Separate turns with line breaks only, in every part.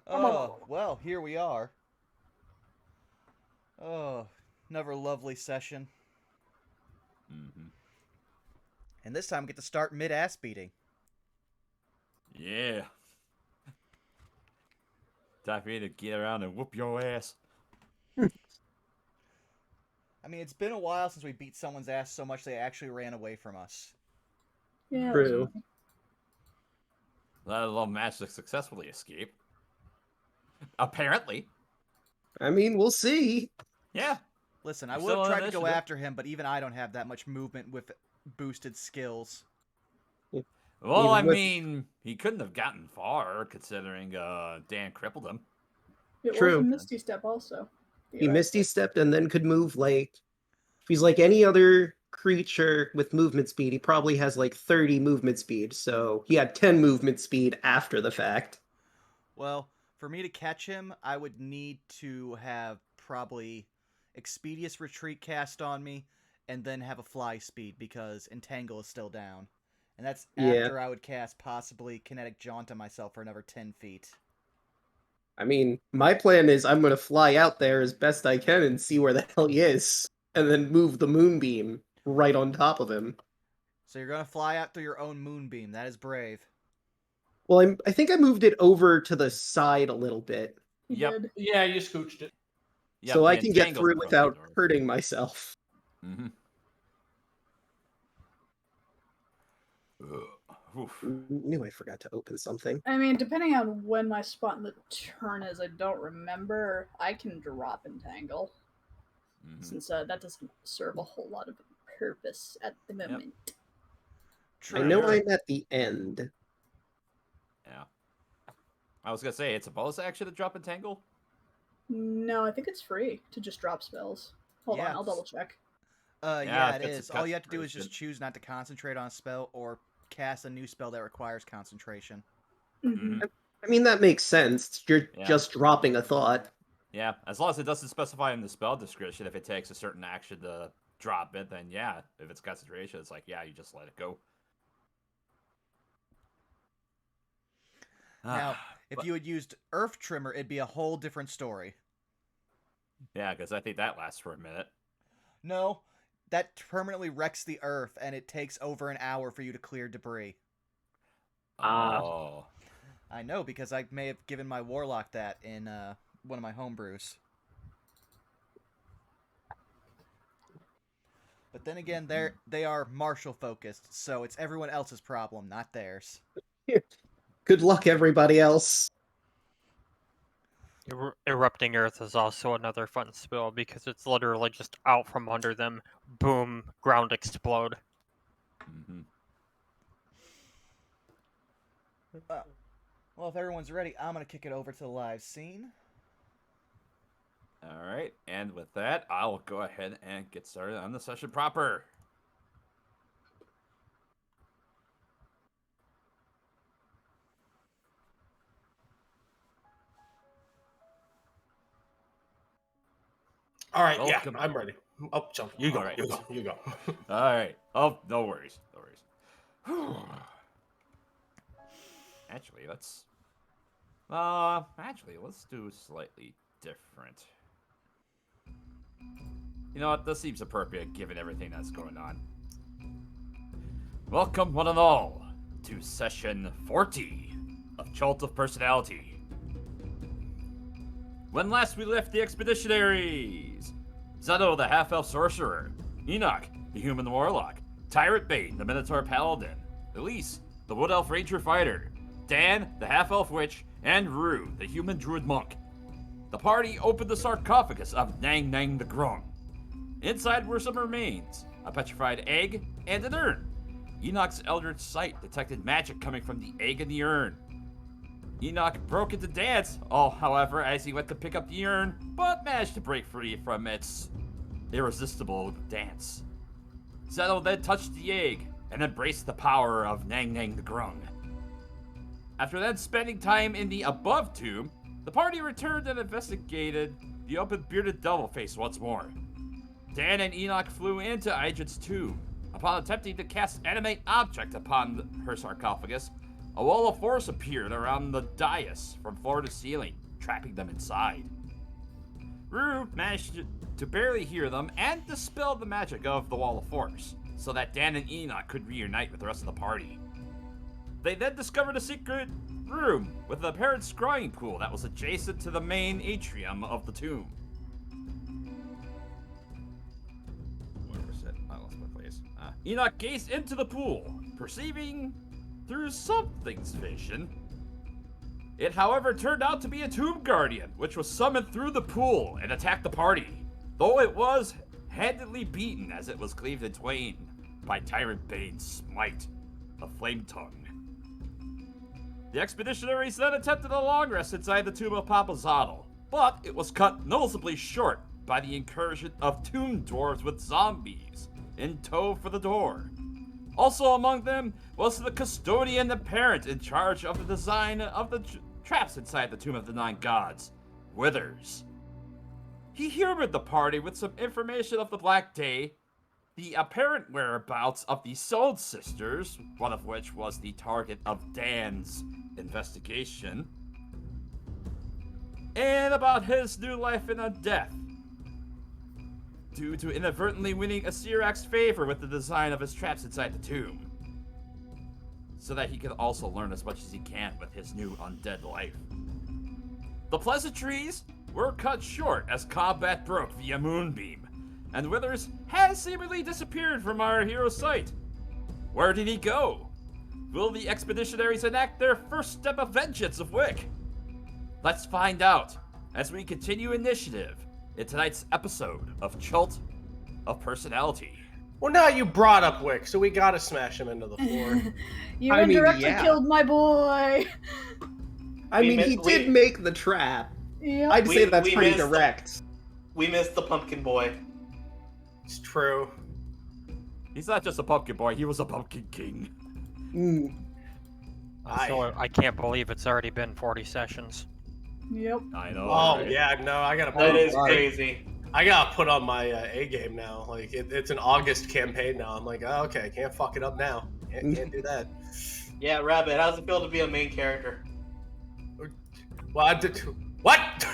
Oh, well, here we are. Oh, another lovely session.
Mm-hmm.
And this time we get to start mid-ass beating.
Yeah. Time for you to get around and whoop your ass.
I mean, it's been a while since we beat someone's ass so much they actually ran away from us.
Yeah,
True.
Let alone manage to successfully escape. Apparently.
I mean, we'll see.
Yeah.
Listen, I
We're
would have
still on
tried to go
initiative.
after him, but even I don't have that much movement with boosted skills.
Well,
Even
I
with-
mean, he couldn't have gotten far considering Dan crippled him.
It
True.
was a Misty Step also.
He Misty stepped and then could move like if he's like any other creature with movement speed, he probably has like 30 movement speed. So he had 10 movement speed after the fact.
Well, for me to catch him, I would need to have probably Expeditious Retreat cast on me, and then have a fly speed because Entangle is still down. And that's
Yeah.
after I would cast possibly Kinetic Jaunt on myself for another 10 feet.
I mean, my plan is I'm going to fly out there as best I can and see where the hell he is, and then move the moonbeam right on top of him.
So you're going to fly out through your own moonbeam. That is brave.
Well, I think I moved it over to the side a little bit,
He
Yep.
did.
Yeah, you scooched it.
Yep,
so I
the
can get
Entangle's
through
broken
without
door.
hurting myself.
Mm-hmm. Oof.
Knew I forgot to open something.
I mean, depending on when my spot in the turn is, I don't remember. I can drop Entangle,
Mhm.
since that doesn't serve a whole lot of purpose at the moment.
I know
True.
I'm at the end.
Yeah. I was gonna say it's a bonus action to drop Entangle.
No, I think it's free to just drop spells. Hold on,
Yeah.
I'll double check.
Yeah,
Yeah, it
that's a
is. All you have to do is
concentration.
just choose not to concentrate on a spell or cast a new spell that requires concentration.
Mhm.
I mean, that makes sense. You're
Yeah.
just dropping a thought.
Yeah, as long as it doesn't specify in the spell description if it takes a certain action to drop it, then yeah, if it's concentration, it's like, yeah, you just let it go.
Now, if you had used Earth Trimmer, it'd be a whole different story.
Yeah, because I think that lasts for a minute.
No, that permanently wrecks the Earth, and it takes over an hour for you to clear debris.
Oh.
I know, because I may have given my Warlock that in one of my homebrews. But then again, they are martial focused, so it's everyone else's problem, not theirs.
Good luck, everybody else.
Erupting Earth is also another fun spell because it's literally just out from under them. Boom, ground explode.
Mm-hmm.
Well, if everyone's ready, I'm going to kick it over to the live scene.
All right, and with that, I'll go ahead and get started on the session proper.
All right,
Welcome.
yeah, I'm ready. Oh, so you go,
All right.
you go, you go.
All right. Oh, no worries. No worries. Actually, let's do slightly different. You know what? This seems appropriate given everything that's going on. Welcome, one and all, to session 40 of Chult of Personality. When last we left the expeditionaries, Zeto, the half-elf sorcerer, Enoch, the human warlock, Tyrant Bane, the minotaur paladin, Elise, the wood elf ranger fighter, Dan, the half-elf witch, and Rue, the human druid monk. The party opened the sarcophagus of Nang Nang the Grung. Inside were some remains, a petrified egg, and an urn. Enoch's eldritch sight detected magic coming from the egg and the urn. Enoch broke into dance, however, as he went to pick up the urn, but managed to break free from its irresistible dance. Zeto then touched the egg and embraced the power of Nang Nang the Grung. After then spending time in the above tomb, the party returned and investigated the open bearded devil face once more. Dan and Enoch flew into Idrit's tomb. Upon attempting to cast Animate Object upon her sarcophagus, a wall of force appeared around the dais from floor to ceiling, trapping them inside. Rue managed to barely hear them and dispel the magic of the wall of force, so that Dan and Enoch could reunite with the rest of the party. They then discovered a secret room with an apparent scrying pool that was adjacent to the main atrium of the tomb. Where was it? I lost my place. Enoch gazed into the pool, perceiving through something's vision. It, however, turned out to be a tomb guardian, which was summoned through the pool and attacked the party, though it was handedly beaten as it was cleaved in twain by Tyrant Bane's smite, the Flame Tongue. The expeditionaries then attempted a long rest inside the tomb of Papa Zottle, but it was cut noticeably short by the incursion of tomb dwarves with zombies in tow for the door. Also among them was the custodian, the parent in charge of the design of the traps inside the Tomb of the Nine Gods, Withers. He humored the party with some information of the Black Day, the apparent whereabouts of the Soul Sisters, one of which was the target of Dan's investigation, and about his new life in a death, due to inadvertently winning Acererak's favor with the design of his traps inside the tomb, so that he could also learn as much as he can with his new undead life. The pleasantries were cut short as combat broke via Moonbeam, and Withers has seemingly disappeared from our hero's sight. Where did he go? Will the expeditionaries enact their first step of vengeance of Wick? Let's find out as we continue initiative in tonight's episode of Chult of Personality.
Well, now you brought up Wick, so we gotta smash him into the floor.
You
I mean,
indirectly
yeah.
killed my boy.
I mean, he
we-
did make the trap.
Yep.
I'd say that's
we
pretty
missed-
direct.
We missed the pumpkin boy.
It's true.
He's not just a pumpkin boy, he was a pumpkin king.
Mm.
So I can't believe it's already been 40 sessions.
Yep.
I know.
Oh
right?
yeah, no, I gotta put
That
on,
is
Right.
crazy.
I gotta put on my A game now. Like it's an August campaign now. I'm like, oh, okay, can't fuck it up now. Can't do that.
Yeah, Rabbit, how's it feel to be a main character?
Well, I did. What?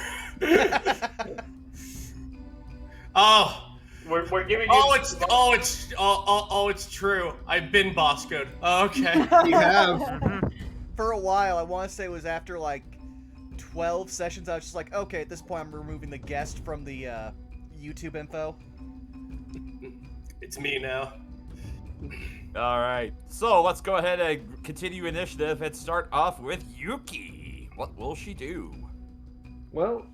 Oh.
We're giving you.
It's true. I've been boss code. Okay.
You have.
For a while, I want to say it was after like 12 sessions, I was just like, okay, at this point I'm removing the guest from the YouTube info.
It's me now.
Alright, so let's go ahead and continue initiative and start off with Yuki. What will she do?
Well,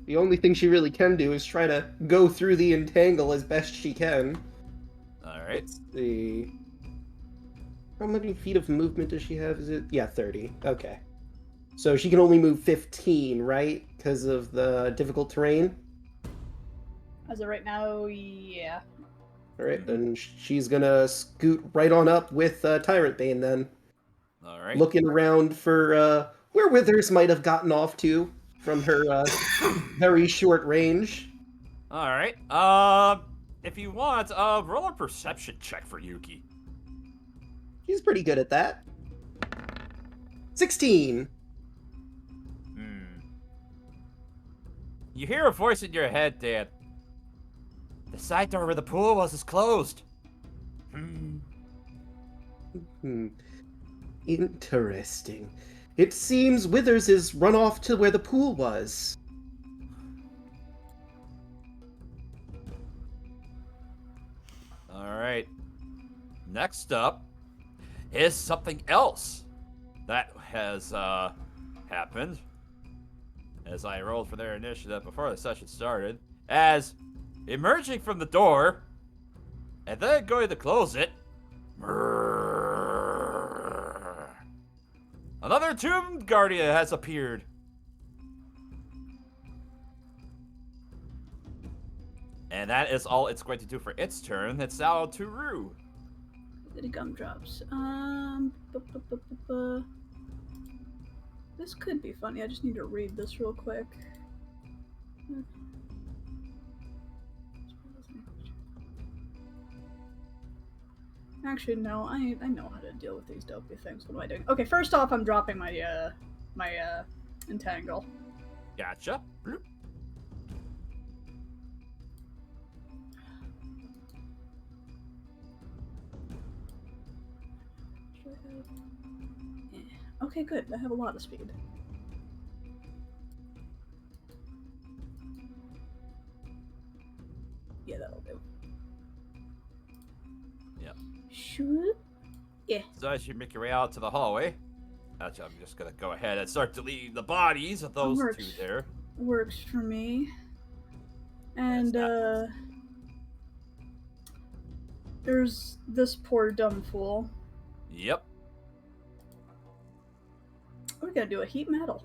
the only thing she really can do is try to go through the entangle as best she can.
Alright.
Let's see. How many feet of movement does she have? Is it? Yeah, 30. Okay. So she can only move 15, right? Because of the difficult terrain?
As of right now, yeah.
Alright, then she's gonna scoot right on up with Tyrant Bane then.
Alright.
Looking around for where Withers might have gotten off to from her very short range.
Alright. If you want, roll a perception check for Yuki.
She's pretty good at that. 16.
You hear a voice in your head, Dad. The side door where the pool was is closed.
Interesting. It seems Withers is run off to where the pool was.
Alright. Next up is something else that has happened. As I rolled for their initiative before the session started. As emerging from the door, and then going to close it, another Tomb Guardian has appeared. And that is all it's going to do for its turn. It's now to Rue.
The gumdrops. This could be funny. I just need to read this real quick. Actually, no. I know how to deal with these dopey things. What am I doing? Okay, first off, I'm dropping my entangle.
Gotcha.
Yeah. Okay, good. I have a lot of speed. Yeah, that'll do.
Yep.
Shoot. Yeah.
So as you make your way out to the hallway, gotcha, I'm just gonna go ahead and start deleting the bodies of those
Works.
two there.
Works for me. And there's this poor dumb fool.
Yep.
We're gonna do a heat metal.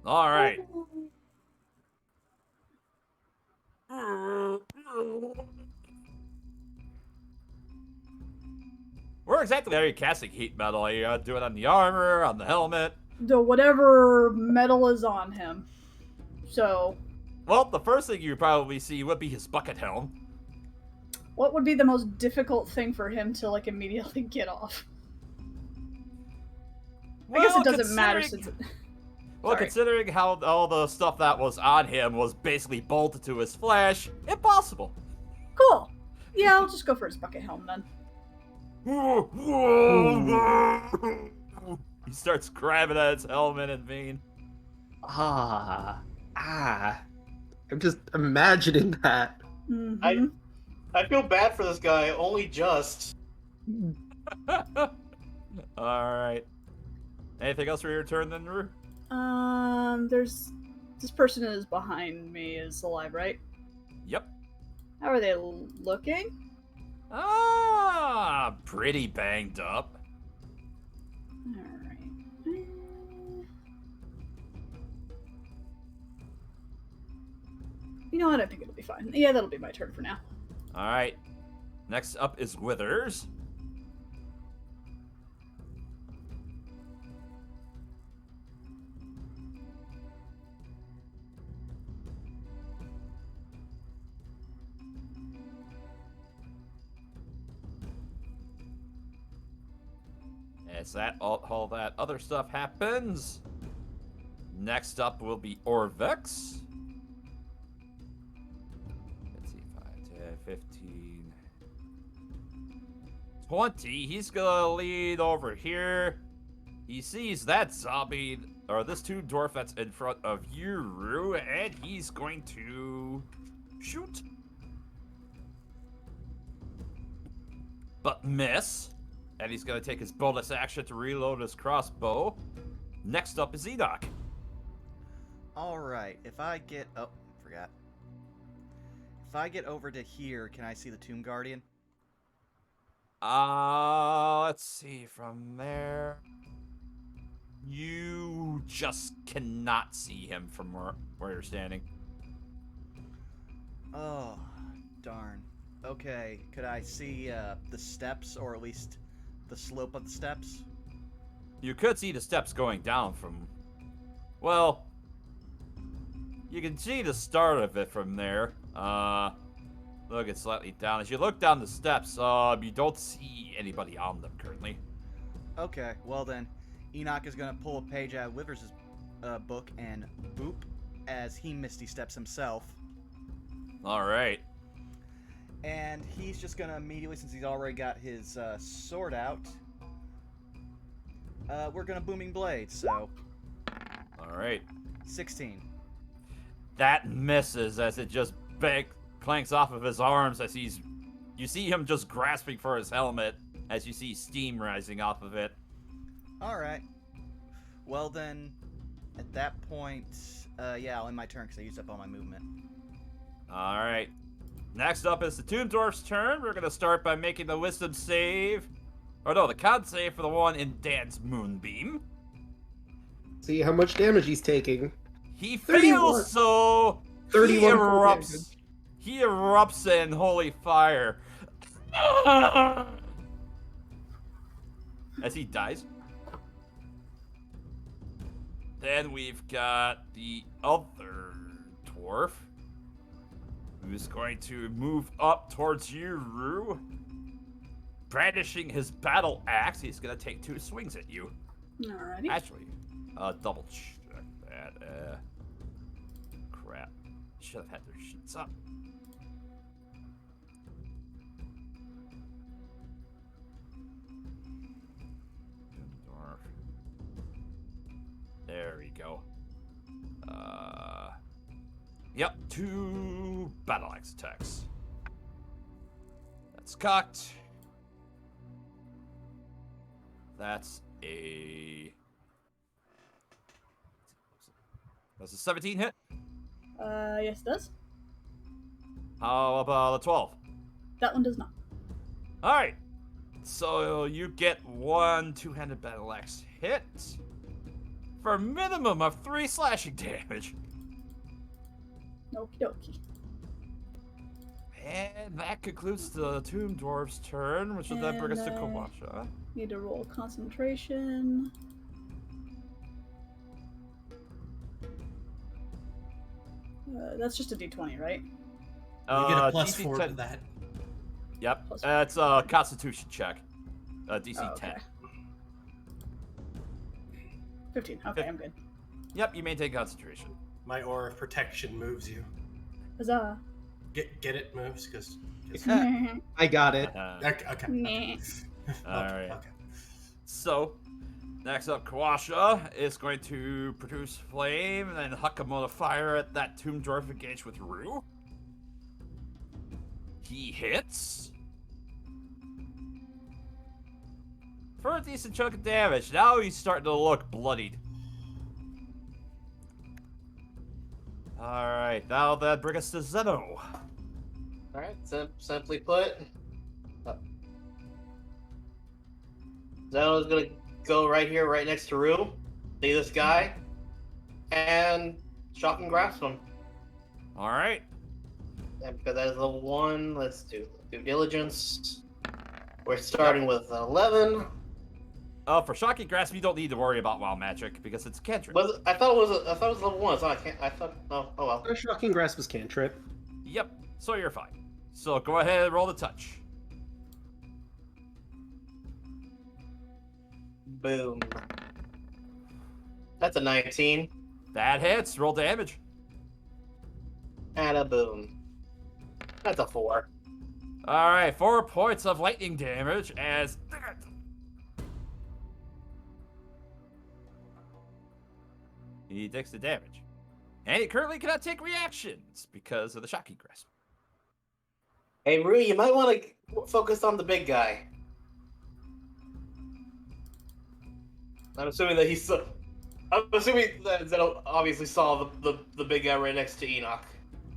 All right. Where exactly are you casting heat metal? Are you doing it on the armor, on the helmet?
The whatever metal is on him. So,
Well, the first thing you probably see would be his bucket helm.
what would be the most difficult thing for him to like immediately get off? I guess it doesn't matter since.
Well,
Sorry.
considering how all the stuff that was on him was basically bolted to his flesh, impossible.
Cool. Yeah, I'll just go for his bucket helm then.
He starts grabbing at his helmet and vein.
I'm just imagining that.
Mm-hmm.
I feel bad for this guy, only just.
Alright. Anything else for your turn then, Rue?
There's this person is behind me is alive, right?
Yep.
How are they looking?
Pretty banged up.
Alright. You know what? I think it'll be fine. Yeah, that'll be my turn for now.
Alright. Next up is Withers. As that all that other stuff happens, next up will be Orvex. Let's see, 5, 10, 15, 20. He's gonna lead over here. He sees that zombie, or this two dwarf that's in front of you, Rue, and he's going to shoot. But miss. And he's going to take his bonus action to reload his crossbow. Next up is Enoch.
Alright, if I get... Oh, forgot. If I get over to here, can I see the Tomb Guardian?
Let's see, from there... You just cannot see him from where you're standing.
Oh, darn. Okay, could I see the steps, or at least the slope of the steps?
You could see the steps going down from... Well, you can see the start of it from there. Look, it's slightly down. As you look down the steps, you don't see anybody on them currently.
Okay, well then, Enoch is going to pull a page out of Withers' book and boop, as he misty steps himself.
Alright.
And he's just going to immediately, since he's already got his sword out, we're going to Booming Blade, so...
Alright.
16.
That misses as it just clanks off of his arms as you see him just grasping for his helmet as you see steam rising off of it.
Alright. Well then, at that point, yeah, I'll end my turn because I used up all my movement.
Alright. Next up is the Tomb Dwarf's turn. We're going to start by making the wisdom save. Or no, the con save for the one in Dan's Moonbeam.
See how much damage he's taking.
He
31.
fails, so
31
he erupts. He erupts in holy fire. As he dies. Then we've got the other dwarf, who's going to move up towards you, Rue. brandishing his battle axe, he's gonna take 2 swings at you.
Alrighty.
Actually, double check that. Crap. Should have had their sheets up. There we go. Yep, 2 battle axe attacks. That's cocked. That's a 17 hit.
Yes, it does.
How about a 12?
That one does not.
Alright. So you get 1 2-handed battle axe hit for a minimum of 3 slashing damage.
Okie dokie.
And that concludes the Tomb Dwarf's turn, which will then bring us to
And,
Kawasha.
Need to roll concentration. That's just a d20, right?
You get a plus
DC
4
10.
to that.
Yep,
Plus
it's a Constitution check. DC
Oh, okay.
10.
15. Okay, I'm good.
Yep, you maintain concentration.
My aura of protection moves you.
Huzzah.
Get it moves because.
I got it.
Okay.
Meh.
Alright.
Okay.
So, next up, Kawasha is going to produce flame and then huck a modifier at that Tomb Dwarf engaged with Rue. He hits. For a decent chunk of damage. Now he's starting to look bloodied. Alright, now that brings us to Zeno.
Alright, simply put, Zeno's gonna go right here, right next to Rue, see this guy, and shock and grasp him.
Alright.
And because that is level 1, let's do due diligence. We're starting with an 11.
For Shocking Grasp, you don't need to worry about Wild Magic because it's a cantrip.
I thought it was level 1, so I can't. I thought. Oh well.
A Shocking Grasp was cantrip.
Yep, so you're fine. So go ahead and roll the touch.
Boom. That's a 19.
That hits. Roll damage.
And a boom. That's a 4.
Alright, 4 points of lightning damage as... He takes the damage. And he currently cannot take reactions because of the Shocking Grasp.
Hey, Rue, you might want to focus on the big guy. I'm assuming that I'm assuming that Zeno obviously saw the big guy right next to Enoch.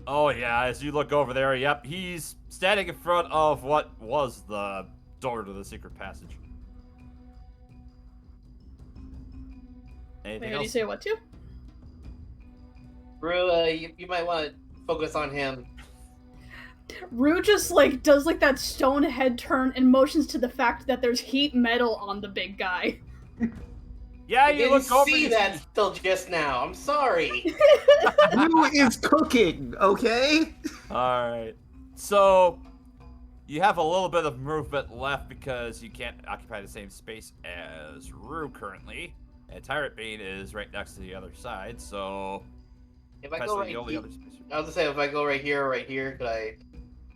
Oh yeah, as you look over there, yep, he's standing in front of what was the door to the secret passage. Anything
Wait, did
else?
you say what to?
Rue, you might want to focus on him.
Rue just like does like that stone head turn and motions to the fact that there's heat metal on the big guy.
Yeah,
I
you
didn't
look over.
see
you
that till just now. I'm sorry.
Rue is cooking, okay?
Alright. So, you have a little bit of movement left because you can't occupy the same space as Rue currently. And Tyrant Bane is right next to the other side, so...
If I
that's
go
the
right
only
here,
other space.
I was gonna say if I go right here, could I?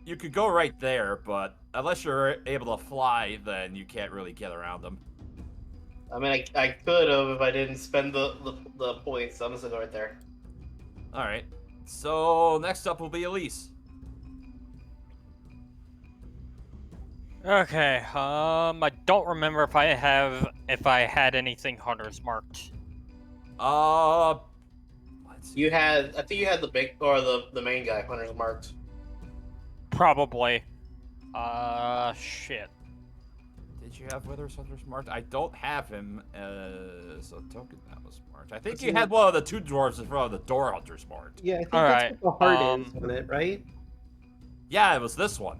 You could go right there, but unless you're able to fly, then you can't really get around them.
I mean, I could have if I didn't spend the points. So I'm just gonna go right there.
Alright. So, next up will be Elise.
Okay, I don't remember if I had anything hunters marked.
Let's see.
I think you had the big or the main guy hunters marked.
Probably. Shit.
Did you have Withers Hunters marked? I don't have him as a token that was marked. I think
Let's
you
see.
had one of the 2 dwarves in front of the door hunters marked.
Yeah, I think
All
that's
right,
what the heart is on it, right?
Yeah, it was this one.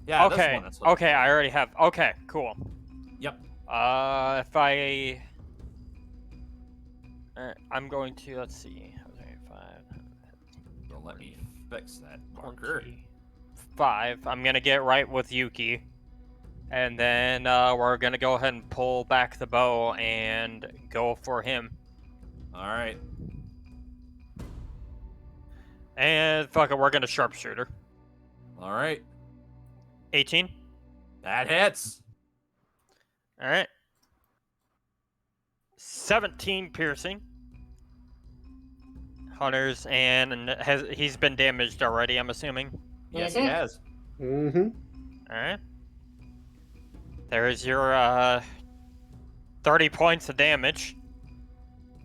Yeah, this
Okay,
one. That's
okay, I already have. Okay, cool.
Yep.
If I... I'm going to, let's see. 5,
Don't let me fix that marker.
5. I'm gonna get right with Yuki. And then we're going to go ahead and pull back the bow and go for him.
All right.
And fuck it, we're going to sharpshooter.
All right.
18.
That hits.
All right. 17 piercing. Hunters, and he's been damaged already, I'm assuming.
Yes, he has.
Mm-hmm.
All right. There's your 30 points of damage.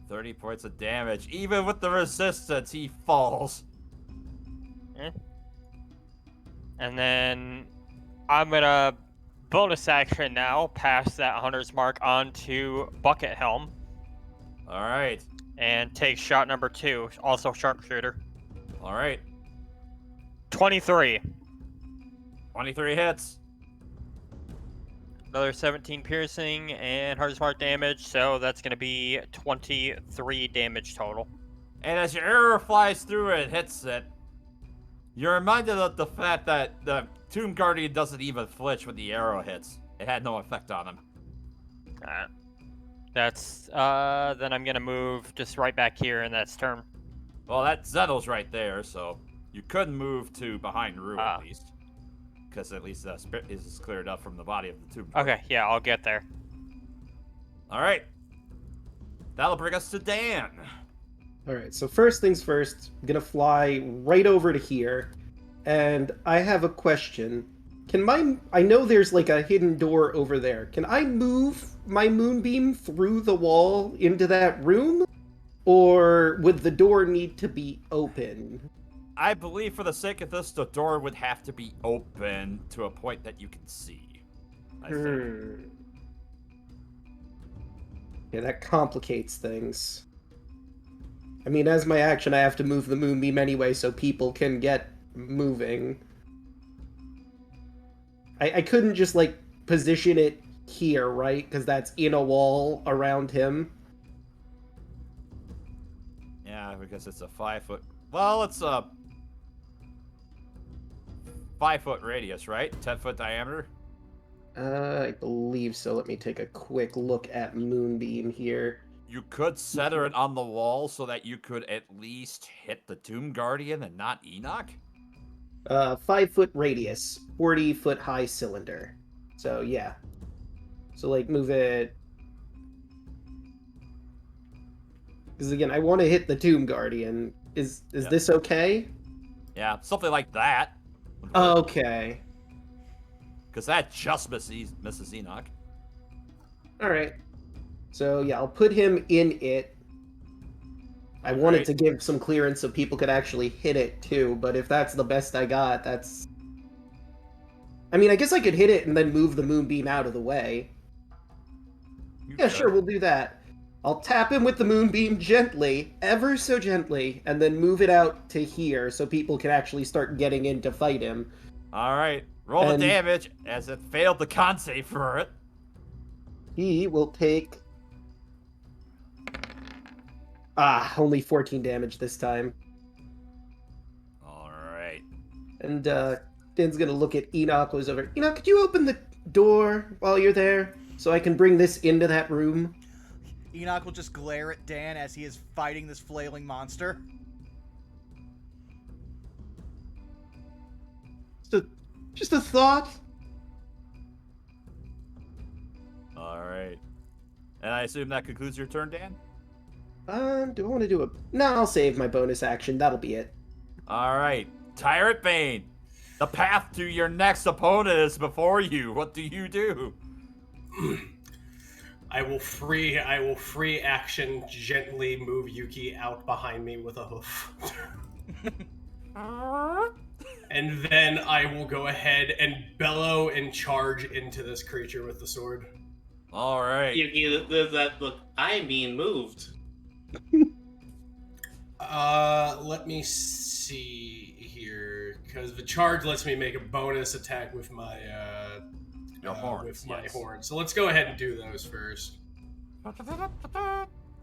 30 points of damage. Even with the resistance, he falls.
Okay. And then I'm gonna bonus action now, pass that hunter's mark onto Bucket Helm,
All right.
and take shot number 2, also sharpshooter.
All right.
23.
23 hits.
Another 17 piercing and hunter's mark damage, so that's gonna be 23 damage total.
And as your arrow flies through it, hits it, you're reminded of the fact that the Tomb Guardian doesn't even flinch when the arrow hits. It had no effect on him.
Alright. That's, then I'm gonna move just right back here, and that's turn.
Well, that Zettel's right there, so you couldn't move to behind Rue at least. Because at least the spirit is cleared up from the body of the Tomb Guardian.
Okay, yeah, I'll get there.
Alright. That'll bring us to Dan.
All right, so first things first, I'm gonna fly right over to here, and I have a question. I know there's like a hidden door over there. Can I move my moonbeam through the wall into that room? Or would the door need to be open?
I believe for the sake of this, the door would have to be open to a point that you can see. I think.
Yeah, that complicates things. I mean, as my action, I have to move the moonbeam anyway so people can get moving. I couldn't just, like, position it here, right? Because that's in a wall around him.
Yeah, because it's a 5 foot... Well, it's a 5 foot radius, right? 10 foot diameter?
I believe so. Let me take a quick look at moonbeam here.
You could center it on the wall so that you could at least hit the Tomb Guardian and not Enoch?
5 foot radius, 40 foot high cylinder. So yeah. So like move it. Because again, I want to hit the Tomb Guardian. Is this okay?
Yeah, something like that.
Okay.
Because that just misses Enoch.
All right. So yeah, I'll put him in it. I wanted to give some clearance so people could actually hit it too, but if that's the best I got, that's... I mean, I guess I could hit it and then move the moonbeam out of the way. Yeah, sure, we'll do that. I'll tap him with the moonbeam gently, ever so gently, and then move it out to here so people can actually start getting in to fight him.
Alright, roll the damage as it failed the con save for it.
He will take... only 14 damage this time.
Alright.
And Din's gonna look at Enoch who's over. Enoch, could you open the door while you're there so I can bring this into that room?
Enoch will just glare at Dan as he is fighting this flailing monster.
Just a thought.
Alright. And I assume that concludes your turn, Dan?
Do I want to do a... No, I'll save my bonus action. That'll be it.
Alright. Tyrant Bane. The path to your next opponent is before you. What do you do?
I will free action gently move Yuki out behind me with a hoof. And then I will go ahead and bellow and charge into this creature with the sword.
Alright.
Yuki, look, I'm being moved.
Let me see here, because the charge lets me make a bonus attack with my horn. So let's go ahead and do those first.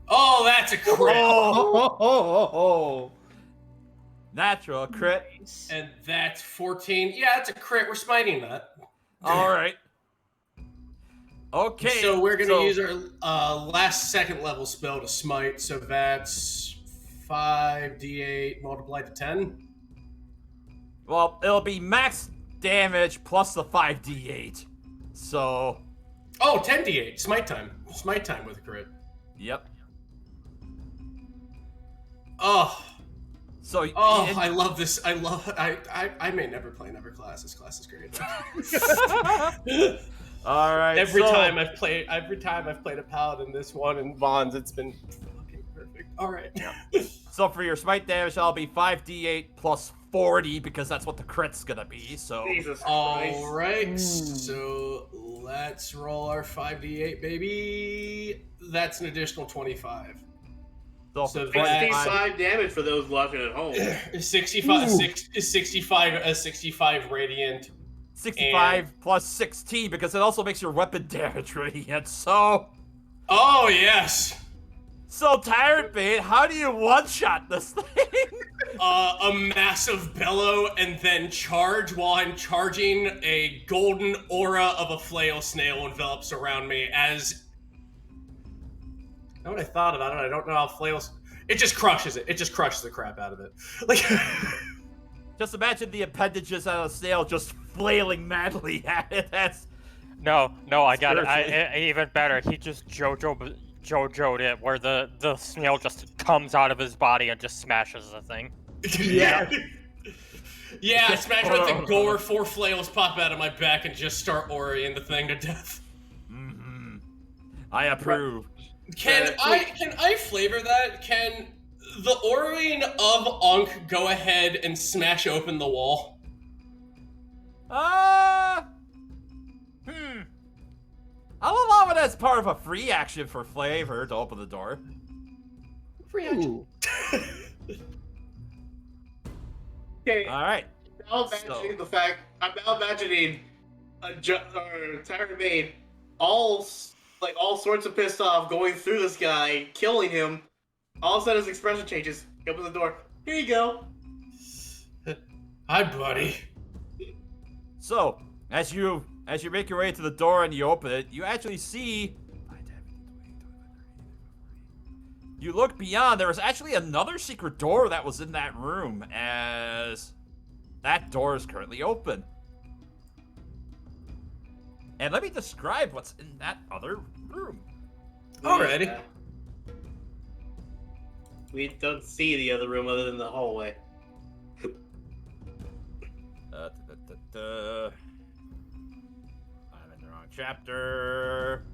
Oh, that's a crit!
Oh.
Natural crit.
And that's 14. Yeah, it's a crit. We're smiting that.
Alright. Okay.
So we're gonna use our last second level spell to smite. So that's 5d8 multiplied to 10.
Well, it'll be max damage plus the 5d8. So.
Oh, 10d8. Smite time. Smite time with a crit.
Yep.
Oh.
So.
I love this. I may never play another class. This class is great.
All right.
Every time I've played a paladin, this one and Vaughn's, it's been fucking perfect. All right.
So for your smite damage, that'll be 5d8 plus 40 because that's what the crit's gonna be. So.
Jesus Christ.
All right. So let's roll our 5d8, baby. That's an additional 25.
So
65 damage for those watching at home.
65 radiant.
65 plus 16 because it also makes your weapon damage radiant. So.
Oh yes.
So Tyrant Bane, how do you one-shot this thing?
A massive bellow and then charge. While I'm charging, a golden aura of a flail snail envelops around me as. Now what I thought about it, I don't know how flails. It just crushes it. It just crushes the crap out of it. Like.
Just imagine the appendages out of a snail just flailing madly at it. That's.
No, I got it. Even better. He just JoJo'd it, where the snail just comes out of his body and just smashes the thing.
Yeah. Yeah, smash with the gore, 4 flails pop out of my back and just start orating the thing to death.
Mm-hmm. I approve.
Can I flavor that? Can the orating of Ankh go ahead and smash open the wall?
I'll allow it as part of a free action for flavor to open the door.
Free action.
Okay.
All right.
Now imagining the fact, I'm now imagining Tyrant Bane all sorts of pissed off, going through this guy, killing him. All of a sudden his expression changes. He opens the door. Here you go.
Hi, buddy.
So, as you make your way to the door and you open it, you actually see. You look beyond. There was actually another secret door that was in that room, as that door is currently open. And let me describe what's in that other room.
Alrighty.
We don't see the other room other than the hallway.
I'm in the wrong chapter.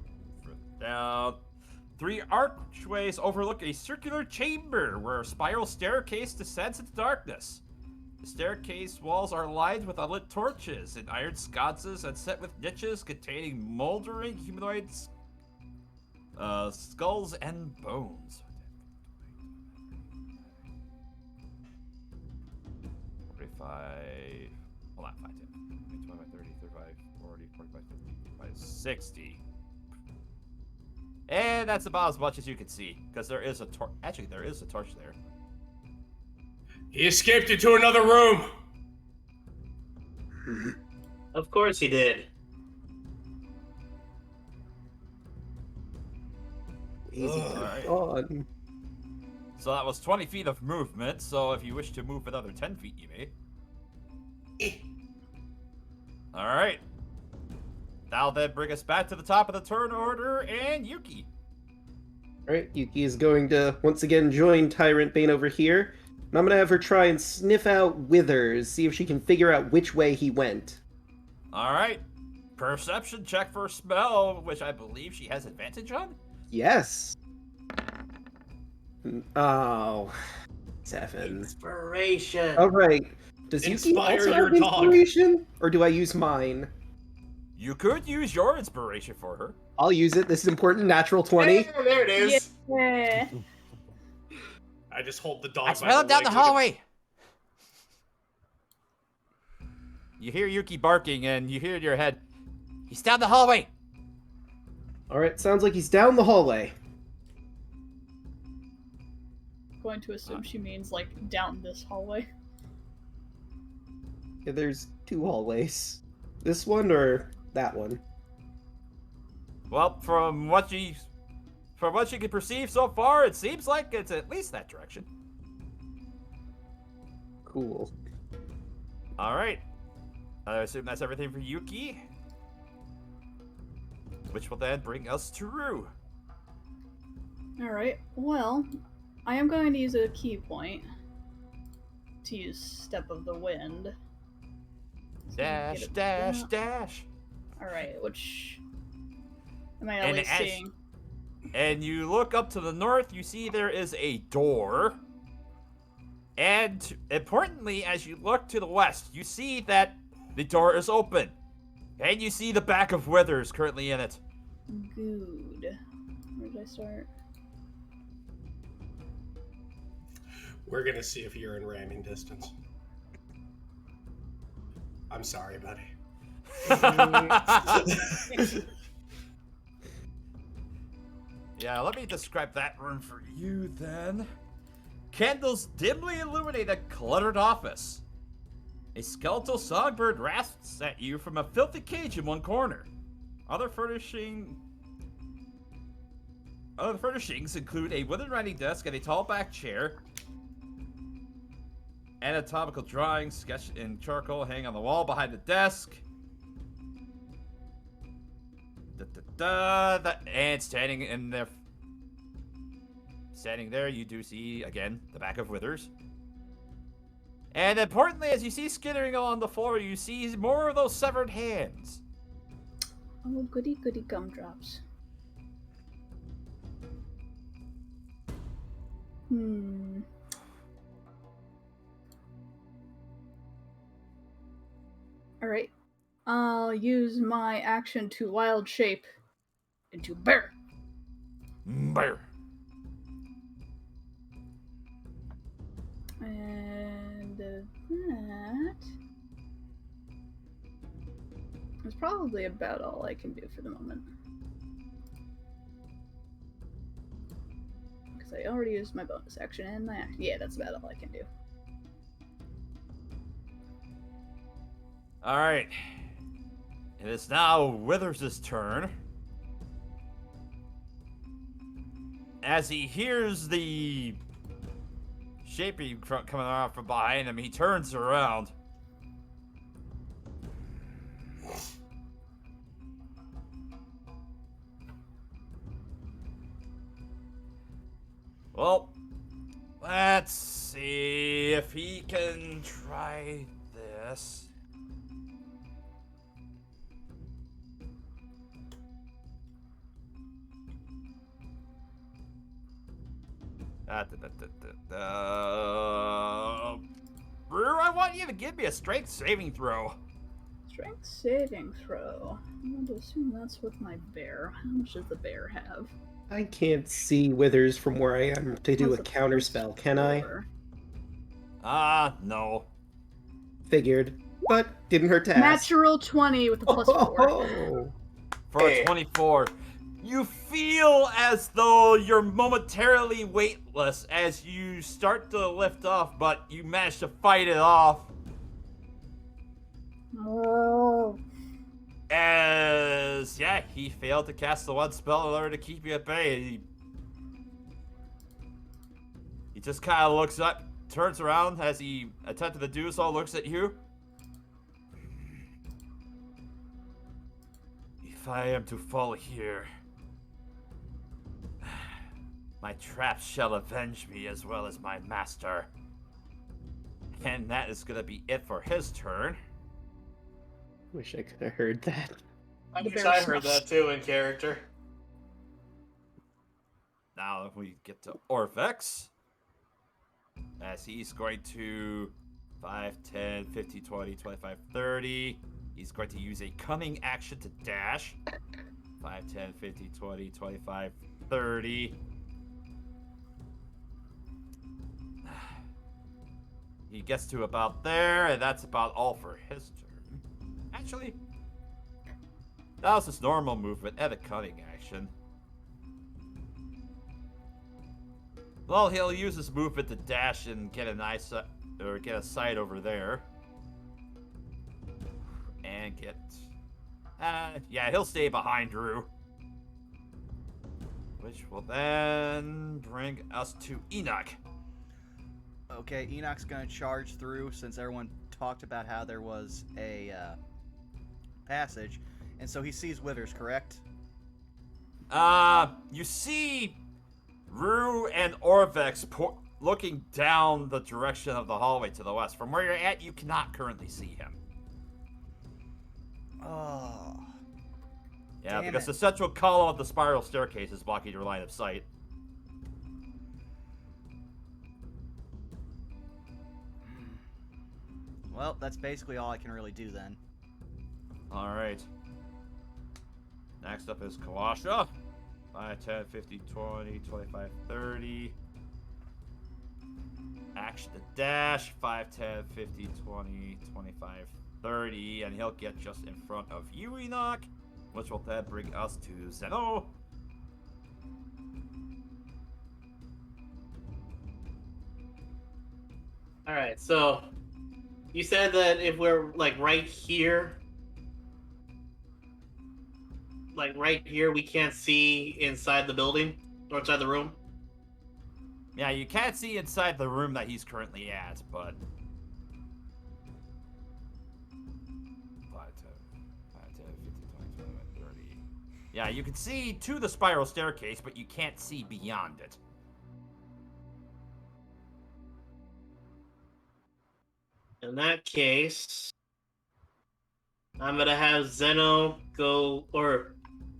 Down. 3 archways overlook a circular chamber where a spiral staircase descends into darkness. The staircase walls are lined with unlit torches and iron sconces and set with niches containing moldering humanoids, skulls and bones. 45. Hold on, 5, 10, 25, 30, 35, 40, 45, 50, 55, 60. And that's about as much as you can see, because there is a torch. Actually, there is a torch there.
He escaped into another room.
Of course he did.
Easy.
Alright.
On.
So that was 20 feet of movement, so if you wish to move another 10 feet, you may. Alright. That'll then bring us back to the top of the turn order, and Yuki.
Alright, Yuki is going to once again join Tyrant Bane over here. And I'm going to have her try and sniff out Withers, see if she can figure out which way he went.
Alright. Perception check for smell, which I believe she has advantage on?
Yes. Oh. 7.
Inspiration.
Alright. Does Yuki
Inspire
also
your
have
dog.
inspiration? Or do I use mine?
You could use your inspiration for her.
I'll use it. This is important. Natural 20.
Yeah, there it is.
Yeah.
I just hold the dog.
I
by
smell him down the
legs like
hallway. You hear Yuki barking, and you hear in your head, he's down the hallway.
Alright, sounds like he's down the hallway.
Going to assume she means like down this hallway.
Yeah, there's 2 hallways. This one or that one?
Well, from what you can perceive so far, it seems like it's at least that direction.
Cool.
All right. I assume that's everything for Yuki. Which will then bring us to Rue.
Alright, well, I am going to use a key point to use Step of the Wind. So
Dash, dash, dash.
Alright, which am I at least seeing?
And you look up to the north, you see there is a door. And importantly, as you look to the west, you see that the door is open. And you see the back of Withers currently in it.
Good. Where did I start?
We're gonna see if you're in ramming distance. I'm sorry, buddy.
Yeah, let me describe that room for you then. Candles dimly illuminate a cluttered office. A skeletal songbird rasps at you from a filthy cage in one corner. Other furnishings include a wooden writing desk and a tall back chair. Anatomical drawings sketched in charcoal hang on the wall behind the desk. And standing there, you do see, again, the back of Withers. And importantly, as you see skittering on the floor, you see more of those severed hands.
Oh, goody goody gumdrops. Alright. I'll use my action to wild shape into bear.
Bear.
And that is probably about all I can do for the moment. Because I already used my bonus action and my action. Yeah, that's about all I can do.
Alright. It is now Withers' turn. As he hears the shaping coming around from behind him, he turns around. Well, let's see if he can try this. Brewer, I want you to give me a strength saving throw.
Strength saving throw. I'm going to assume that's with my bear. How much does the bear have?
I can't see Withers from where I am to do a
That's
counter spell, can I?
4.
No.
Figured. But didn't hurt to ask.
Natural 20 with a plus 4.
Oh.
For a 24, you feel as though you're momentarily weightless as you start to lift off, but you manage to fight it off.
Oh.
As, yeah, he failed to cast the one spell in order to keep you at bay. He just kind of looks up, turns around as he attempted to do so, looks at you. If I am to fall here, my traps shall avenge me as well as my master. And that is gonna be it for his turn.
Wish I could have heard that.
I
The
wish
bear
I heard
smells.
that too in character.
Now if we get to Orvex, as he's going to 5, 10, 15, 20, 25, 30. He's going to use a cunning action to dash. 5, 10, 15, 20, 25, 30. He gets to about there, and that's about all for his turn. Actually, that was his normal movement and a cunning action. Well, he'll use his movement to dash and get an eye or get a sight over there. And get... yeah, he'll stay behind Drew. which will then bring us to Enoch.
Okay, Enoch's gonna charge through since everyone talked about how there was a passage, and so he sees Withers, correct?
You see Rue and Orvex looking down the direction of the hallway to the west. From where you're at, you cannot currently see him.
Oh.
Yeah,
Damn
because
it.
the central column of the spiral staircase is blocking your line of sight.
Well, that's basically all I can really do then.
Alright. Next up is Kawasha. 5, 10, 50, 20, 25, 30. Action to dash. 5, 10, 50, 20, 25, 30. And he'll get just in front of you, Enoch. Which will then bring us to Zeno.
Alright, so you said that if we're like right here, we can't see inside the building or inside the room.
Yeah, you can't see inside the room that he's currently at, but 5, 10, 50, 20, 25, 30. Yeah, you can see to the spiral staircase, but you can't see beyond it.
In that case, I'm gonna have Zeno go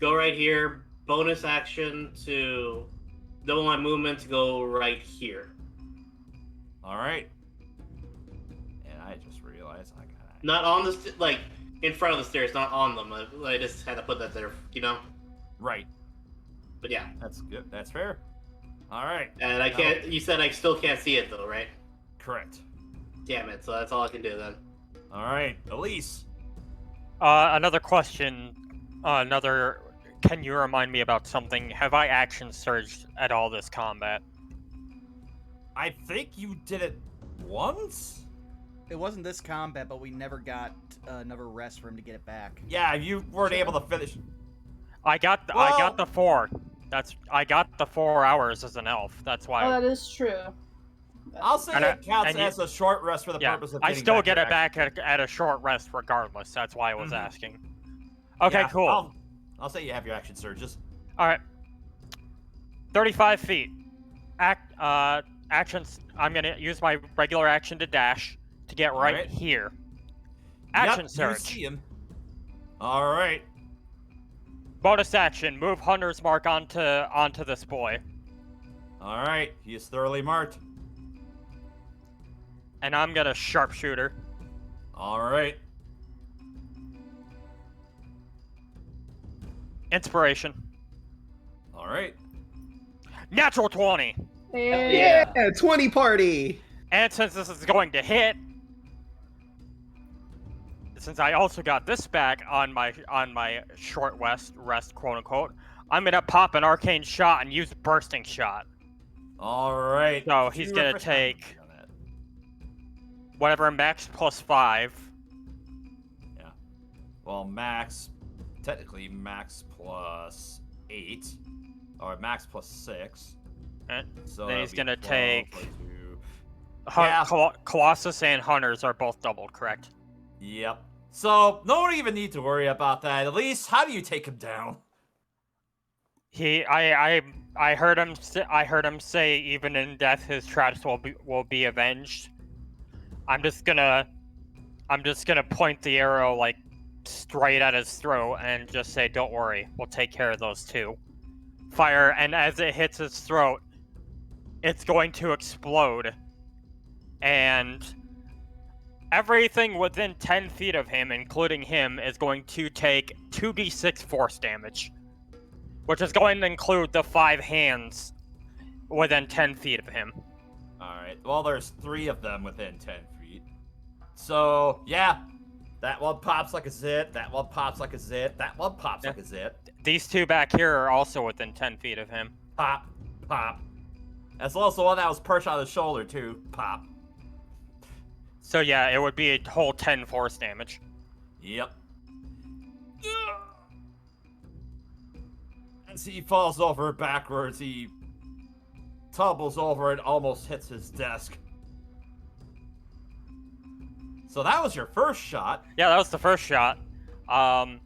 right here. Bonus action to double my movement to go right here.
Alright. And I just realized I got...
Not on the like in front of the stairs, not on them. I just had to put that there, you know.
Right.
But yeah,
That's good. That's fair. Alright.
and I can't. You said I still can't see it though, right?
Correct.
Damn it! So that's all I can do then.
Alright, Elise.
Another question. Can you remind me about something? Have I action surged at all this combat?
I think you did it once?
It wasn't this combat, but we never got another rest for him to get it back.
Yeah, you weren't able to finish.
I got the 4. I got the 4 hours as an elf. That's why.
Oh, that is true.
I'll say
And
it counts
and you-
as a short rest for the
Yeah,
purpose of
I
getting
still
back
get
your
it back at a short rest regardless. That's why I was
Mhm.
asking. Okay,
Yeah,
cool.
I'll say you have your action surges.
All right. 35 feet. Actions. I'm gonna use my regular action to dash to get right
Alright.
here. Action
Yep,
surge.
you see him. Alright.
Bonus action. Move Hunter's Mark onto this boy.
Alright, he is thoroughly marked.
And I'm gonna sharpshooter.
Alright.
Inspiration.
Alright.
Natural 20.
Yeah.
Yeah, 20 party.
And since this is going to hit, since I also got this back on my short rest quote unquote, I'm gonna pop an arcane shot and use bursting shot.
Alright.
So he's gonna take whatever max plus 5.
Yeah. Well, max. Technically, max plus 8. Or max plus 6.
And
So
then
that'd
he's
be
gonna
12
take-
plus 2.
Hun-
Yeah.
Colossus and Hunters are both doubled, correct?
Yep. So, no one even need to worry about that. At least, how do you take him down?
I heard him say even in death his traps will be avenged. I'm just gonna point the arrow like straight at his throat and just say, "Don't worry, we'll take care of those two." Fire, and as it hits his throat, it's going to explode, and everything within 10 feet of him, including him, is going to take 2d6 force damage, which is going to include the 5 hands within 10 feet of him.
Alright, well, there's 3 of them within 10 feet. So, yeah. That one pops like a zit, that one pops like a zit, that one pops like a zit.
These 2 back here are also within 10 feet of him.
Pop, pop. As well as the one that was perched on his shoulder, too. Pop.
So yeah, it would be a whole 10 force damage.
Yep. as he falls over backwards, he tumbles over and almost hits his desk. So that was your first shot.
Yeah, that was the first shot. Can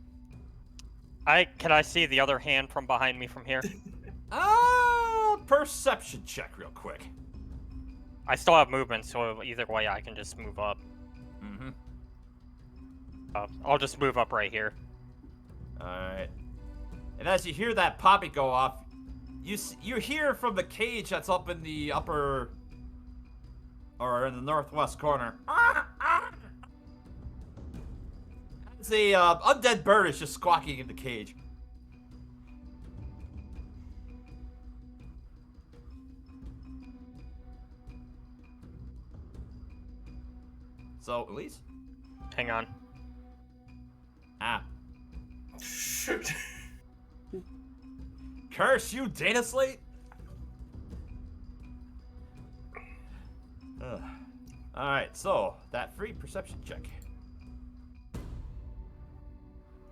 I see the other hand from behind me from here?
Perception check real quick.
I still have movement, so either way I can just move up.
Mm-hmm.
I'll just move up right here.
Alright. And as you hear that poppy go off, you hear from the cage that's up in the upper... or in the northwest corner. It's a undead bird is just squawking in the cage. So, Elise?
Hang on.
Ah. Curse you, Data Slate! Alright, so, that free perception check.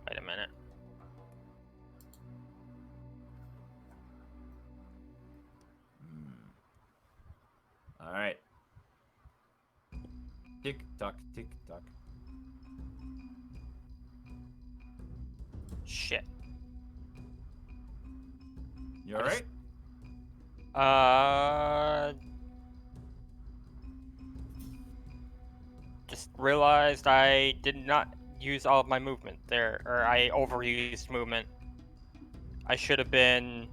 Wait a minute.
Alright. Tick tock, tick tock.
Shit.
You alright?
Just realized I did not use all of my movement there, or I overused movement. I should have been,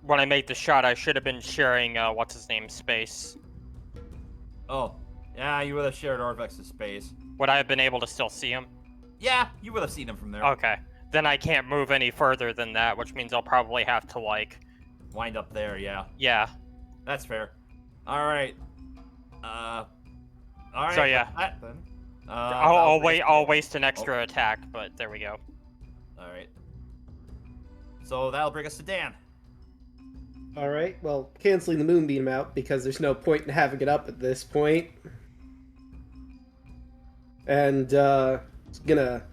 when I made the shot, I should have been sharing, what's his name, space.
Oh, yeah, you would have shared Orvex's space.
Would I have been able to still see him?
Yeah, you would have seen him from there.
Okay. Then I can't move any further than that, which means I'll probably have to, like...
Wind up there, yeah.
Yeah.
That's fair. Alright. Alright.
So, yeah.
That, then.
I'll waste an extra attack, but there we go.
Alright. So that'll bring us to Dan.
Alright, well, canceling the moonbeam out because there's no point in having it up at this point. And, gonna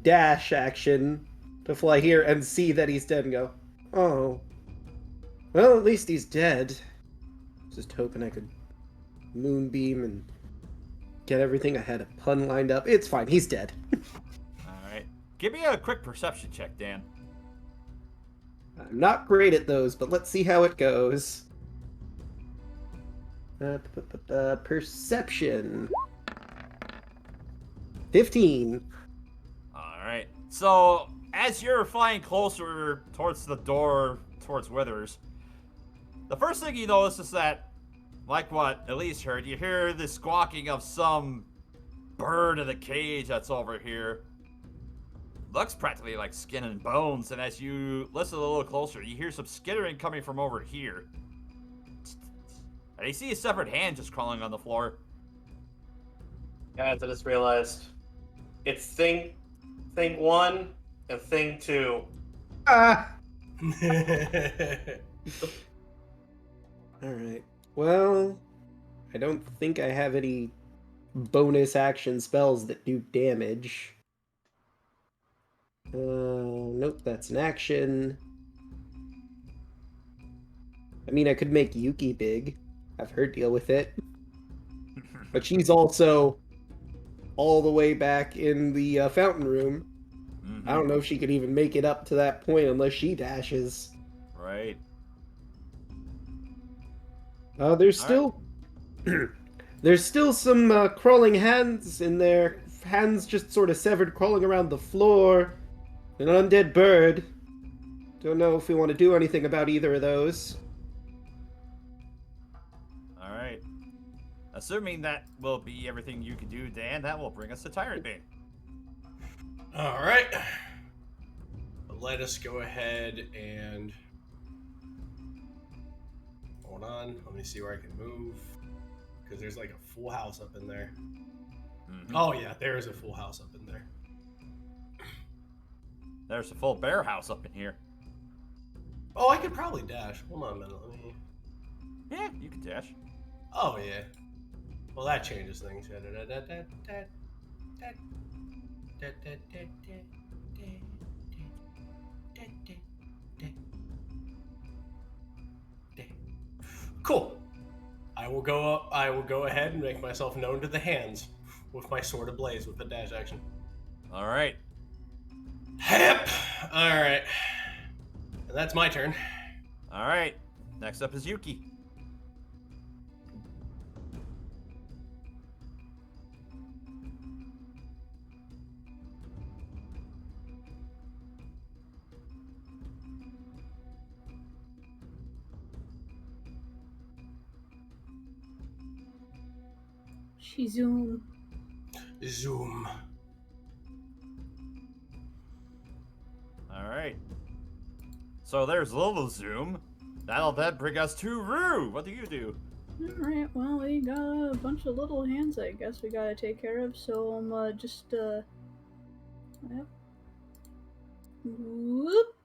dash action to fly here and see that he's dead and go, oh. Well, at least he's dead. Just hoping I could moonbeam and get everything. I had a pun lined up. It's fine, he's dead.
Alright. Give me a quick perception check, Dan.
I'm not great at those, but let's see how it goes. Perception. 15.
Alright. So, as you're flying closer towards the door, towards Withers, the first thing you notice is that, like what Elise heard, you hear the squawking of some bird in the cage that's over here. Looks practically like skin and bones, and as you listen a little closer, you hear some skittering coming from over here. And you see a severed hand just crawling on the floor.
Guys, I just realized it's thing 1 and thing 2.
Ah! Alright. Well, I don't think I have any bonus action spells that do damage. Nope, that's an action. I mean, I could make Yuki big. Have her deal with it. But she's also all the way back in the fountain room.
Mm-hmm.
I don't know if she could even make it up to that point unless she dashes.
Right.
There's still... there's still some crawling hands in there. Hands just sort of severed crawling around the floor. An undead bird. Don't know if we want to do anything about either of those.
Alright. Assuming that will be everything you can do, Dan, that will bring us to Tyrant Bane.
Alright. Let us go ahead and... Hold on. Let me see where I can move. Because there's like a full house up in there.
Mm-hmm.
Oh yeah, there is a full house up in there.
There's a full bear house up in here.
Oh, I could probably dash. Hold on a minute. Let me...
Yeah, you can dash.
Oh yeah. Well, that changes things. Cool. I will go up. I will go ahead and make myself known to the hands with my sword ablaze with the dash action.
All right.
Hep. All right. And that's my turn.
All right. Next up is Yuki.
She zoom.
Zoom.
All right. So there's a little zoom. That'll then bring us to Rue. What do you do?
Alright, well, we got a bunch of little hands I guess we gotta take care of, so I'm just, yep. Whoop.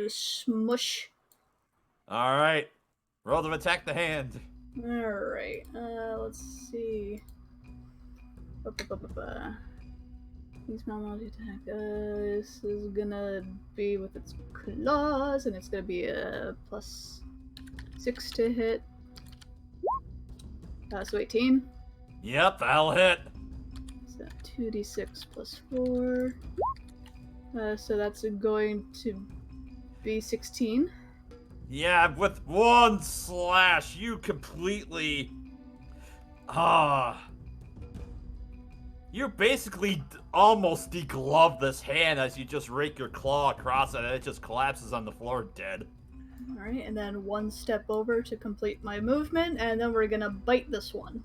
Smush.
All right. Roll to attack the hand.
Alright, let's see. Use my multi attack. This is gonna be with its claws, and it's gonna be a +6 to hit. So 18.
Yep, that'll hit.
So 2d6 plus 4. So that's going to be 16.
Yeah, with one slash, you completely... You basically almost deglove this hand as you just rake your claw across it and it just collapses on the floor dead.
Alright, and then one step over to complete my movement, and then we're gonna bite this one.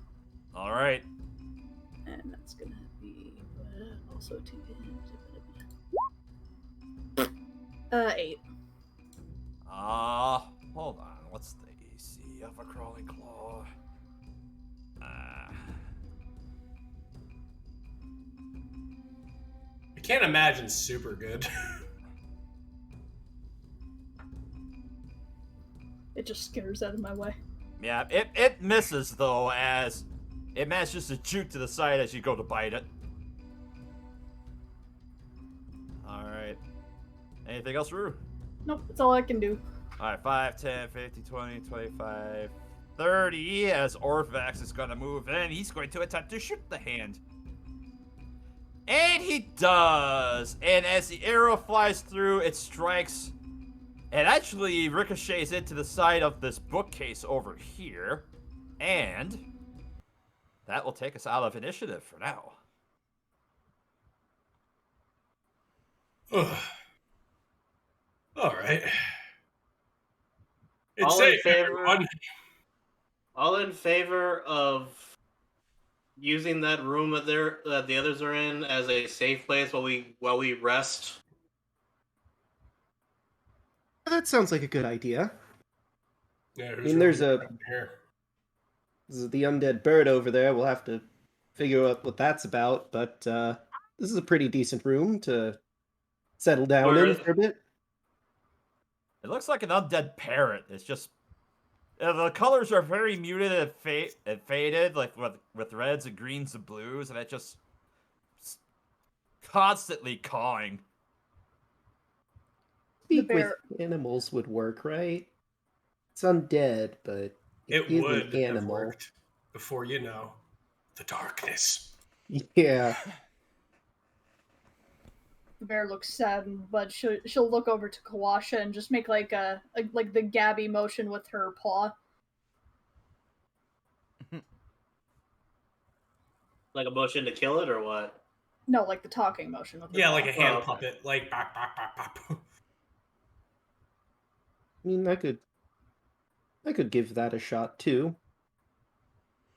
Alright.
And that's gonna be also 2 8.
Hold on. What's the AC of a crawling claw?
I can't imagine super good.
It just scares out of my way.
Yeah, it misses though, as it manages to shoot to the side as you go to bite it. Alright. Anything else, Rue?
Nope, that's all I can do.
Alright, 5, 10, 15, 20, 25, 30, as Orvax is going to move in. He's going to attempt to shoot the hand. And he does! And as the arrow flies through, it strikes... It actually ricochets into the side of this bookcase over here. And... that will take us out of initiative for now.
Alright. It's
All in
safe,
favor?
everyone.
All in favor of using that room that the others are in as a safe place while we rest?
That sounds like a good idea.
Yeah,
I mean, there's
here.
this is the undead bird over there. We'll have to figure out what that's about, but this is a pretty decent room to settle down in for a bit.
It looks like an undead parrot. It's just... the colors are very muted and faded, like with reds and greens and blues, and it just... constantly cawing.
Speak with animals would work, right? It's undead, but
It
is
would
an
have
animal.
worked before, the darkness.
Yeah.
The bear looks sad, but she'll look over to Kawasha and just make like like the Gabby motion with her paw.
Like a motion to kill it, or what?
No, like the talking motion with her
Yeah,
paw.
like a hand
okay.
puppet. Like, bop, bop, bop, bop.
I mean, I could give that a shot too.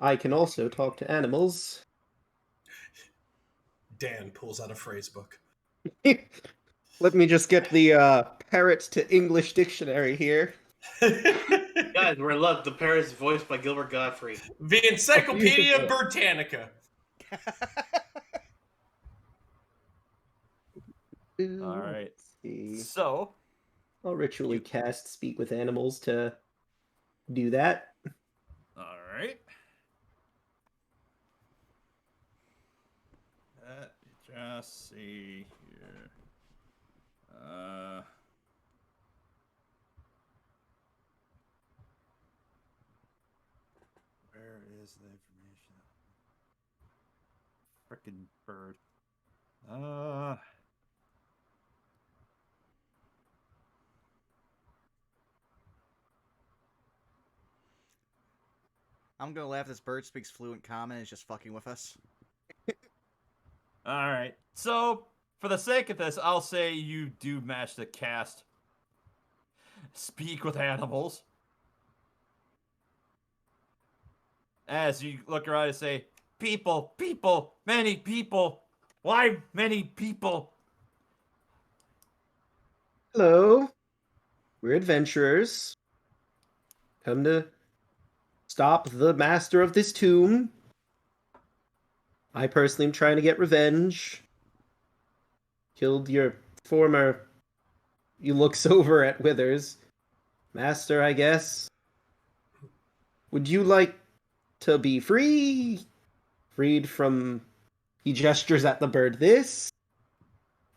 I can also talk to animals.
Dan pulls out a phrase book.
Let me just get the parrot to English dictionary here.
Guys, we're in love. The parrot's voiced by Gilbert Godfrey.
The Encyclopedia Britannica.
Alright.
Let's see.
So...
I'll ritually cast Speak with Animals to do that.
Alright. Let me just see here. is the information? Frickin' bird.
I'm gonna laugh. This bird speaks fluent common and is just fucking with us.
Alright. So, for the sake of this, I'll say you do match the cast. Speak with animals. As you look around and say, people, people, many people. Why many people?
Hello. We're adventurers. Come to stop the master of this tomb. I personally am trying to get revenge. Killed your former... You looks over at Withers. Master, I guess. Would you like to be free? Freed from... He gestures at the bird. This?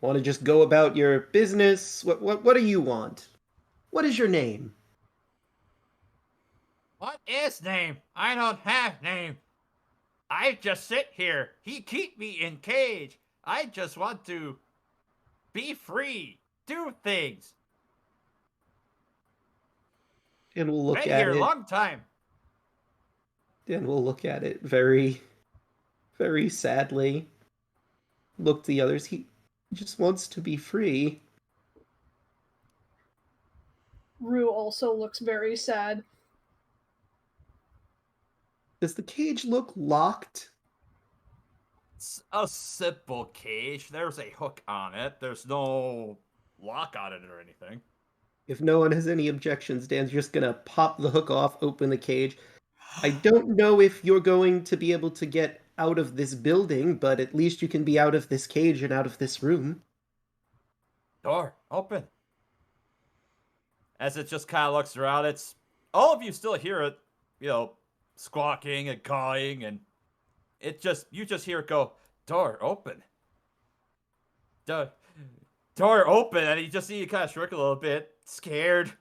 Want to just go about your business? What do you want? What is your name?
What is name? I don't have name. I just sit here. He keep me in cage. I just want to be free. Do things.
And we'll look
Been
at
here
it.
a long time.
And we'll look at it very, very sadly. Look to the others. He just wants to be free.
Rue also looks very sad.
Does the cage look locked?
It's a simple cage. There's a hook on it. There's no lock on it or anything.
If no one has any objections, Dan's just gonna pop the hook off, open the cage. I don't know if you're going to be able to get out of this building, but at least you can be out of this cage and out of this room.
Door, open. As it just kind of looks around, it's... All of you still hear it, squawking and cawing, and you just hear it go, door, open. Door open, and you just see it kind of shrink a little bit, scared.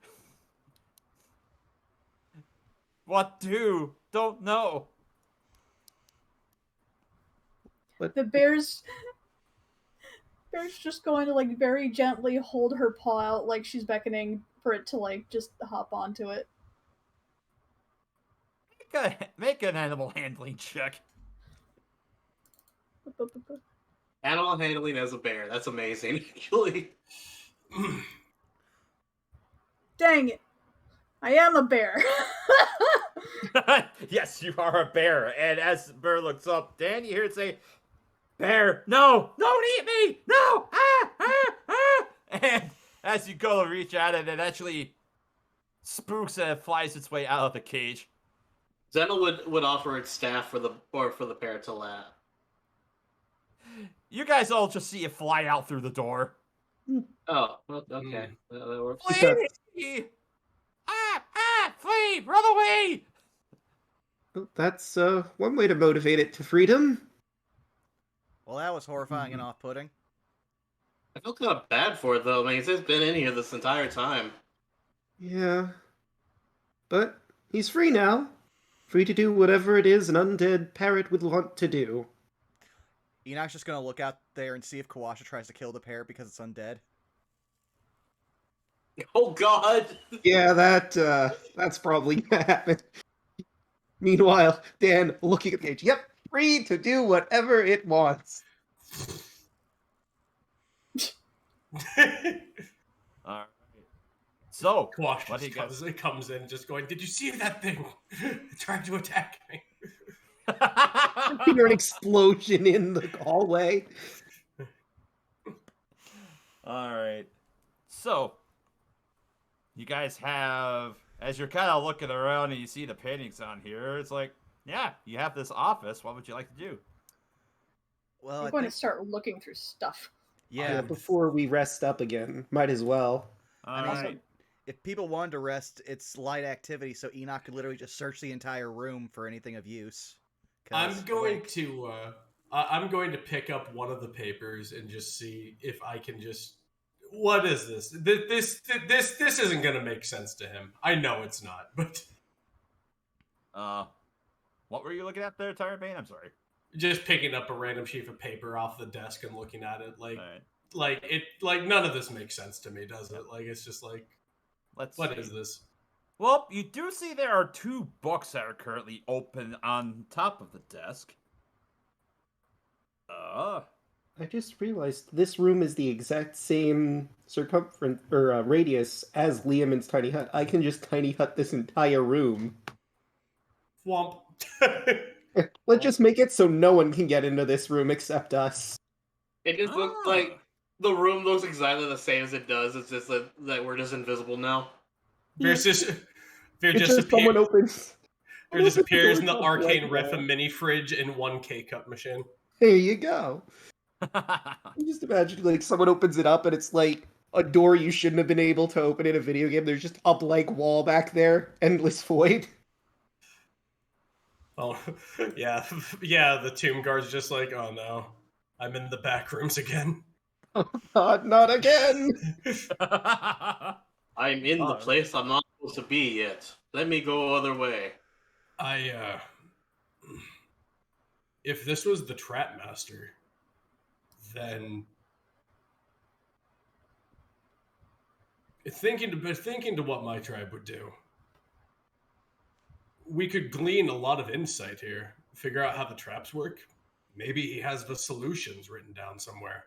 What do? Don't know.
The bear's just going to very gently hold her paw out like she's beckoning for it to just hop onto it.
Make an animal handling check.
Animal handling as a bear. That's amazing. Actually.
Dang it. I am a bear.
Yes, you are a bear. And as the bear looks up, Dan, you hear it say, bear, no, don't eat me, no, And as you go to reach at it, it actually spooks and it flies its way out of the cage.
Zena would offer its staff for the bear to laugh.
You guys all just see it fly out through the door.
Oh, well, okay. That works.
Flee! Flee! Run away!
That's one way to motivate it to freedom.
Well, that was horrifying and off-putting.
I feel kind of bad for it, though. I mean, it's been in here this entire time.
Yeah. But he's free now. Free to do whatever it is an undead parrot would want to do.
Enoch's just gonna look out there and see if Kawasha tries to kill the parrot because it's undead.
Oh, God!
Yeah, that's probably gonna happen. Meanwhile, Dan looking at the cage. Yep, free to do whatever it wants.
Alright. So,
Quash
what do you guys...
comes in just going, did you see that thing? It tried to attack me.
You hear an explosion in the hallway.
Alright. So, you guys have, as you're kind of looking around and you see the paintings on here, it's like, yeah, you have this office. What would you like to do?
Well,
I'm going to start looking through stuff.
Yeah,
Before we rest up again. Might as well.
Alright.
if people wanted to rest, it's light activity, so Enoch could literally just search the entire room for anything of use.
I'm going to pick up one of the papers and just see if I can just... What is this? This isn't going to make sense to him. I know it's not, but...
What were you looking at there, Tyrant Bane? I'm sorry.
Just picking up a random sheet of paper off the desk and looking at it,
All right.
like none of this makes sense to me, does it? Like, it's just like,
Let's
what
see.
is this?
Well, you do see there are 2 books that are currently open on top of the desk.
I just realized this room is the exact same circumference or radius as Liamon's tiny hut. I can just tiny hut this entire room.
Womp.
Let's just make it so no one can get into this room except us.
It just looks like the room looks exactly the same as it does. It's just that we're just invisible now.
Veer just
Someone opens.
Veer disappears in the
door
arcane
like
riff,
that.
a mini fridge, and 1 K-cup machine.
There you go. You just imagine like someone opens it up and it's like a door you shouldn't have been able to open in a video game. There's just a blank wall back there, endless void.
Oh, yeah, yeah. The tomb guard's just like, oh no, I'm in the back rooms again.
Not again.
I'm in the place I'm not supposed to be yet. Let me go other way.
If this was the Trapmaster, then thinking to what my tribe would do, we could glean a lot of insight here, figure out how the traps work. Maybe he has the solutions written down somewhere.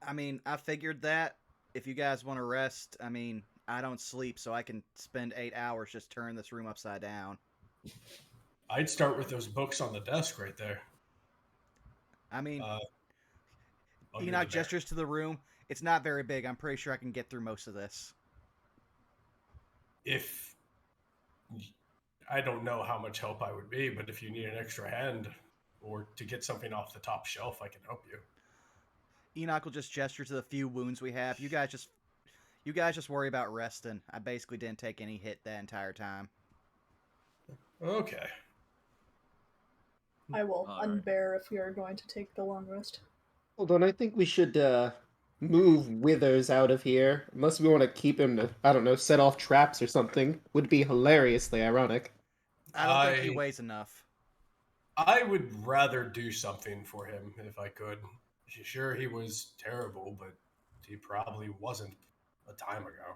I mean, I figured that. If you guys want to rest, I mean, I don't sleep, so I can spend 8 hours just turning this room upside down.
I'd start with those books on the desk right there.
I mean,
under
Enoch
the bed.
gestures to the room. It's not very big. I'm pretty sure I can get through most of this.
If I don't know how much help I would be, but if you need an extra hand or to get something off the top shelf, I can help you.
Enoch will just gesture to the few wounds we have. You guys just worry about resting. I basically didn't take any hit that entire time.
Okay.
I will
All right.
unbear if you're going to take the long rest.
Hold on, I think we should move Withers out of here. Unless we want to keep him to, I don't know, set off traps or something. Would be hilariously ironic.
I don't think he weighs enough.
I would rather do something for him if I could. Sure, he was terrible, but he probably wasn't a time ago.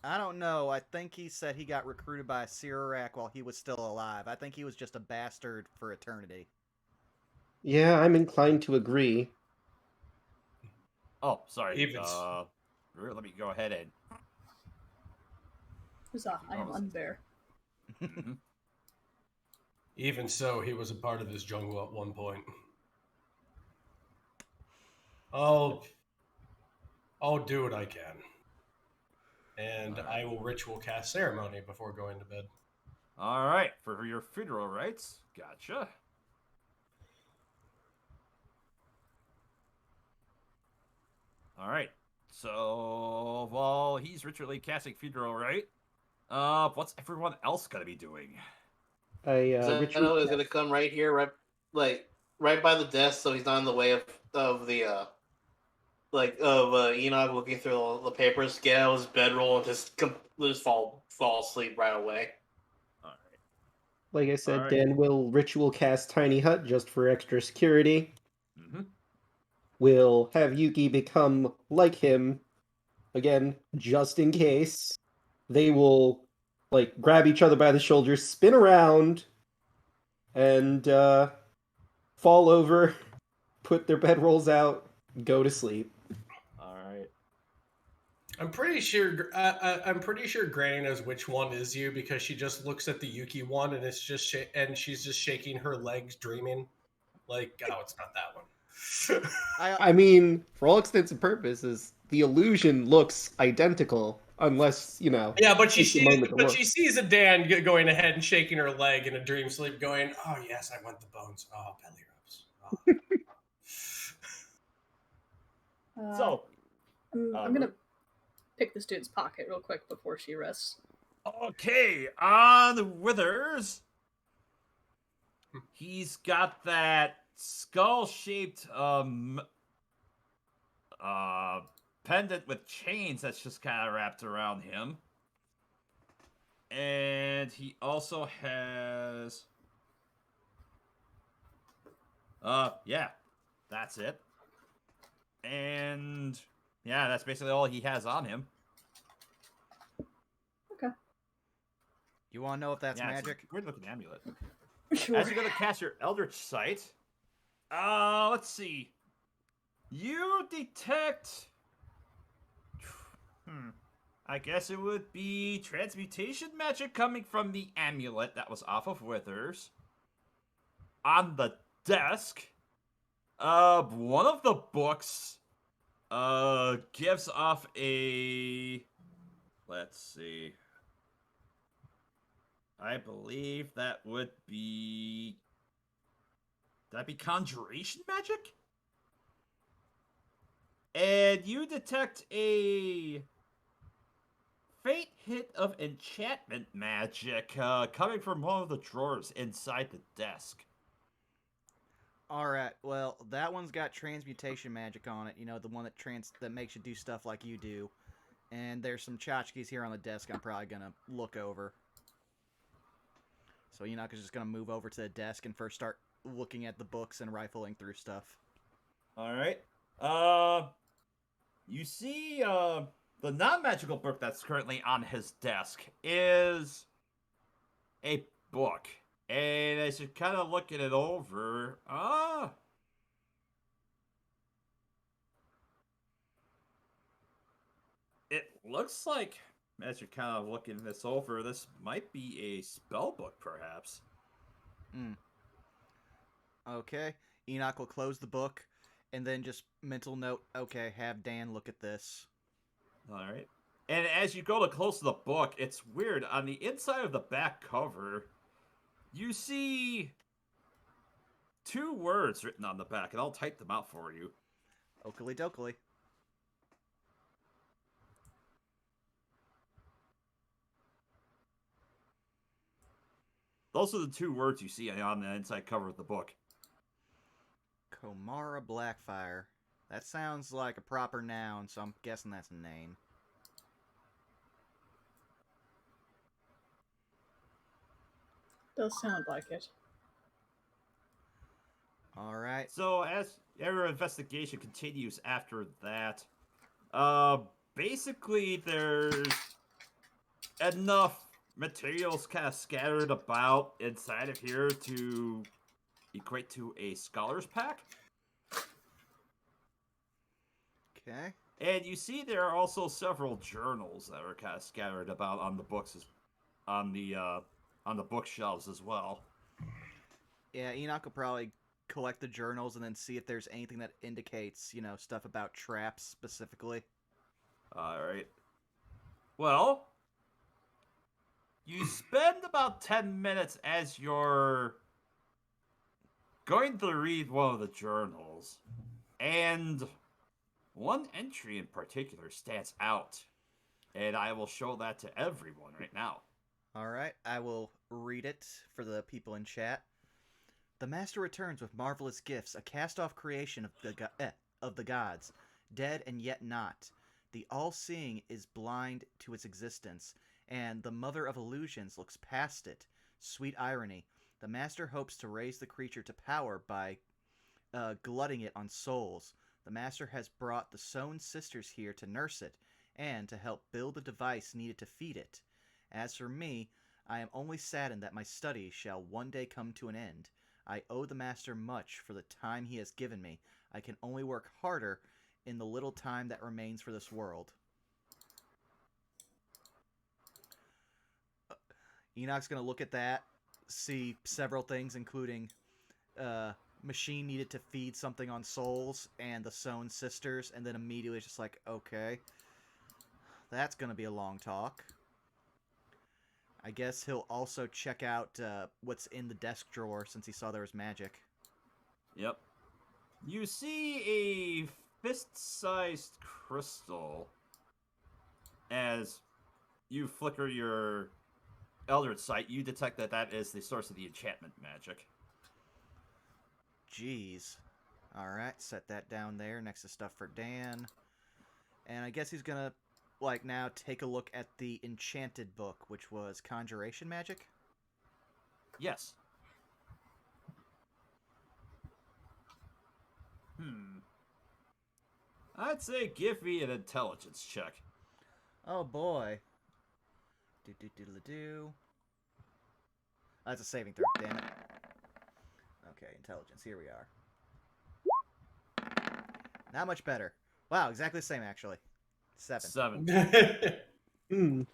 I don't know. I think he said he got recruited by Acererak while he was still alive. I think he was just a bastard for eternity.
Yeah, I'm inclined to agree.
Oh, sorry.
Even
Let me go ahead and...
Huzzah, I am unbear.
Mhm.
Even so, he was a part of this jungle at one point. I'll do what I can. And I will ritual cast ceremony before going to bed.
All right, for your funeral rites. Gotcha. All right. So, while he's ritually casting funeral rite, what's everyone else gonna be doing?
I
Zeno is gonna come right here, right by the desk, so he's not in the way of Enoch looking through all the papers. Get out of his bedroll and just fall asleep right away.
All right.
Like I said,
Alright.
Dan will ritual cast Tiny Hut just for extra security.
Mm-hmm.
We'll have Yuki become like him, again, just in case. They will, like, grab each other by the shoulders, spin around, and fall over, put their bedrolls out, go to sleep.
All right.
I'm pretty sure Granny knows which one is you because she just looks at the Yuki one and it's just and she's just shaking her legs, dreaming, like, oh, it's not that one.
I mean, for all intents and purposes, the illusion looks identical, unless, you know...
Yeah, but she
takes a moment to look.
sees a Dan going ahead and shaking her leg in a dream sleep, going, "Oh yes, I want the bones. Oh, belly rubs." Oh.
So,
I'm gonna pick this dude's pocket real quick before she rests.
okay, on the Withers, he's got that skull-shaped pendant with chains that's just kind of wrapped around him. And he also has... yeah. That's it. And... yeah, that's basically all he has on him.
Okay.
You want to know if that's
Yeah,
magic?
It's a weird-looking amulet.
Sure.
As you're going to cast your Eldritch Sight... let's see. You detect... I guess it would be transmutation magic coming from the amulet that was off of Withers. On the desk, one of the books, gives off a... let's see. I believe that would be... that'd be conjuration magic? And you detect a... faint hit of enchantment magic coming from one of the drawers inside the desk.
Alright, well, that one's got transmutation magic on it. You know, the one that makes you do stuff like you do. And there's some tchotchkes here on the desk I'm probably going to look over. So Enoch is just going to move over to the desk and first start looking at the books and rifling through stuff.
Alright. You see, the non-magical book that's currently on his desk is a book. And as you're kind of looking it over, it looks like, as you're kind of looking this over, this might be a spell book, perhaps.
Okay. Enoch will close the book and then just mental note, okay, have Dan look at this.
Alright. And as you go to close to the book, it's weird. On the inside of the back cover, you see 2 words written on the back, and I'll type them out for you.
Oakley dokley.
Those are the 2 words you see on the inside cover of the book.
Komara Blackfire. That sounds like a proper noun, so I'm guessing that's a name.
Does sound like it.
Alright.
So as your investigation continues after that, basically there's enough materials kind of scattered about inside of here to equate to a scholar's pack.
Okay.
And you see there are also several journals that are kind of scattered about on the books, on the bookshelves as well.
Yeah, Enoch will probably collect the journals and then see if there's anything that indicates, you know, stuff about traps specifically.
Alright. Well, you spend about 10 minutes as you're going to read one of the journals, and one entry in particular stands out, and I will show that to everyone right now.
Alright, I will read it for the people in chat. The Master returns with marvelous gifts, a cast-off creation of the gods, dead and yet not. The all-seeing is blind to its existence, and the Mother of Illusions looks past it. Sweet irony. The Master hopes to raise the creature to power by glutting it on souls. The Master has brought the Sown sisters here to nurse it, and to help build the device needed to feed it. As for me, I am only saddened that my studies shall one day come to an end. I owe the Master much for the time he has given me. I can only work harder in the little time that remains for this world. Enoch's going to look at that, see several things, including machine needed to feed something on souls and the Sown sisters, and then immediately just like, okay, that's going to be a long talk. I guess he'll also check out what's in the desk drawer since he saw there was magic.
Yep. You see a fist-sized crystal as you flicker your Eldritch Sight. You detect that that is the source of the enchantment magic.
Jeez. Alright, set that down there next to stuff for Dan. And I guess he's gonna now take a look at the enchanted book, which was Conjuration Magic?
Yes. I'd say give me an intelligence check.
Oh boy. Do. That's a saving throw, damn it. Okay, intelligence, here we are. Not much better. Wow, exactly the same, actually. 7.
7.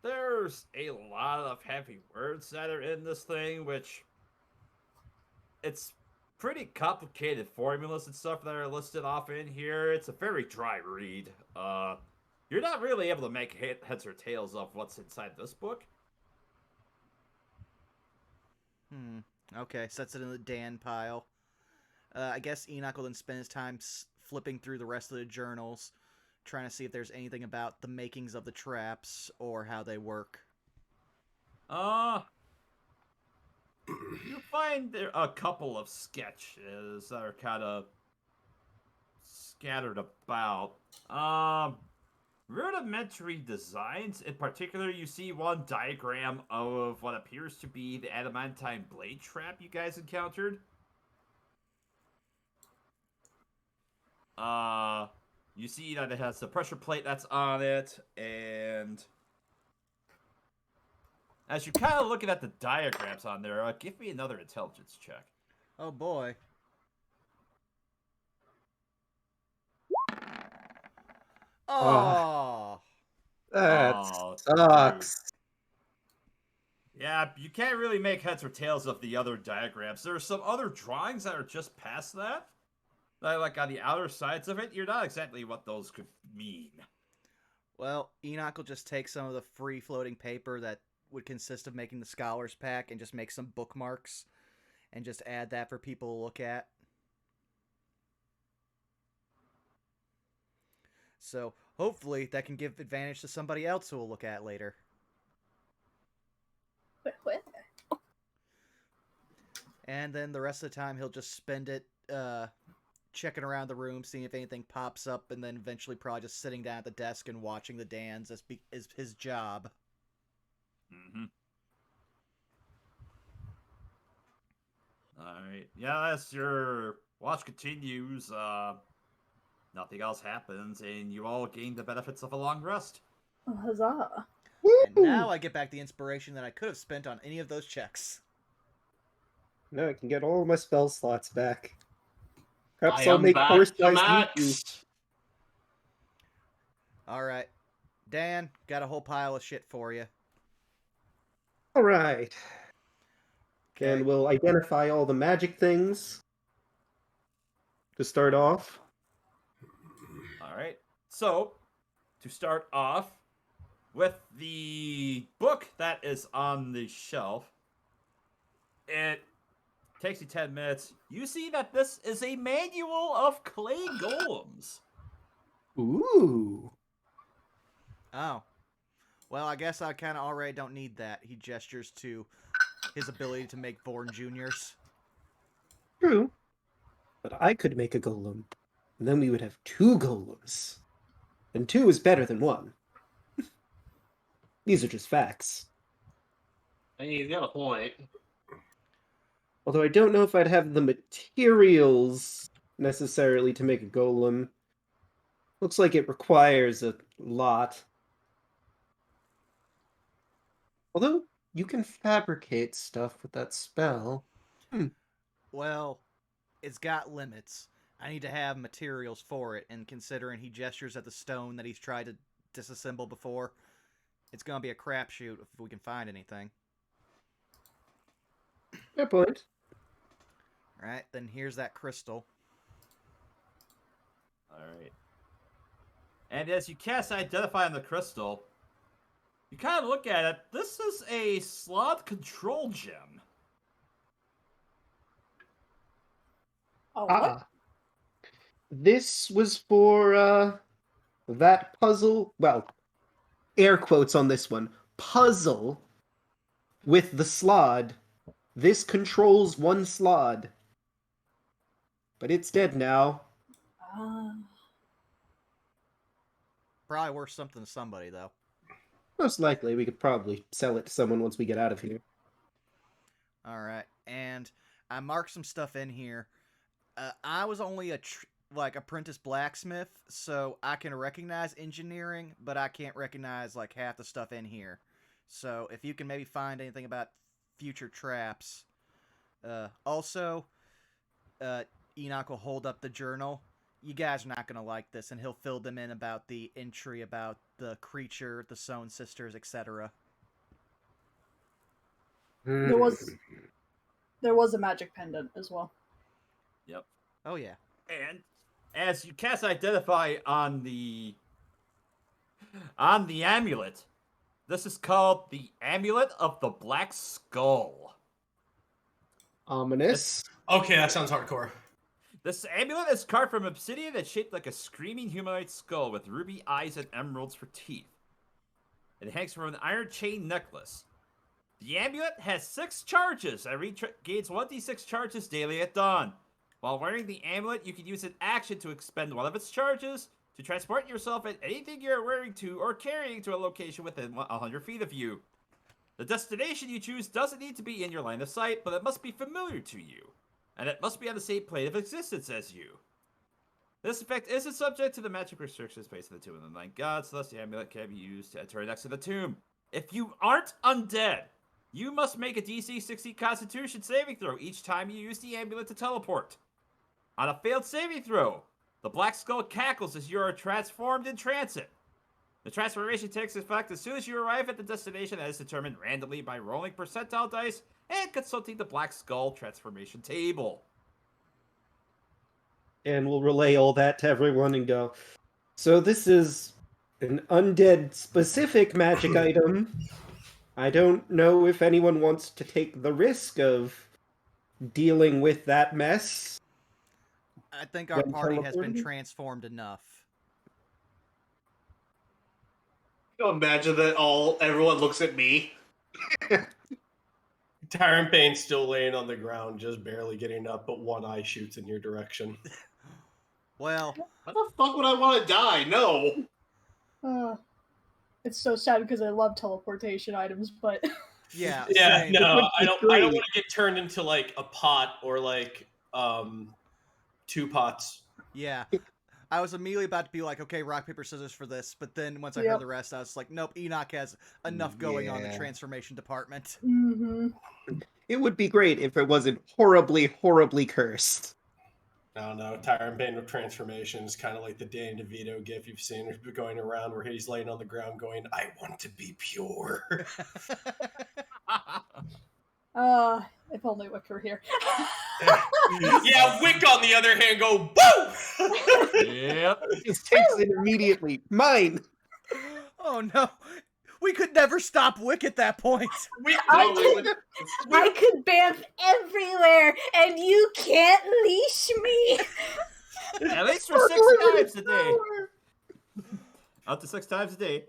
There's a lot of heavy words that are in this thing, which it's pretty complicated formulas and stuff that are listed off in here. It's a very dry read. You're not really able to make heads or tails of what's inside this book.
Okay, sets it in the Dan pile. I guess Enoch will then spend his time flipping through the rest of the journals, trying to see if there's anything about the makings of the traps or how they work.
You find there a couple of sketches that are kind of scattered about. Rudimentary designs. In particular, you see one diagram of what appears to be the adamantine blade trap you guys encountered. You see that it has the pressure plate that's on it, and as you're kind of looking at the diagrams on there, give me another intelligence check.
Oh boy. Oh.
That
Dude.
sucks.
Yeah, you can't really make heads or tails of the other diagrams. There are some other drawings that are just past that. Like on the outer sides of it, you're not exactly what those could mean.
Well, Enoch will just take some of the free-floating paper that would consist of making the Scholar's Pack and just make some bookmarks and just add that for people to look at. So, hopefully, that can give advantage to somebody else who will look at later. And then the rest of the time, he'll just spend it checking around the room, seeing if anything pops up, and then eventually probably just sitting down at the desk and watching the Dans as his job.
Mm-hmm. Alright. Yeah, as your watch continues, nothing else happens, and you all gain the benefits of a long rest.
Oh, huzzah.
And now I get back the inspiration that I could have spent on any of those checks.
Now I can get all my spell slots back. Perhaps
I
I'll
am
make
back
horse
to
size
max.
Alright. Dan, got a whole pile of shit for you.
All right.
Okay.
And we'll identify all the magic things to start off.
Alright. So, to start off with the book that is on the shelf, it takes you 10 minutes. You see that this is a manual of clay golems.
Ooh.
Oh. Well, I guess I kind of already don't need that. He gestures to his ability to make Born Juniors.
True. But I could make a golem. And then we would have 2 golems. And 2 is better than 1. These are just facts.
Hey, you got a point.
Although I don't know if I'd have the materials necessarily to make a golem. Looks like it requires a lot. Although, you can fabricate stuff with that spell.
Well, it's got limits. I need to have materials for it, and considering he gestures at the stone that he's tried to disassemble before, it's going to be a crapshoot if we can find anything.
Fair point.
Alright, then here's that crystal.
Alright. And as you cast Identify on the crystal, you kind of look at it. This is a slot control gem.
Oh, what?
Ah. This was for, that puzzle. Well, air quotes on this one. Puzzle with the slod. This controls one slod. But it's dead now.
Ah.
probably worth something to somebody, though.
Most likely, we could probably sell it to someone once we get out of here.
All right, and I marked some stuff in here. I was only a apprentice blacksmith, so I can recognize engineering, but I can't recognize like half the stuff in here. So if you can maybe find anything about future traps. Also, Enoch will hold up the journal. You guys are not going to like this, and he'll fill them in about the entry about the creature, the Sown sisters, etc.
There was a magic pendant as well.
Yep.
Oh, yeah.
And as you cast identify on the amulet, this is called the Amulet of the Black Skull.
Ominous.
Okay, that sounds hardcore.
This amulet is carved from obsidian that's shaped like a screaming humanoid skull with ruby eyes and emeralds for teeth. It hangs from an iron chain necklace. The amulet has 6 charges and gains 1d6 charges daily at dawn. While wearing the amulet, you can use an action to expend one of its charges to transport yourself and anything you're wearing to or carrying to a location within 100 feet of you. The destination you choose doesn't need to be in your line of sight, but it must be familiar to you, and it must be on the same plane of existence as you. This effect isn't subject to the magic restrictions based on the Tomb of the Nine Gods, thus the amulet can be used to enter next to the tomb. If you aren't undead, you must make a DC 60 Constitution saving throw each time you use the amulet to teleport. On a failed saving throw, the Black Skull cackles as you are transformed in transit. The transformation takes effect as soon as you arrive at the destination that is determined randomly by rolling percentile dice and consulting the Black Skull transformation table.
And we'll relay all that to everyone and go, so this is an undead specific magic item. I don't know if anyone wants to take the risk of dealing with that mess.
I think our
When
party has been
teleporting?
transformed enough.
Imagine that everyone looks at me.
Tyrant Bane's still laying on the ground, just barely getting up, but one eye shoots in your direction.
Well,
Why the fuck would I want to die? No.
It's so sad because I love teleportation items, but
yeah.
Yeah,
same.
no, I don't want
great.
to get turned into like a pot or like 2 pots.
Yeah. I was immediately about to be like, okay, rock, paper, scissors for this. But then once I
Yep.
heard the rest, I was like, nope, Enoch has enough going on the
Yeah.
transformation department.
It would be great if it wasn't horribly, horribly cursed.
No, Tyrant Bane of Transformation is kind of like the Danny DeVito gif you've seen going around where he's laying on the ground going, I want to be pure.
If only Wick were here.
Yeah, Wick on the other hand go, boo!
Yep.
Just takes it immediately. Mine!
Oh no. We could never stop Wick at that point.
I could bamf everywhere, and you can't leash me.
At least for 6 times a day. Up to 6 times a day.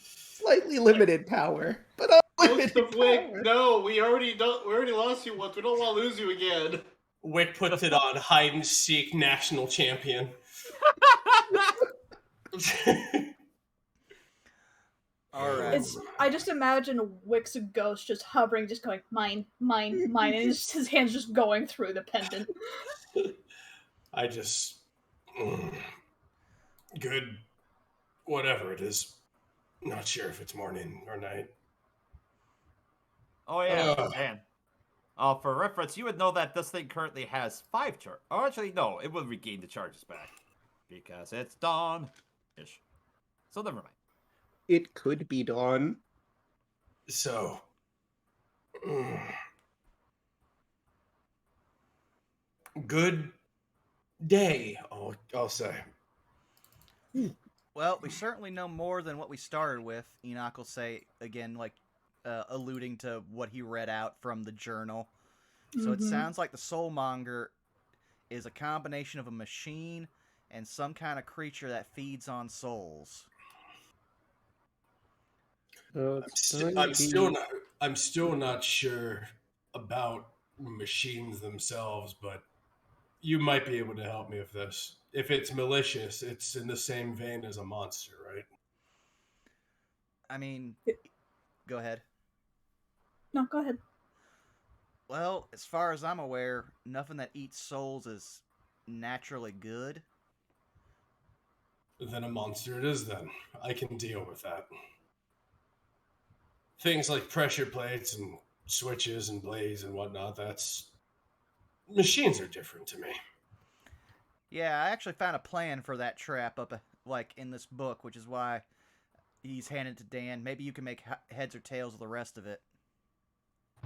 Slightly limited power, but
Most
unlimited
of Wick,
power.
no, we already lost you once. We don't want to lose you again.
Wick puts it on hide and seek national champion.
All right.
I just imagine Wick's ghost just hovering, just going, mine, mine, mine, and his hands just going through the pendant.
I just good whatever it is. Not sure if it's morning or night.
Oh, yeah, man. For reference, you would know that this thing currently has 5 charges. Oh, actually, no, it will regain the charges back. Because it's dawn-ish. So never mind.
It could be dawn.
So good day, I'll say.
Well, we certainly know more than what we started with. Enoch will say, again, like, alluding to what he read out from the journal. So it sounds like the Soulmonger is a combination of a machine and some kind of creature that feeds on souls.
I'm still not sure about machines themselves, but you might be able to help me with this. If it's malicious, it's in the same vein as a monster, right?
I mean, go ahead.
No, go ahead.
Well, as far as I'm aware, nothing that eats souls is naturally good.
Then a monster it is then. I can deal with that. Things like pressure plates and switches and blades and whatnot, that's... Machines are different to me.
Yeah, I actually found a plan for that trap up, like, in this book, which is why he's handed to Dan. Maybe you can make heads or tails of the rest of it.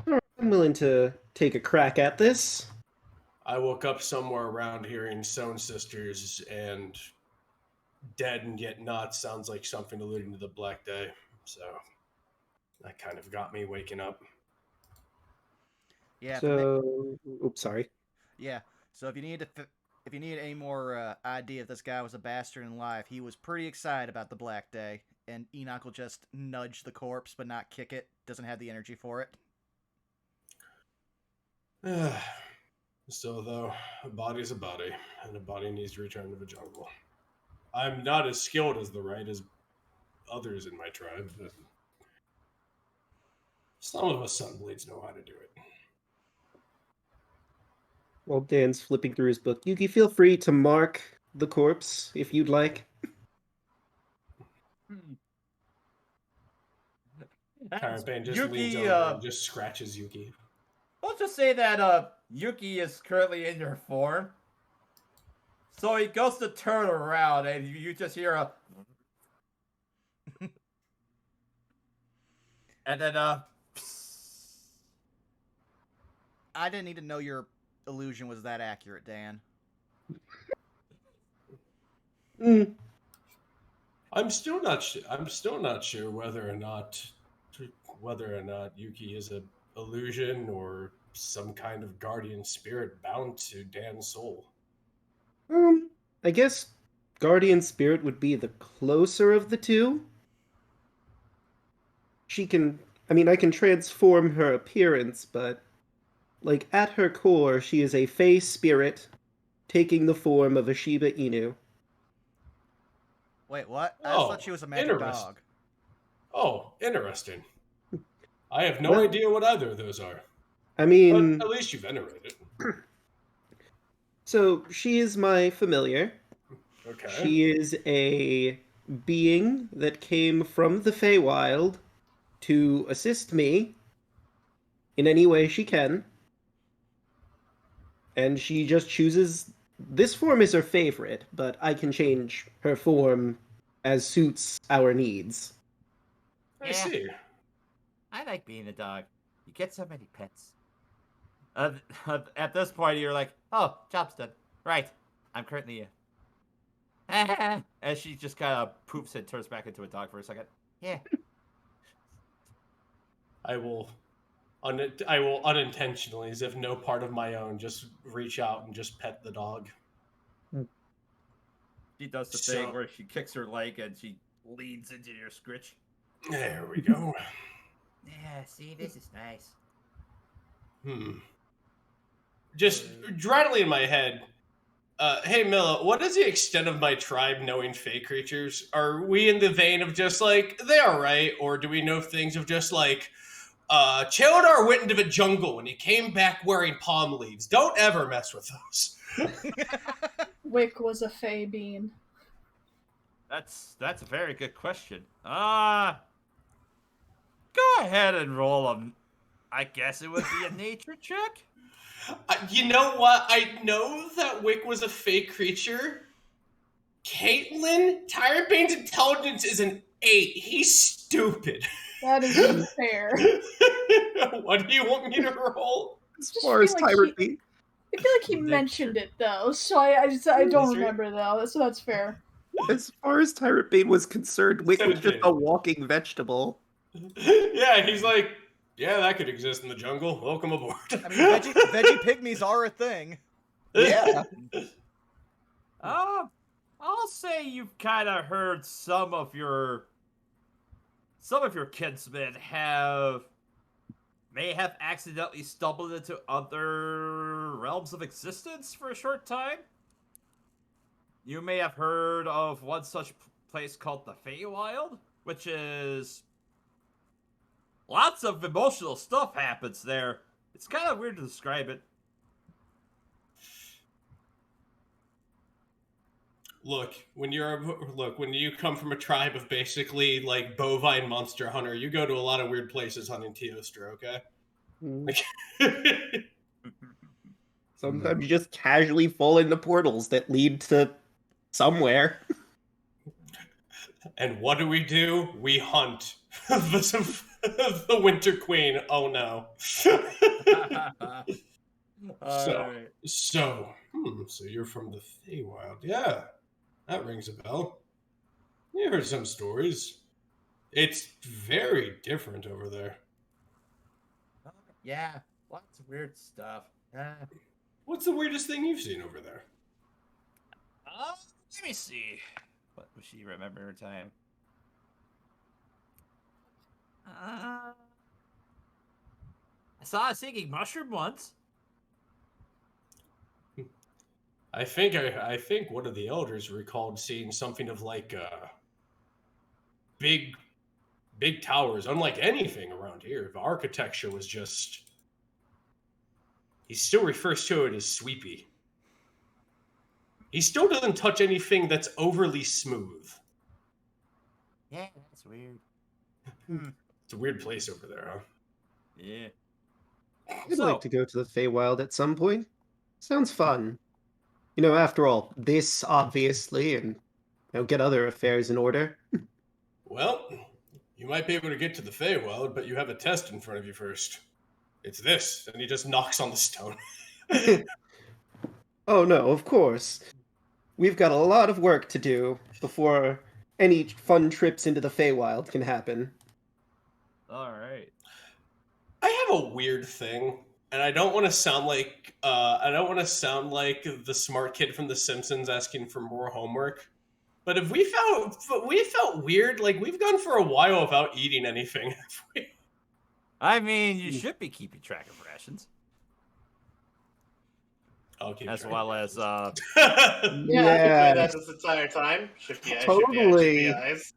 I'm willing to take a crack at this.
I woke up somewhere around hearing Stone Sisters, and dead and yet not sounds like something alluding to the Black Day. So that kind of got me waking up.
Yeah.
So, oops, sorry.
Yeah. So if you need any more idea if this guy was a bastard in life, he was pretty excited about the Black Day, and Enoch will just nudge the corpse but not kick it. Doesn't have the energy for it.
Still, though, a body's a body, and a body needs to return to the jungle. I'm not as skilled as the right as others in my tribe, but some of us Sunblades know how to do it.
While Dan's flipping through his book, Yuki, feel free to mark the corpse if you'd like.
Tyrant Bane just
Yuki,
leans over and just scratches Yuki.
Let's just say that Yuki is currently in your form. So he goes to turn around and you just hear a... and then
I didn't need to know your illusion was that accurate, Dan.
I'm still not sure whether or not Yuki is an illusion or some kind of guardian spirit bound to Dan's soul.
I guess guardian spirit would be the closer of the two. I can transform her appearance, but like at her core, she is a fey spirit taking the form of a Shiba Inu.
Wait, what? I
Oh,
thought she was a magic
interesting.
dog.
Oh, interesting. I have no idea what either of those are.
I mean,
But at least you venerate it.
So she is my familiar.
Okay.
She is a being that came from the Feywild to assist me in any way she can. And she just chooses... This form is her favorite, but I can change her form as suits our needs.
I see.
I like being a dog. You get so many pets. At this point, you're like, oh, job's done. Right. I'm currently and she just kind of poops and turns back into a dog for a second. Yeah.
I will unintentionally, as if no part of my own, just reach out and just pet the dog.
She does the thing where she kicks her leg and she leans into your scritch.
There we go.
Yeah, see, this is nice.
Just rattling in my head. Hey, Milla, what is the extent of my tribe knowing fey creatures? Are we in the vein of just like, they are right? Or do we know things of just like, Cheldar went into the jungle and he came back wearing palm leaves. Don't ever mess with those.
Wick was a fey bean.
That's a very good question. Go ahead and roll them. I guess it would be a nature check.
You know what? I know that Wick was a fake creature. Caitlin, Tyrant Bane's intelligence is an 8. He's stupid.
That is fair.
What do you want me to roll?
As far as Tyrant Bane...
I feel like he mentioned it though, so I don't remember though, so that's fair.
As far as Tyrant Bane was concerned, Wick was just a walking vegetable.
Yeah, he's like, yeah, that could exist in the jungle. Welcome aboard.
I mean, veggie pygmies are a thing.
Yeah.
I'll say you've kind of heard some of your kinsmen have
may have accidentally stumbled into other realms of existence for a short time. You may have heard of one such place called the Feywild, which is... lots of emotional stuff happens there. It's kind of weird to describe it.
Look, when you come from a tribe of basically like bovine monster hunter, you go to a lot of weird places hunting Teostra, okay?
Sometimes you just casually fall into portals that lead to somewhere.
And what do? We hunt the Winter Queen. Oh no. So you're from the Feywild. Yeah, that rings a bell. You heard some stories. It's very different over there.
Yeah, lots of weird stuff.
What's the weirdest thing you've seen over there?
Let me see. What was she remember her time? I saw a singing mushroom once.
I think one of the elders recalled seeing something of like big towers, unlike anything around here. The architecture was just... He still refers to it as sweepy. He still doesn't touch anything that's overly smooth.
Yeah, that's weird.
It's a weird place over there, huh?
Yeah.
I'd like to go to the Feywild at some point. Sounds fun. You know, after all, this obviously, and get other affairs in order.
Well, you might be able to get to the Feywild, but you have a test in front of you first. It's this, and he just knocks on the stone.
Oh no, of course. We've got a lot of work to do before any fun trips into the Feywild can happen.
All right.
I have a weird thing, and I don't want to sound like the smart kid from The Simpsons asking for more homework. But we felt weird, like we've gone for a while without eating anything.
I mean, you should be keeping track of rations.
Okay.
As well as
Yeah, I've been doing that this entire time. Shifty eyes,
Totally.
shifty eyes.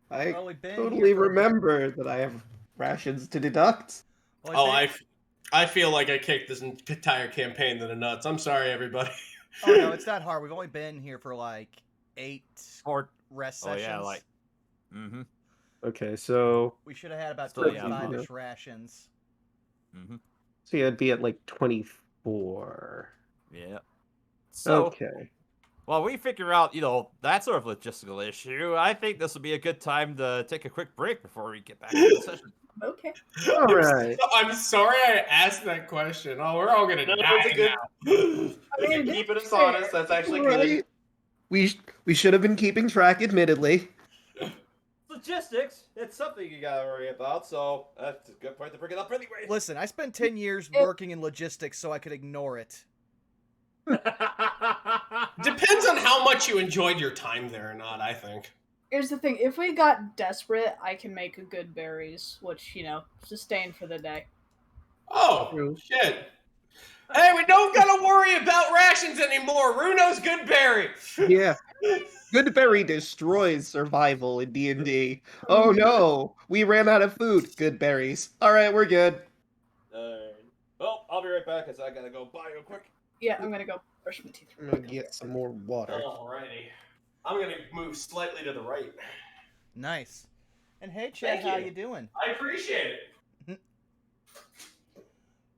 I
Well, we've been
totally
here for a bit.
remember that I have rations to deduct.
Well,
I feel like I kicked this entire campaign to the nuts. I'm sorry, everybody.
Oh no, it's not hard. We've only been here for like 8
Or
rest
oh
sessions.
yeah, like mm-hmm.
Okay, so
We should have had about
Still, yeah,
25-ish rations.
Mm-hmm.
yeah, it'd be at like 24.
Yeah. So
Okay.
while we figure out, that sort of logistical issue, I think this will be a good time to take a quick break before we get back to the session.
Okay.
All right.
I'm sorry I asked that question. Oh, we're all gonna
No,
die
it's a good-
now.
I mean, keeping us honest, that's actually good.
Right. We should have been keeping track, admittedly.
Logistics, it's something you gotta worry about, so that's a good point to bring it up anyway.
Listen, I spent 10 years working in logistics so I could ignore it.
Depends on how much you enjoyed your time there or not, I think.
Here's the thing: if we got desperate, I can make good berries, which sustain for the day.
Oh,
True.
shit. Hey, we don't gotta worry about rations anymore. Runo's good berry.
Yeah. Good berry destroys survival in D&D. Oh no, we ran out of food. Good berries. All right, we're good.
Well, I'll be right back because I gotta go buy real quick.
Yeah, I'm gonna go brush my teeth.
I'm gonna get some more water.
Alrighty. I'm gonna move slightly to the right.
Nice. And hey, Chad,
Thank
how
you.
you doing?
I appreciate it.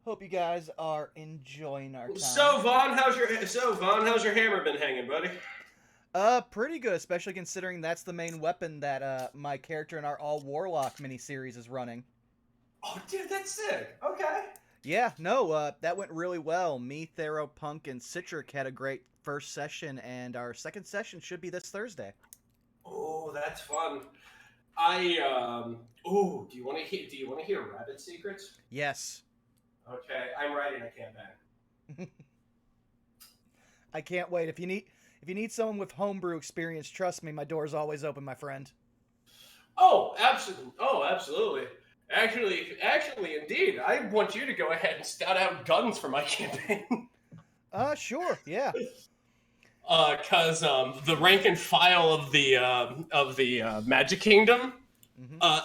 Hope you guys are enjoying our time.
So Vaughn, how's your hammer been hanging, buddy?
Pretty good, especially considering that's the main weapon that my character in our All Warlock miniseries is running.
Oh, dude, that's sick. Okay.
Yeah, no, that went really well. Me, Thero, Punk, and Acererak had a great first session, and our second session should be this Thursday.
Oh, that's fun. Do you want to hear rabbit secrets?
Yes.
Okay, I'm writing a campaign.
I can't wait. If you need someone with homebrew experience, trust me, my door's always open, my friend.
Oh, absolutely. Actually, indeed, I want you to go ahead and scout out guns for my campaign.
Sure, yeah.
Because the rank and file of the Magic Kingdom,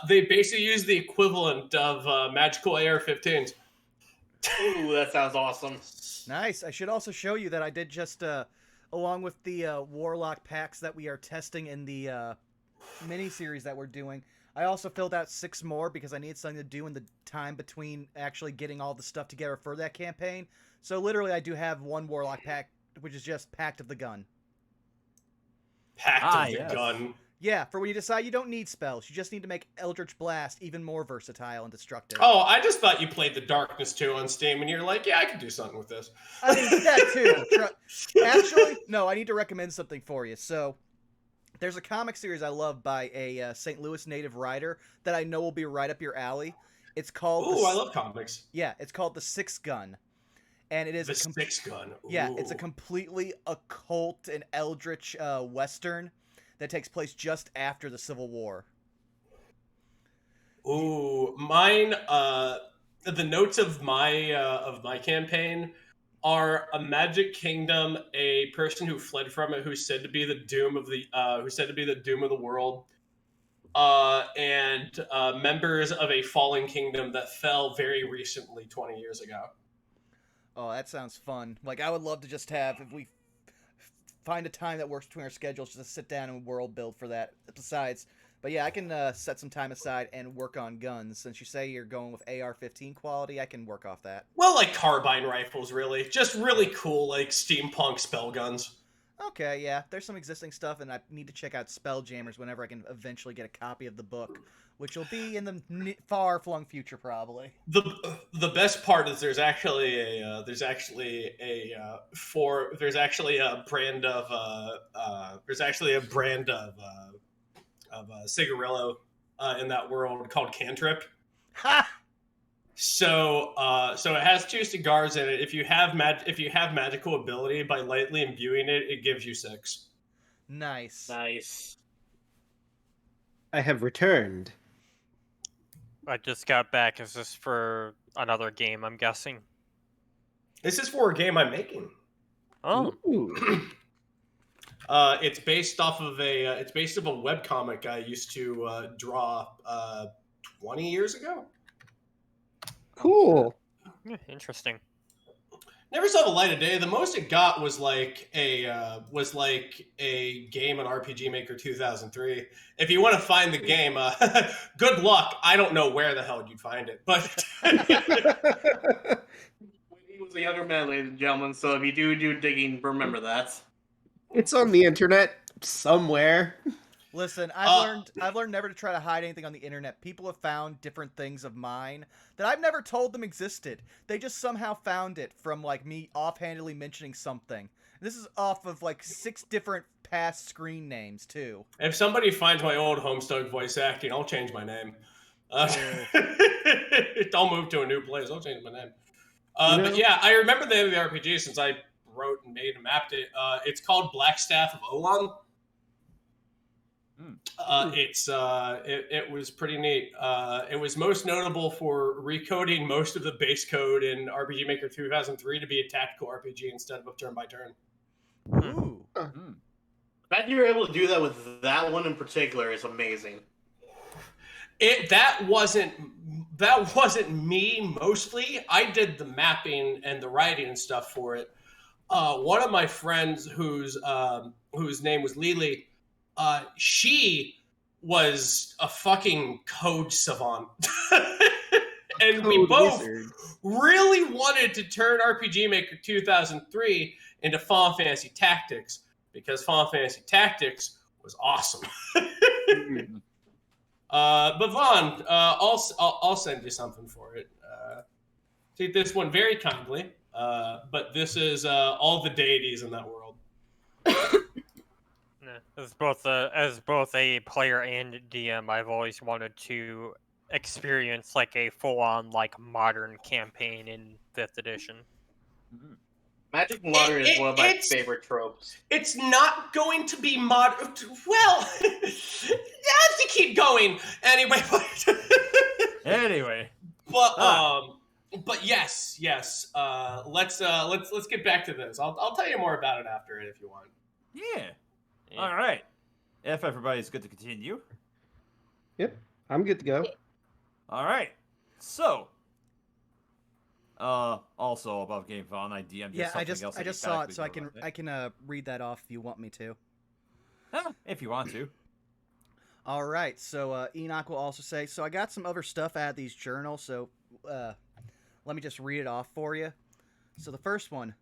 they basically use the equivalent of magical AR-15s.
Ooh, that sounds awesome.
Nice. I should also show you that I did just, along with the Warlock packs that we are testing in the mini-series that we're doing, I also filled out 6 more because I needed something to do in the time between actually getting all the stuff together for that campaign. So literally I do have 1 Warlock pack, which is just Pact of the Gun.
Pact of the Gun.
Yeah, for when you decide you don't need spells, you just need to make Eldritch Blast even more versatile and destructive.
Oh, I just thought you played the Darkness 2 on Steam, and you're like, yeah, I could do something with this.
I mean, that too. Actually, no, I need to recommend something for you. So, there's a comic series I love by a St. Louis native writer that I know will be right up your alley. It's called...
Ooh, I love comics.
Yeah, it's called The Six Gun. And it is
The Six Gun. Ooh.
Yeah, it's a completely occult and eldritch Western that takes place just after the Civil War.
Ooh, mine. The notes of my campaign are a Magic Kingdom, a person who fled from it, who's said to be the doom of the world, and members of a fallen kingdom that fell very recently, 20 years ago.
Oh, that sounds fun. Like, I would love to just have, if we find a time that works between our schedules, just to sit down and world build for that. Besides, but yeah, I can set some time aside and work on guns. Since you say you're going with AR-15 quality, I can work off that.
Well, like carbine rifles, really. Just really cool, like steampunk spell guns.
Okay, yeah. There's some existing stuff, and I need to check out Spelljammers whenever I can eventually get a copy of the book, which will be in the far-flung future, probably.
The best part is there's actually a brand of cigarillo in that world called Cantrip.
Ha!
So it has 2 cigars in it. If you have magical ability, by lightly imbuing it, it gives you 6.
Nice.
Nice.
I have returned.
I just got back. Is this for another game, I'm guessing?
This is for a game I'm making.
Oh.
It's based off of a webcomic I used to draw 20 years ago.
Cool.
Interesting.
Never saw the light of day. The most it got was like a game on RPG Maker 2003. If you want to find the game, good luck. I don't know where the hell you'd find it, but
He was a younger man, ladies and gentlemen. So if you do digging, remember that.
It's on the internet somewhere.
Listen, I've learned never to try to hide anything on the internet. People have found different things of mine that I've never told them existed. They just somehow found it from like me offhandedly mentioning something. This is off of like 6 different past screen names too.
if somebody finds my old Homestuck voice acting, I'll change my name. I'll move to a new place. I'll change my name. But yeah, I remember the name of the RPG since I wrote and made and mapped it. It's called Blackstaff of Olan. It was pretty neat. It was most notable for recoding most of the base code in RPG Maker 2003 to be a tactical RPG instead of a turn-by-turn.
Ooh.
The fact you were able to do that with that one in particular is amazing.
That wasn't me mostly. I did the mapping and the writing and stuff for it. One of my friends whose name was Lily, she was a fucking code savant. And we both really wanted to turn RPG Maker 2003 into Final Fantasy Tactics because Final Fantasy Tactics was awesome. But Vaughn, I'll send you something for it. Take this one very kindly. But this is all the deities in that world.
As both a player and DM, I've always wanted to experience like a full-on like modern campaign in 5th edition.
Magic Modern is one of my favorite tropes.
It's not going to be modern. Well, I have to keep going anyway.
Anyway,
But yes. Let's get back to this. I'll tell you more about it after it if you want.
yeah.
Yeah.
All right. If everybody's good to continue.
Yep, I'm good to go.
All right. So, also above game file, I DM
Yeah, I
something else
just
that
saw it,
emphatically
so I
goes
can
on it.
I can read that off if you want me to.
If you want to.
All right, so Enoch will also say, so I got some other stuff out of these journals, so let me just read it off for you. So the first one,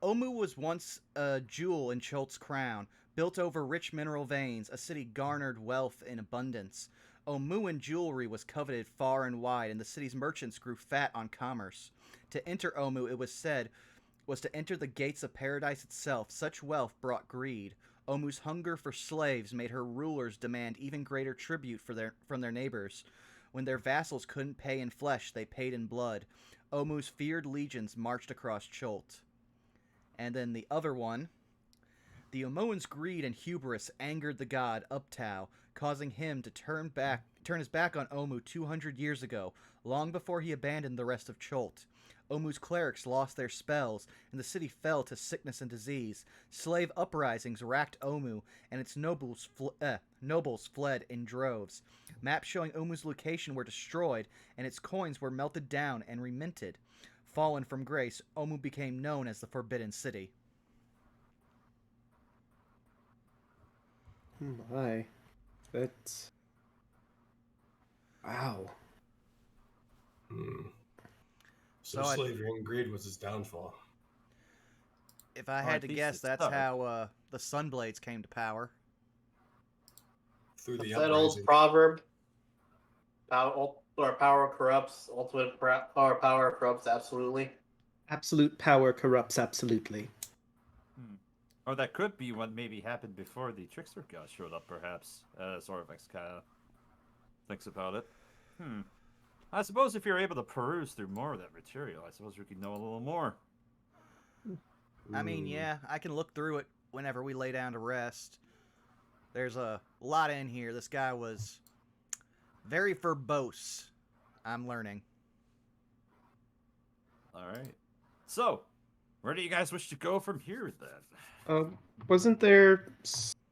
Omu was once a jewel in Chult's crown, built over rich mineral veins, a city garnered wealth in abundance. Omuan jewelry was coveted far and wide, and the city's merchants grew fat on commerce. To enter Omu, it was said, was to enter the gates of paradise itself. Such wealth brought greed. Omu's hunger for slaves made her rulers demand even greater tribute from their neighbors. When their vassals couldn't pay in flesh, they paid in blood. Omu's feared legions marched across Chult. And then the other one. The Omoan's greed and hubris angered the god Uptau, causing him to turn his back on Omu 200 years ago, long before he abandoned the rest of Chult. Omu's clerics lost their spells, and the city fell to sickness and disease. Slave uprisings racked Omu, and its nobles fled in droves. Maps showing Omu's location were destroyed, and its coins were melted down and reminted. Fallen from grace, Omu became known as the Forbidden City.
My, that's wow.
So
So
slavery and greed was his downfall.
If I
Or
had
at
to
least
guess,
it's
that's
so.
how the Sunblades came to power.
Through the
That old
uprising.
proverb. Power corrupts. Ultimate power corrupts absolutely.
Absolute power corrupts absolutely.
Or that could be what maybe happened before the trickster god showed up, perhaps. Horrifying kind of thinks about it. I suppose if you're able to peruse through more of that material, I suppose we could know a little more.
I mean, yeah, I can look through it whenever we lay down to rest. There's a lot in here. This guy was very verbose. I'm learning.
All right. So, where do you guys wish to go from here, then?
Wasn't there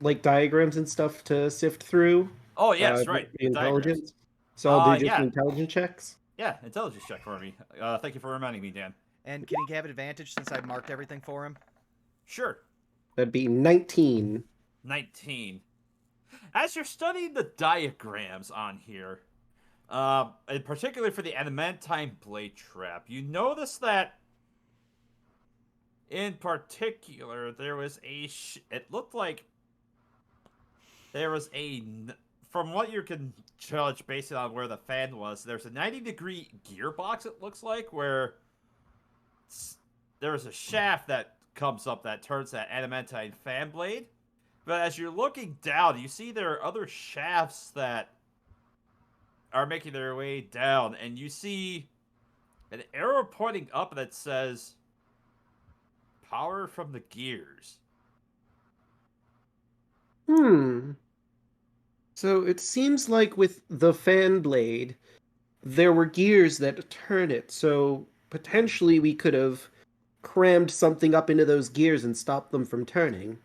like diagrams and stuff to sift through?
Oh, yes, right.
The intelligence.
Diagrams.
So I'll do just
Yeah.
intelligence checks.
Yeah, intelligence check for me. Thank you for reminding me, Dan.
And can he have advantage since I marked everything for him?
Sure.
That'd be 19.
19. As you're studying the diagrams on here, in particular for the adamantine blade trap, you notice that in particular there was it looked like there was from what you can judge based on where the fan was, there's a 90-degree gearbox, it looks like, where there's a shaft that comes up that turns that adamantine fan blade. But as you're looking down, you see there are other shafts that are making their way down, and you see an arrow pointing up that says power from the gears.
So it seems like with the fan blade, there were gears that turn it. So potentially we could have crammed something up into those gears and stopped them from turning.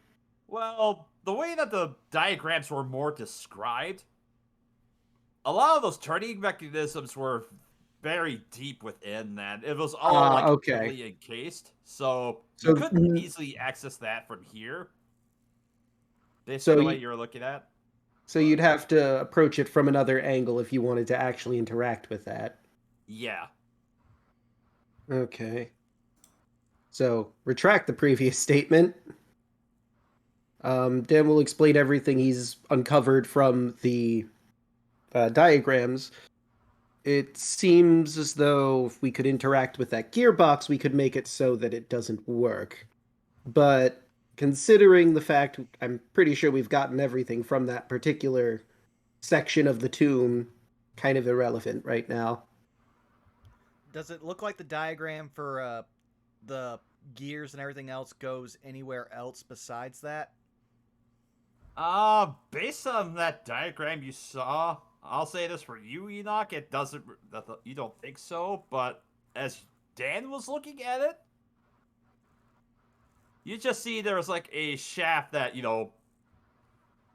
Well, the way that the diagrams were more described, a lot of those turning mechanisms were very deep within that. It was all completely encased, so you couldn't easily access that from here. Based on the way you're looking at.
So you'd have to approach it from another angle if you wanted to actually interact with that.
Yeah.
Okay. So retract the previous statement. Dan will explain everything he's uncovered from the diagrams. It seems as though if we could interact with that gearbox, we could make it so that it doesn't work. But considering the fact, I'm pretty sure we've gotten everything from that particular section of the tomb, kind of irrelevant right now.
Does it look like the diagram for the gears and everything else goes anywhere else besides that?
Based on that diagram you saw,
I'll say this for you, Enoch. It doesn't. You don't think so, but as Dan was looking at it, you just see there's like a shaft that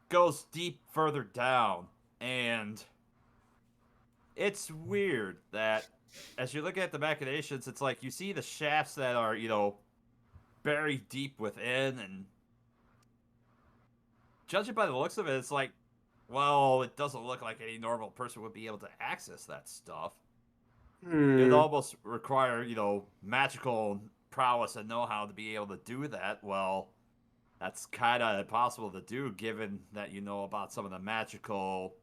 goes deep further down, and it's weird that as you look at the machinations, it's like you see the shafts that are buried deep within, and judging by the looks of it, it's like, well, it doesn't look like any normal person would be able to access that stuff. It would almost require, magical prowess and know-how to be able to do that. Well, that's kind of impossible to do, given that you know about some of the magical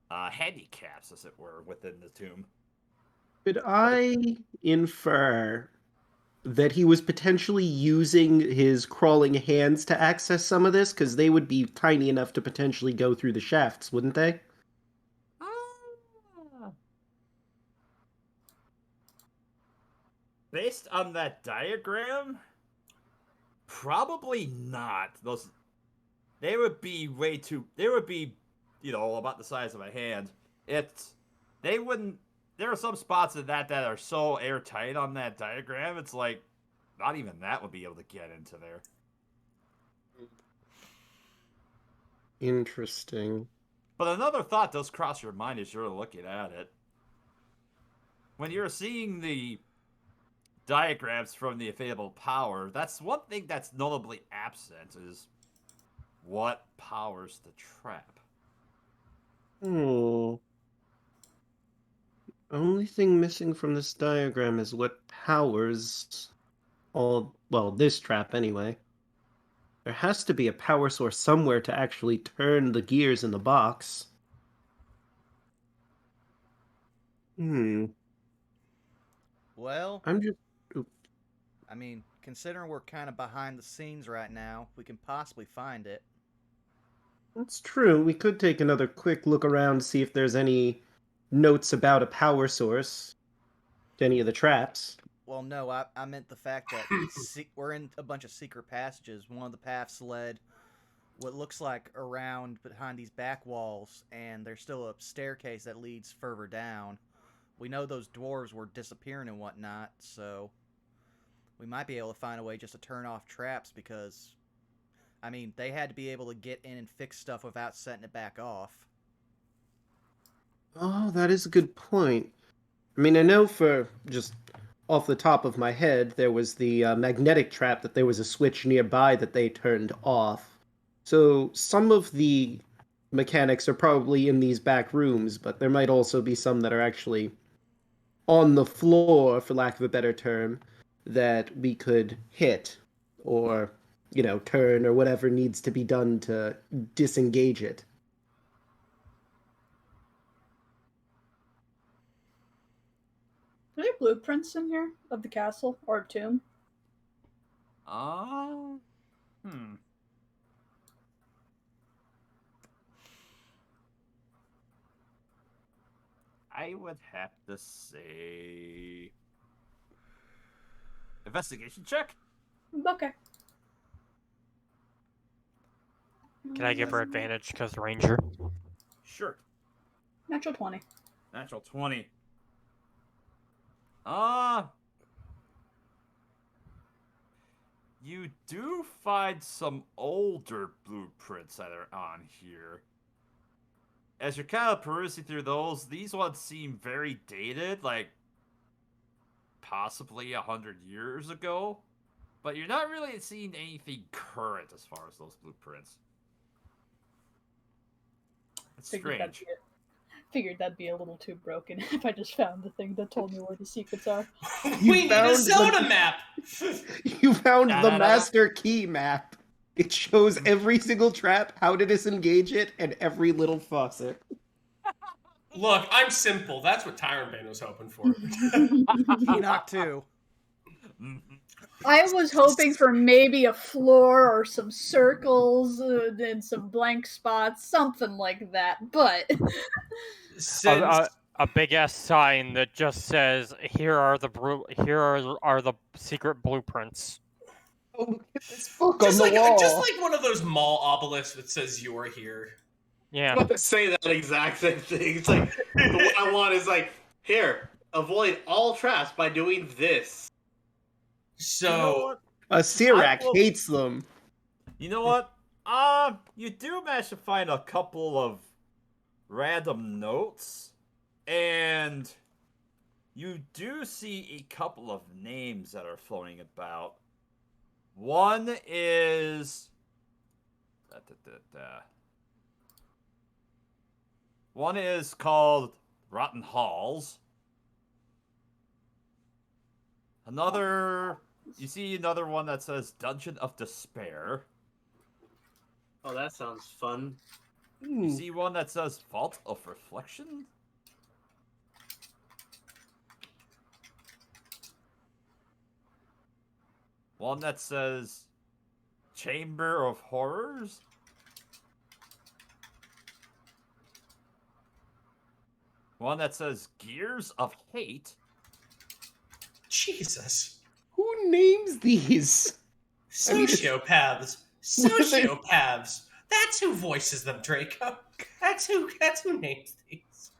handicaps, as it were, within the tomb.
Could I infer that he was potentially using his crawling hands to access some of this? Because they would be tiny enough to potentially go through the shafts, wouldn't they?
Based on that diagram, probably not. They would be way too. They would be, about the size of a hand. They wouldn't. There are some spots in that are so airtight on that diagram. It's like, not even that would be able to get into there.
Interesting.
But another thought does cross your mind as you're looking at it. When you're seeing the diagrams from the available power, that's one thing that's notably absent, is what powers the trap.
Only thing missing from this diagram is what powers this trap anyway. There has to be a power source somewhere to actually turn the gears in the box.
Well,
I'm just...
I mean, considering we're kind of behind the scenes right now, we can possibly find it.
That's true. We could take another quick look around to see if there's any notes about a power source to any of the traps.
Well, no, I meant the fact that we're in a bunch of secret passages. One of the paths led what looks like around behind these back walls, and there's still a staircase that leads further down. We know those dwarves were disappearing and whatnot, so we might be able to find a way just to turn off traps, because, I mean, they had to be able to get in and fix stuff without setting it back off.
Oh, that is a good point. I mean, I know for just off the top of my head, there was the magnetic trap that there was a switch nearby that they turned off. So some of the mechanics are probably in these back rooms, but there might also be some that are actually on the floor, for lack of a better term, that we could hit or, turn or whatever needs to be done to disengage it.
Are there blueprints in here of the castle or tomb?
I would have to say investigation check.
Okay.
Can I give her advantage because Ranger?
Sure.
Natural 20.
Natural 20. You do find some older blueprints that are on here. As you're kind of perusing through those, these ones seem very dated, like possibly 100 years ago. But you're not really seeing anything current as far as those blueprints. It's strange.
Figured that'd be a little too broken if I just found the thing that told me where the secrets are.
We need a Zelda map!
You found the master key map. It shows every single trap, how to disengage it, and every little faucet.
Look, I'm simple. That's what Tyrant Bane was hoping for.
Enoch too.
I was hoping for maybe a floor or some circles and some blank spots, something like that. But
A big ass sign that just says, "Here are the secret blueprints."
Oh, look at this book
just
on the wall.
Just like one of those mall obelisks that says "You are here."
Yeah.
about to say that exact same thing. It's like, what I want is like, here, avoid all traps by doing this.
So,
Acererak
will-
hates them.
You know what? You do manage to find a couple of random notes, and you do see a couple of names that are floating about. One is one is called Rotten Halls. You see another one that says Dungeon of Despair.
Oh, that sounds fun.
You see one that says Vault of Reflection. One that says Chamber of Horrors. One that says Gears of Hate.
Jesus.
Who names these? I mean,
Sociopaths. Sociopaths. That's who voices them, Draco. That's who names these.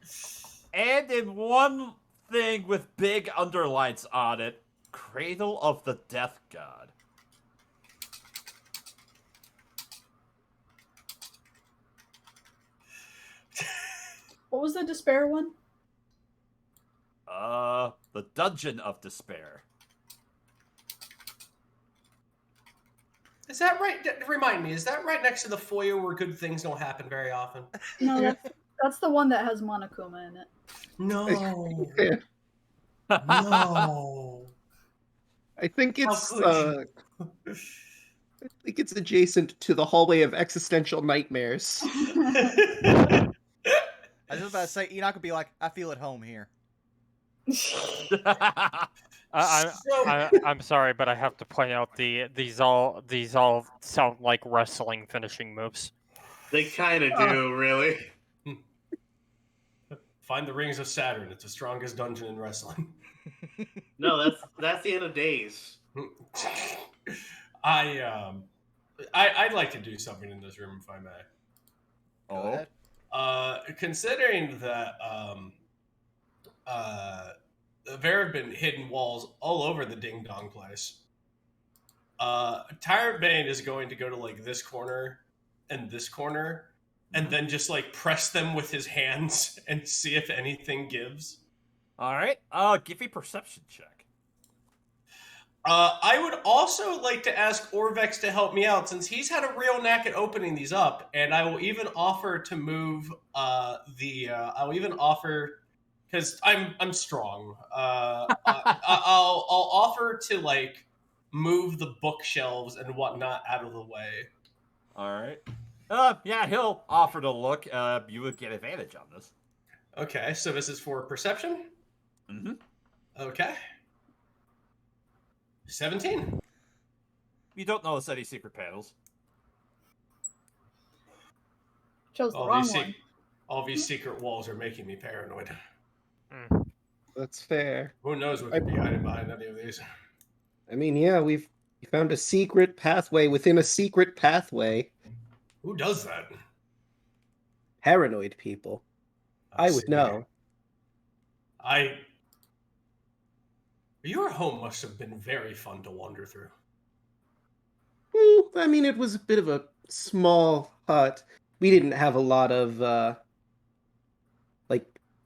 And in one thing with big underlines on it, Cradle of the Death God.
What was the despair one?
The Dungeon of Despair.
Is that right? Remind me, is that right next to the foyer where good things don't happen very often?
No, that's the one that has Monokuma in it.
No.
Yeah.
No.
I think
How
it's
could
I think it's adjacent to the hallway of existential nightmares.
I was just about to say, Enoch would be like, I feel at home here.
I'm sorry, but I have to point out these all sound like wrestling finishing moves.
They kind of do, really.
Find the rings of Saturn. It's the strongest dungeon in wrestling.
No, that's the end of days.
I'd like to do something in this room if I may.
Go ahead.
Considering that there have been hidden walls all over the Ding Dong place, Tyrant Bane is going to go to like this corner and this corner, and then just like press them with his hands and see if anything gives.
All right. Give me a perception check.
I would also like to ask Orvex to help me out since he's had a real knack at opening these up, and I will even offer to move I will even offer because I'm strong. I'll offer to like move the bookshelves and whatnot out of the way.
All right. Yeah, he'll offer to look. You would get advantage on this.
Okay, so this is for perception.
Mm-hmm.
Okay. 17.
You don't notice any secret panels.
Chose the wrong
All
one.
these secret walls are making me paranoid.
That's fair.
Who knows what could be hiding behind any of these?
I mean, yeah, we found a secret pathway within a secret pathway.
Who does that?
Paranoid people. I would know.
Your home must have been very fun to wander through.
I mean, it was a bit of a small hut. We didn't have a lot of,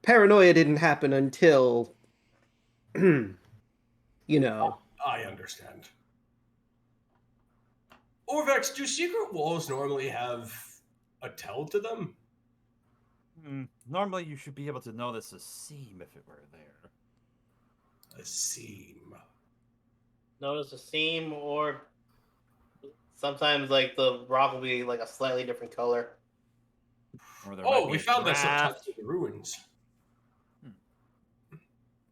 paranoia didn't happen until, you know.
I understand. Orvex, do secret walls normally have a tell to them?
Normally, you should be able to notice a seam if it were there.
A seam.
Notice a seam, or sometimes like the rock will be like a slightly different color.
Or there
Oh,
might be
we
a
found that
draft.
sometimes in the ruins.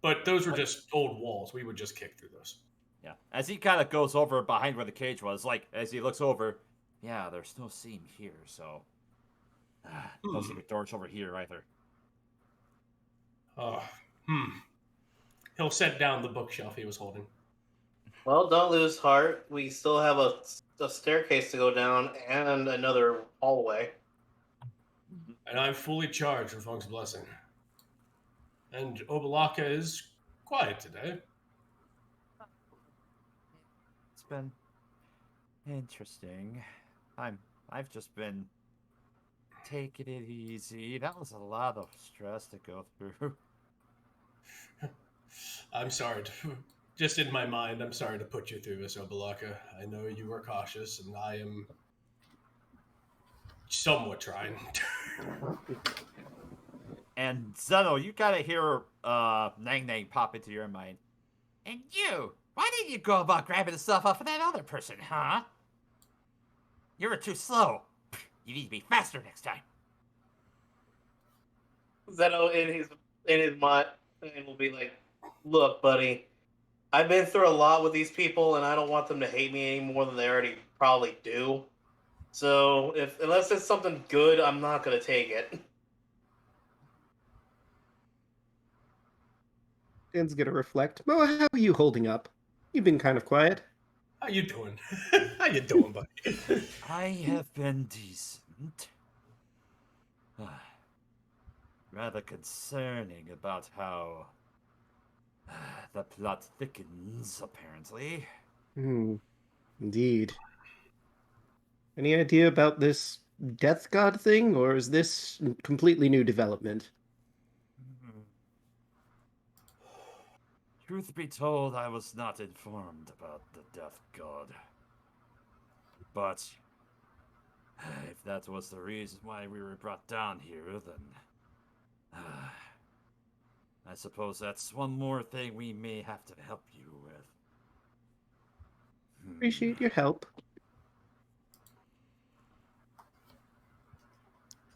But those were just old walls. We would just kick through those.
Yeah. As he kind of goes over behind where the cage was, like, as he looks over, yeah, there's no seam here, so... no secret doors over here either.
He'll set down the bookshelf he was holding.
Well, don't lose heart. We still have a staircase to go down and another hallway.
And I'm fully charged with Funk's blessing. And Obalaka is quiet today.
It's been interesting. I've just been taking it easy. That was a lot of stress to go through.
I'm sorry. Just in my mind, I'm sorry to put you through this, Obalaka. I know you were cautious, and I am somewhat trying.
And Zeno, you gotta hear Nang Nang pop into your mind. And you, why didn't you go about grabbing the stuff off of that other person, huh? You were too slow. You need to be faster next time.
Zeno in his mind will be like, "Look, buddy, I've been through a lot with these people, and I don't want them to hate me any more than they already probably do. So unless it's something good, I'm not gonna take it."
Dan's gonna reflect. Moa, how are you holding up? You've been kind of quiet.
How you doing? How you doing, buddy?
I have been decent. Rather concerning about how the plot thickens, apparently.
Indeed. Any idea about this death god thing, or is this completely new development?
Truth be told, I was not informed about the death god. But if that was the reason why we were brought down here, then I suppose that's one more thing we may have to help you with.
Appreciate your help.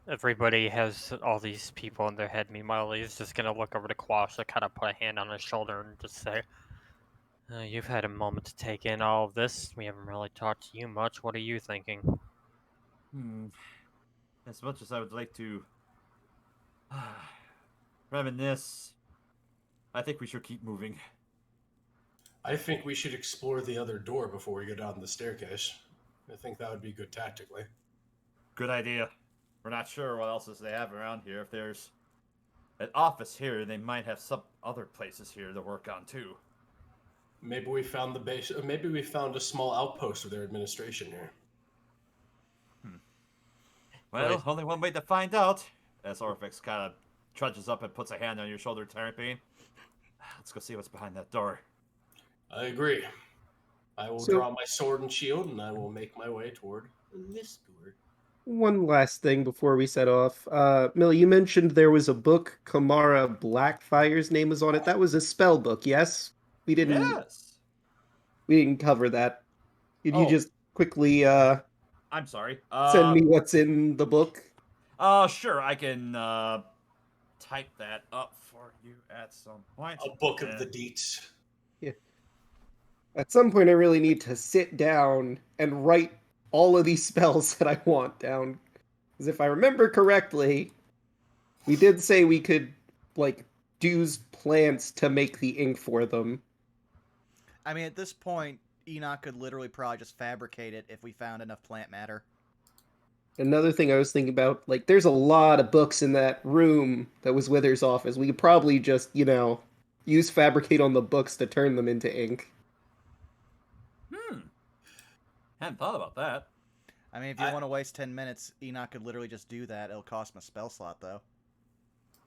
Everybody has all these people in their head. Meanwhile, he's just gonna look over to Quash and kind of put a hand on his shoulder and just say, "You've had a moment to take in all of this. We haven't really talked to you much. What are you thinking?"
As much as I would like to reminisce, I think we should keep moving.
I think we should explore the other door before we go down the staircase. I think that would be good tactically.
Good idea. We're not sure what else they have around here. If there's an office here, they might have some other places here to work on too.
Maybe we found the base. Maybe we found a small outpost of their administration here.
Well,
Right.
only one way to find out. As Orphix kind of trudges up and puts a hand on your shoulder, Tyrant Bane. Let's go see what's behind that door.
I agree. I will draw my sword and shield, and I will make my way toward this door.
One last thing before we set off. Mill, you mentioned there was a book, Kamara Blackfire's name was on it. That was a spell book, yes? We didn't cover that. Could you just quickly
I'm sorry.
send me what's in the book?
Sure. I can type that up for you at some point.
A book of the deets.
Yeah. At some point, I really need to sit down and write all of these spells that I want down. Because if I remember correctly, we did say we could, use plants to make the ink for them.
I mean, at this point, Enoch could literally probably just fabricate it if we found enough plant matter.
Another thing I was thinking about, there's a lot of books in that room that was Withers' office. We could probably just, use fabricate on the books to turn them into ink.
Hadn't thought about that.
I mean, if you want to waste 10 minutes, Enoch could literally just do that. It'll cost him a spell slot, though.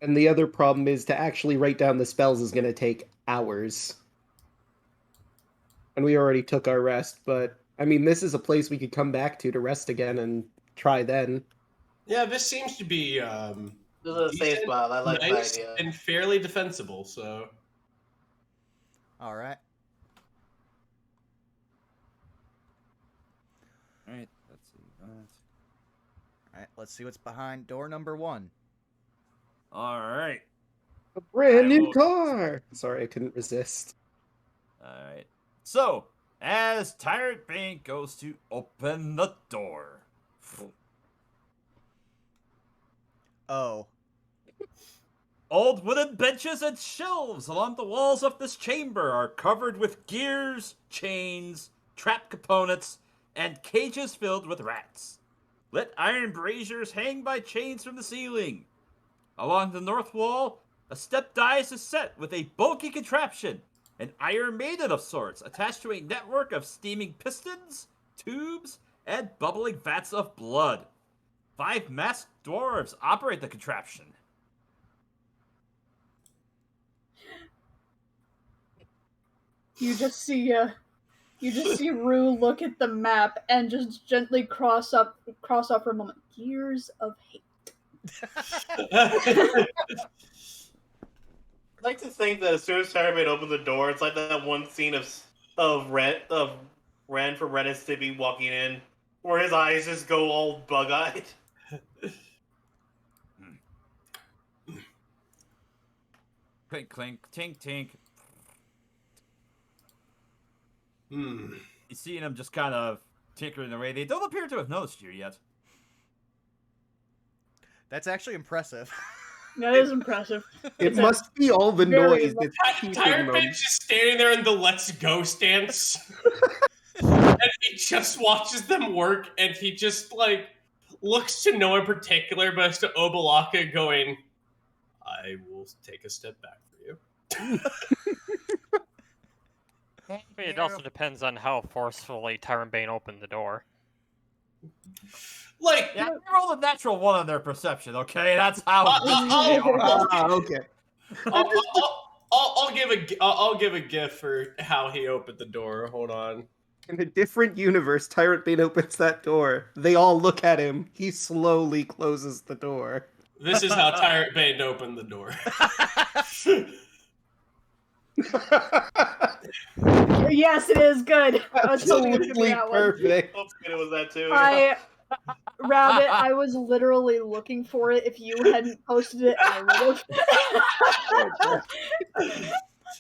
And the other problem is to actually write down the spells is going to take hours. And we already took our rest, but, I mean, this is a place we could come back to rest again and try then.
Yeah, this seems to be
This is a safe spot. I like
nice
that idea.
and fairly defensible, so...
Alright.
Alright, let's see.
Alright, let's see what's behind door number 1.
Alright.
A brand new
will-
car! Sorry, I couldn't resist.
Alright. So, as Tyrant Bane goes to open the door.
Oh.
Old wooden benches and shelves along the walls of this chamber are covered with gears, chains, trap components, and cages filled with rats.
Let iron braziers hang by chains from the ceiling. Along the north wall, a step dais is set with a bulky contraption, an iron maiden of sorts, attached to a network of steaming pistons, tubes, and bubbling vats of blood. 5 masked dwarves operate the contraption.
You just see Rue look at the map and just gently cross off for a moment. Gears of hate.
I'd like to think that as soon as Tyramate opened the door, it's like that one scene of Ren from Ren and Stimpy walking in, where his eyes just go all bug-eyed.
Clink, clink, tink, tink.
Hmm.
You see them just kind of tinkering away. They don't appear to have noticed you yet.
That's actually impressive.
That is impressive.
It must be all the
very
noise that's keeping
Tyrant
them.
Bane's just standing there in the let's go stance. And he just watches them work, and he just, like, looks to no one in particular, but to Obalaka going, I will take a step back for you.
But it also depends on how forcefully Tyrant Bane opened the door.
Like,
Yeah, they rolled a natural 1 on their perception, okay? That's how they are.
Okay.
I'll give a gift for how he opened the door. Hold on.
In a different universe, Tyrant Bane opens that door. They all look at him. He slowly closes the door.
This is how Tyrant Bane opened the door.
Yes, it is good. I was hoping it was gonna be
Absolutely
that one.
perfect.
It was that too.
Rabbit, I was literally looking for it. If you hadn't posted it, I would have.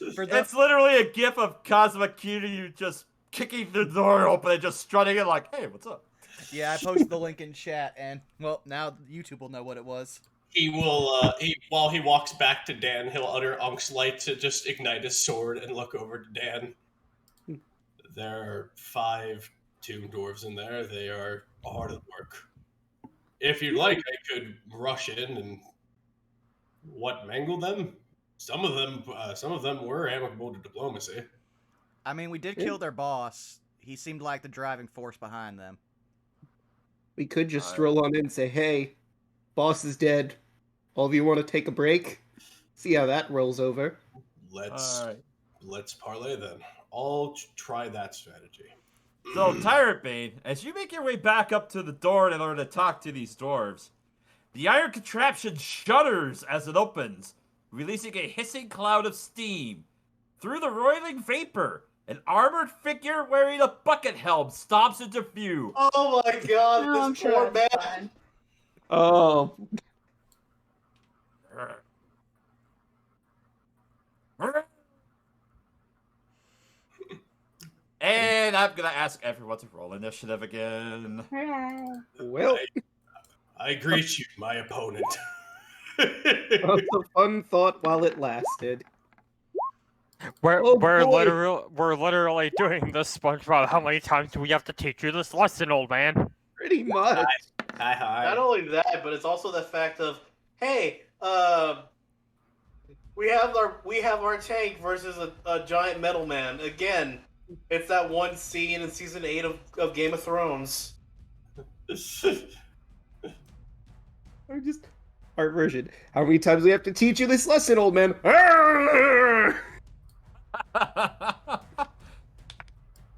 It's literally a gif of Kazuma Kiryu just kicking the door open and just strutting it like, hey, what's up?
Yeah, I posted the link in chat, and, well, now YouTube will know what it was.
He will, while he walks back to Dan, he'll utter Unk's light to just ignite his sword and look over to Dan. There are 5 tomb dwarves in there. They are hard at work. If you'd like, I could rush in and mangle them. Some of them were amicable to diplomacy.
I mean, we did kill their boss. He seemed like the driving force behind them.
We could just stroll on in and say, hey, boss is dead. All of you want to take a break? See how that rolls over.
Let's parlay then. I'll try that strategy.
So, Tyrant Bane, as you make your way back up to the door in order to talk to these dwarves, the iron contraption shudders as it opens, releasing a hissing cloud of steam. Through the roiling vapor, an armored figure wearing a bucket helm stomps into view.
Oh my god,
No, I'm
this
sure
poor
that's
man.
fine.
Oh,
And I'm gonna ask everyone to roll initiative again.
well,
I greet you, my opponent.
that was a fun thought while it lasted.
We're
Oh,
we're
boy.
literally doing this, SpongeBob. How many times do we have to teach you this lesson, old man?
Pretty much.
Hi.
Not only that, but it's also the fact of, hey, we have our tank versus a giant metal man. Again, it's that one scene in season 8 of Game of Thrones.
I'm just our version. How many times do we have to teach you this lesson, old man?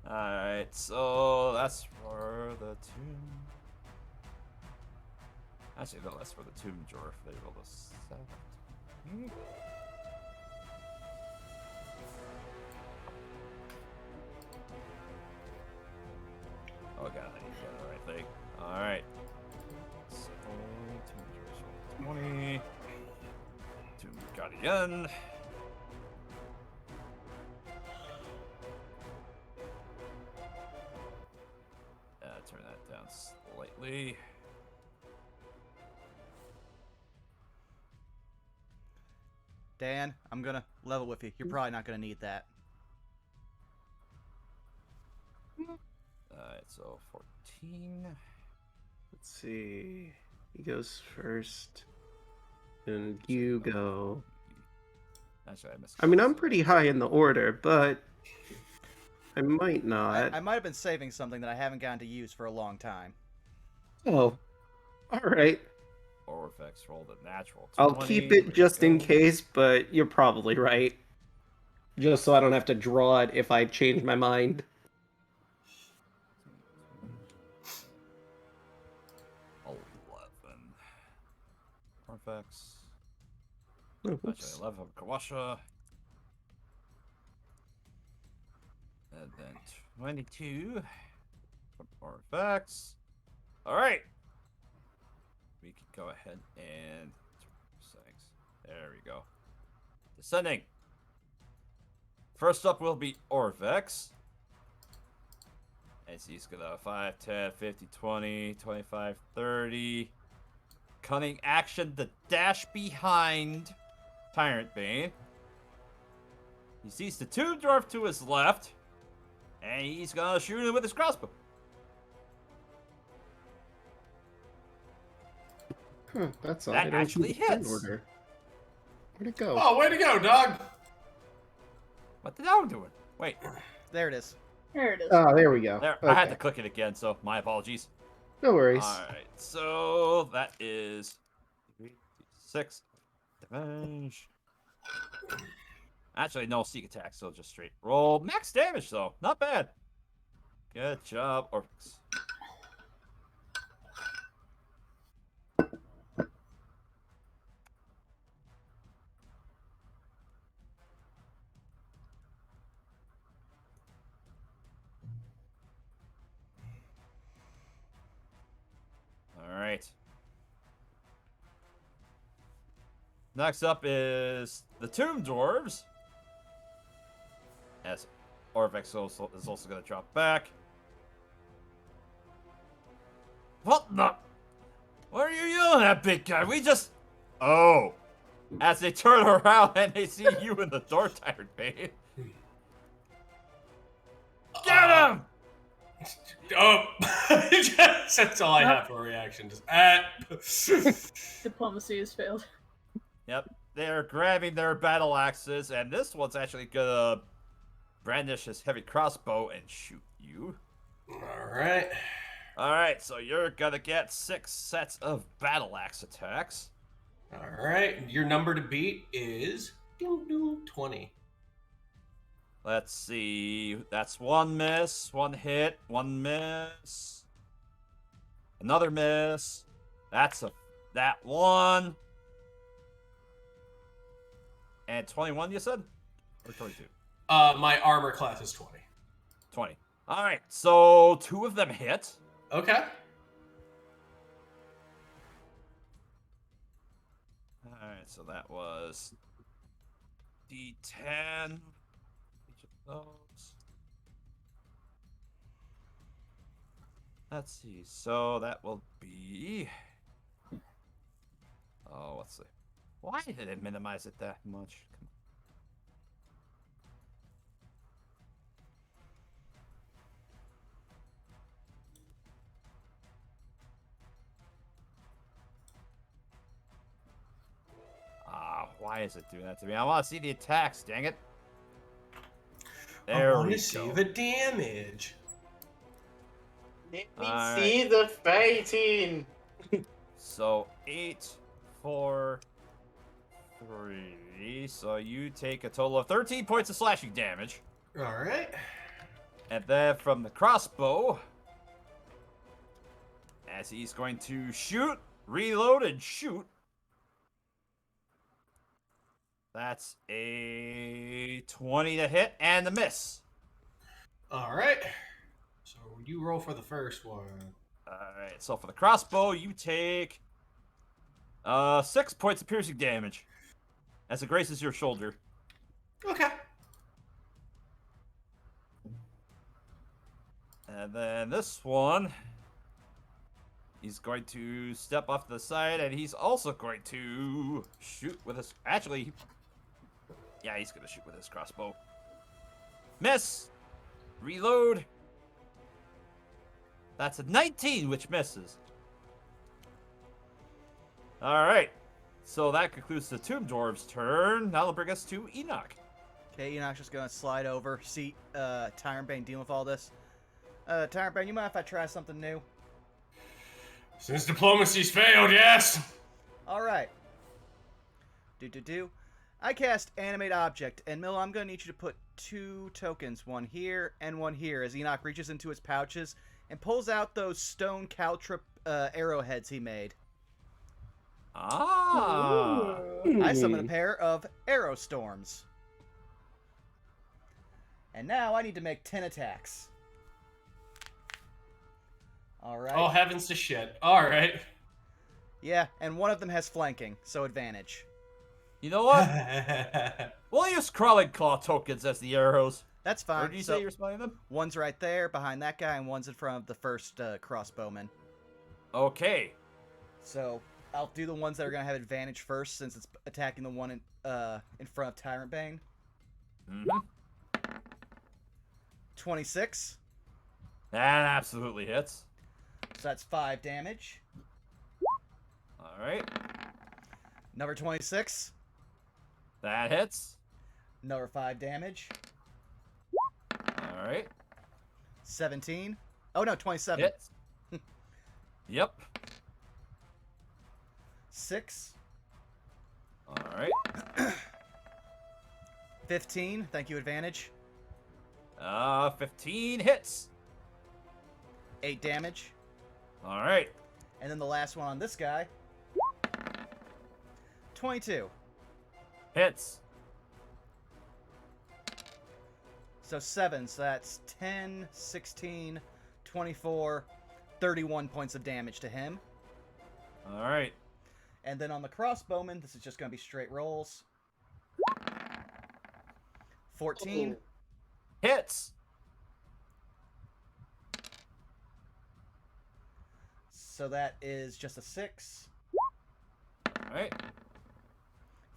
Alright, so that's for the tomb. Actually, no, that's for the tomb drawer. They roll a 7. Oh god, I need to get the right thing. Alright. So, tomb drawers roll 20. Tomb Guardian. Turn that down slightly.
Dan, I'm gonna level with you. You're probably not gonna need that.
Alright, so 14.
Let's see. He goes first. And you go.
Actually, I missed.
I mean, I'm pretty high in the order, but I might not.
I might have been saving something that I haven't gotten to use for a long time.
Oh, all right.
Orifex rolled a natural 20.
I'll keep it just in case, but you're probably right. Just so I don't have to draw it if I change my mind.
11. Orifex.
Oh,
Actually,
whoops.
11 of Kawasha. And then 22 from Orifex. Alright. We can go ahead and... There we go. Descending. First up will be Orvex. As he's gonna 5, 10, 50, 20, 25, 30. Cunning action to dash behind Tyrant Bane. He sees the Tomb Dwarf to his left. And he's gonna shoot him with his crossbow.
Huh, that's odd.
That
I don't
actually
see the turn
hits.
order. Where'd it go?
Oh, way to go, dog!
What the hell am I doing? Wait,
There it is.
There it is.
Oh, there we go.
there.
Okay.
I had to click it again, so my apologies.
No worries.
Alright, so that is 6 damage. Actually, no sneak attack, so just straight roll. Max damage, though. Not bad. Good job, Orcs. Alright. Next up is the Tomb Dwarves. As Orvex is also going to drop back. What the? What are you yelling at, big guy? We just... Oh. As they turn around and they see you in the door, Tyrant Bane. Get him!
Oh, that's all I have for a reaction. Just
Diplomacy has failed.
Yep. They're grabbing their battle axes, and this one's actually gonna brandish his heavy crossbow and shoot you.
All right.
Alright, so you're gonna get 6 sets of battle axe attacks.
All right. Your number to beat is 20.
Let's see. That's 1 miss, 1 hit, 1 miss. Another miss. That one. And 21, you said? Or 22?
My armor class is 20.
20. Alright, so 2 of them hit.
Okay.
Alright, so that was D10. Each of those. Let's see. So that will be... Oh, let's see. Why did it minimize it that much? Come why is it doing that to me? I want to see the attacks, dang it. There
I want
we
to see
go.
the damage.
Let me
Alright.
see the fighting.
So 8, 4, 3. So you take a total of 13 points of slashing damage.
All right.
And then from the crossbow, as he's going to shoot, reload, and shoot. That's a 20 to hit and a miss.
All right. So you roll for the first one.
Alright, so for the crossbow, you take 6 points of piercing damage as it grazes your shoulder.
Okay.
And then this one, he's going to step off to the side, and he's also going to shoot with his... Actually, yeah, he's going to shoot with his crossbow. Miss! Reload! That's a 19, which misses. All right. So that concludes the Tomb Dwarves' turn. That'll bring us to Enoch.
Okay, Enoch's just gonna slide over, see Tyrant Bane dealing with all this. Tyrant Bane, you mind if I try something new?
Since diplomacy's failed, yes.
All right. Do. I cast Animate Object, and Mill, I'm gonna need you to put 2 tokens, one here and one here, as Enoch reaches into his pouches and pulls out those stone caltrip arrowheads he made.
Ah.
I summon a pair of arrow storms. And now I need to make 10 attacks. Alright.
Oh, heavens to shit. Alright.
Yeah, and one of them has flanking, so advantage.
You know what? We'll use Crawling Claw tokens as the arrows.
That's fine.
Or do you say you're spelling them?
One's right there, behind that guy, and one's in front of the first crossbowman.
Okay.
So, I'll do the ones that are going to have advantage first, since it's attacking the one in front of Tyrant Bane.
Mm-hmm.
26.
That absolutely hits.
So that's 5 damage.
All right.
Number 26.
That hits.
Another 5 damage.
All right.
17. Oh, no, 27.
Hits. Yep.
6.
All right.
15. Thank you, advantage.
15 hits.
8 damage.
All right.
And then the last one on this guy. 22.
Hits.
So 7. So that's 10, 16, 24, 31 points of damage to him.
All right.
And then on the crossbowman, this is just going to be straight rolls. 14.
Hits.
So that is just a 6.
All right.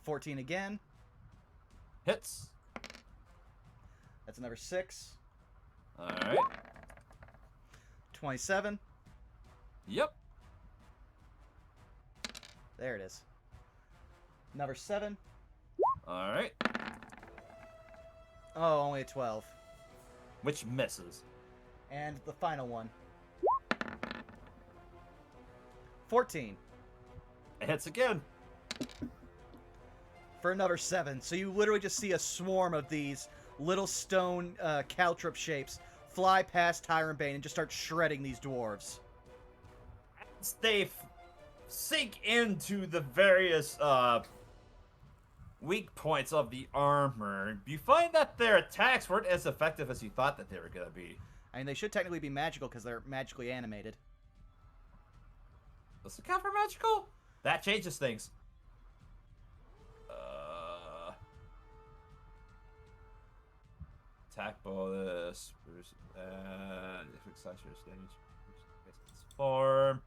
14 again.
Hits.
That's another 6.
All right.
27.
Yep.
There it is. Number 7.
All right.
Oh, only a 12.
Which misses.
And the final one. 14.
It hits again.
For another 7. So you literally just see a swarm of these little stone caltrip shapes fly past Tyrant Bane and just start shredding these dwarves.
As they sink into the various weak points of the armor, you find that their attacks weren't as effective as you thought that they were going to be.
I mean, they should technically be magical because they're magically animated.
Does it count for magical? That changes things. Attack bonus. Size your stage. Form.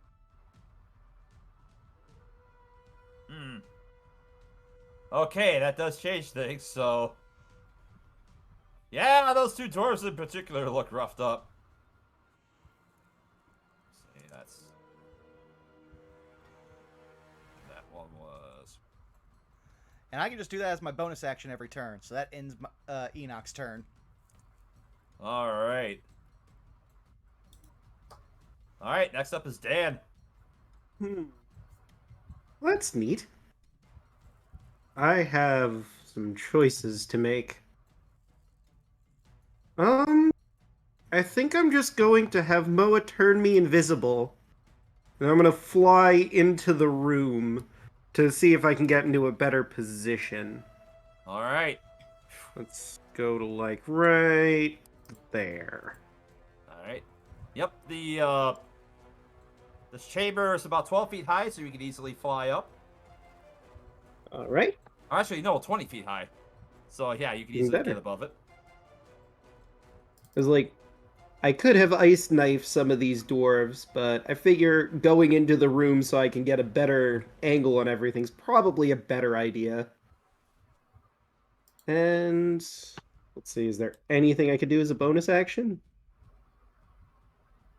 Okay, that does change things, so... Yeah, those 2 dwarves in particular look roughed up. Let's see, that's... That one was...
And I can just do that as my bonus action every turn. So that ends my, Enoch's turn.
Alright. Alright, next up is Dan.
That's neat. I have some choices to make. I think I'm just going to have Moa turn me invisible. And I'm going to fly into the room to see if I can get into a better position.
Alright.
Let's go to, like, right there.
Alright. Yep, this chamber is about 12 feet high, so you can easily fly up.
Alright.
Actually, no, 20 feet high. So, yeah, you can
Even
easily
better.
get above it.
Because, like, I could have ice knifed some of these dwarves, but I figure going into the room so I can get a better angle on everything's probably a better idea. And let's see, is there anything I could do as a bonus action?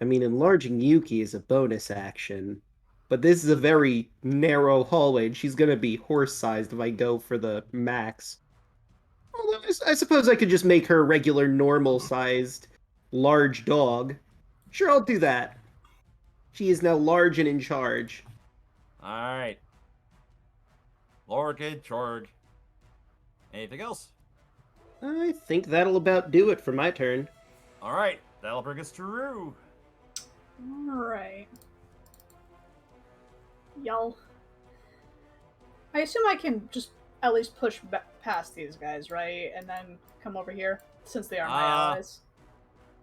I mean, enlarging Yuki is a bonus action, but this is a very narrow hallway, and she's gonna be horse-sized if I go for the max. Although I suppose I could just make her a regular, normal-sized, large dog. Sure, I'll do that. She is now large and in charge.
Alright. Lord in charge. Anything else?
I think that'll about do it for my turn.
Alright, that'll bring us to Rue.
Alright. Y'all. I assume I can just at least push past these guys, right? And then come over here, since they are my allies.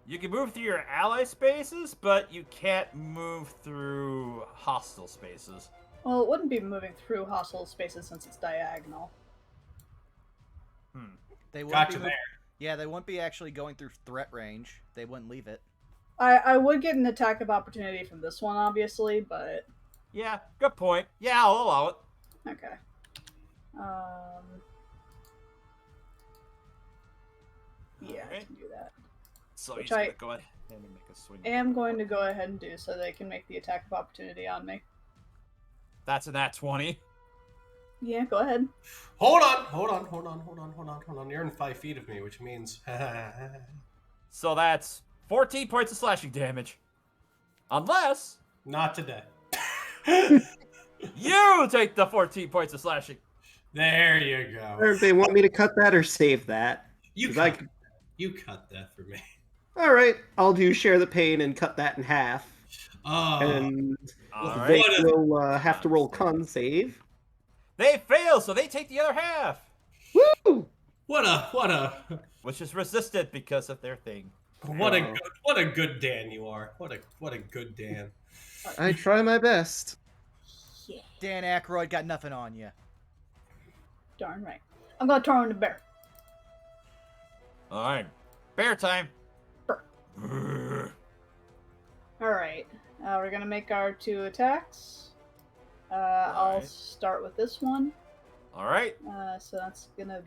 You can move through your ally spaces, but you can't move through hostile spaces.
Well, it wouldn't be moving through hostile spaces since it's diagonal.
They wouldn't
Gotcha
be
there.
Yeah, they wouldn't be actually going through threat range. They wouldn't leave it.
I would get an attack of opportunity from this one, obviously, but...
Yeah, good point. Yeah, I'll allow it.
Okay. Yeah, I
Alright.
can do that.
So
Which
he's
I
gonna go ahead and make a swing.
I am going to go ahead and do so they can make the attack of opportunity on me.
That's a nat 20.
Yeah, go ahead.
Hold on. You're in 5 feet of me, which means...
So that's 14 points of slashing damage. Unless
Not today.
you take the 14 points of slashing.
There you go.
Or if they want me to cut that or save that.
You
'Cause I
cut, you cut that for me.
Alright, I'll do share the pain and cut that in half.
Oh,
And
Alright.
they will have to roll con save.
They fail, so they take the other half.
Woo!
what a
Which is resisted because of their thing.
what a good Dan you are. What a good Dan.
I try my best.
Yeah.
Dan Aykroyd got nothing on you.
Darn right. I'm gonna turn the bear.
Alright. Bear time.
Alright. We're gonna make our 2 attacks. I'll
Alright.
start with this one.
Alright.
So that's gonna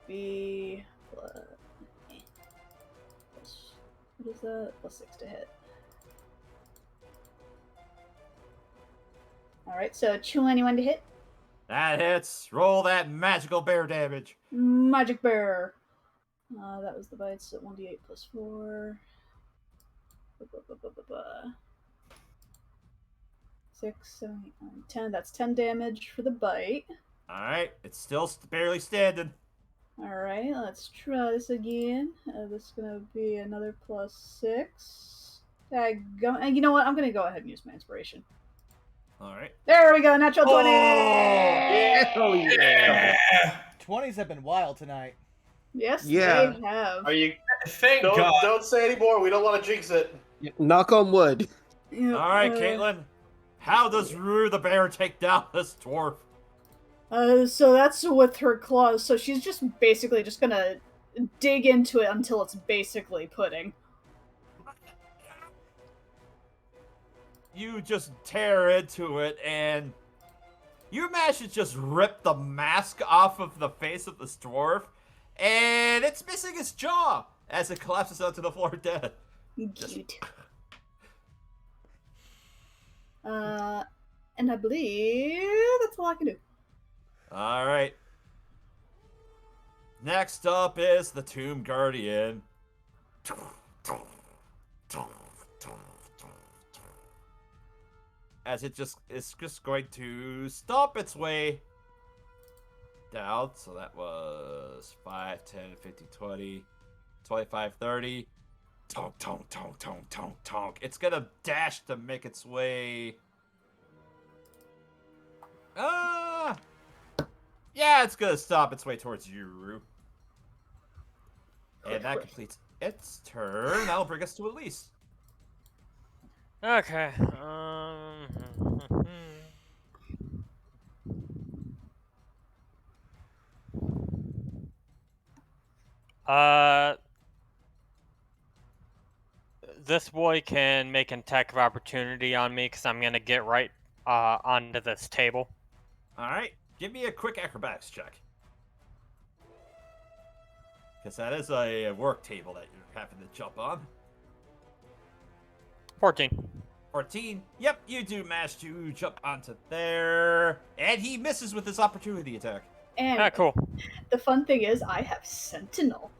be... what is that? +6 to hit. Alright, so 21 to hit.
That hits. Roll that magical bear damage.
Magic bear. That was the bites at 1d8 plus 4. 6, 7, 8, 9, 10. That's 10 damage for the bite.
Alright. It's still barely standing.
Alright, let's try this again. This is gonna be another +6. You know what? I'm gonna go ahead and use my inspiration.
Alright.
There we go, natural 20!
Oh, yeah.
20s have been wild tonight.
Yes,
Yeah.
they have.
Are you?
Thank
Don't
God.
don't say anymore. We don't want to jinx it.
Knock on wood.
Yep,
Alright, Caitlin. How does Rue the bear take down this dwarf?
So that's with her claws. So she's just basically just gonna dig into it until it's basically pudding.
You just tear into it, and you manage to just rip the mask off of the face of this dwarf, and it's missing its jaw as it collapses onto the floor dead.
Cute. And I believe that's all I can do.
Alright. Next up is the Tomb Guardian. As it's just going to stop its way down. So that was 5, 10, 15, 20, 25, 30. Tonk, tonk, tonk, tonk, tonk, tonk. It's gonna dash to make its way. Yeah, it's gonna stop its way towards you, Rue. And that completes its turn. That'll bring us to Elise.
Okay. This boy can make an attack of opportunity on me because I'm gonna get right onto this table.
All right, give me a quick acrobatics check. Because that is a work table that you're having to jump on.
14.
14. Yep, you do manage to jump onto there. And he misses with his opportunity attack.
And
Ah, cool.
the fun thing is, I have Sentinel.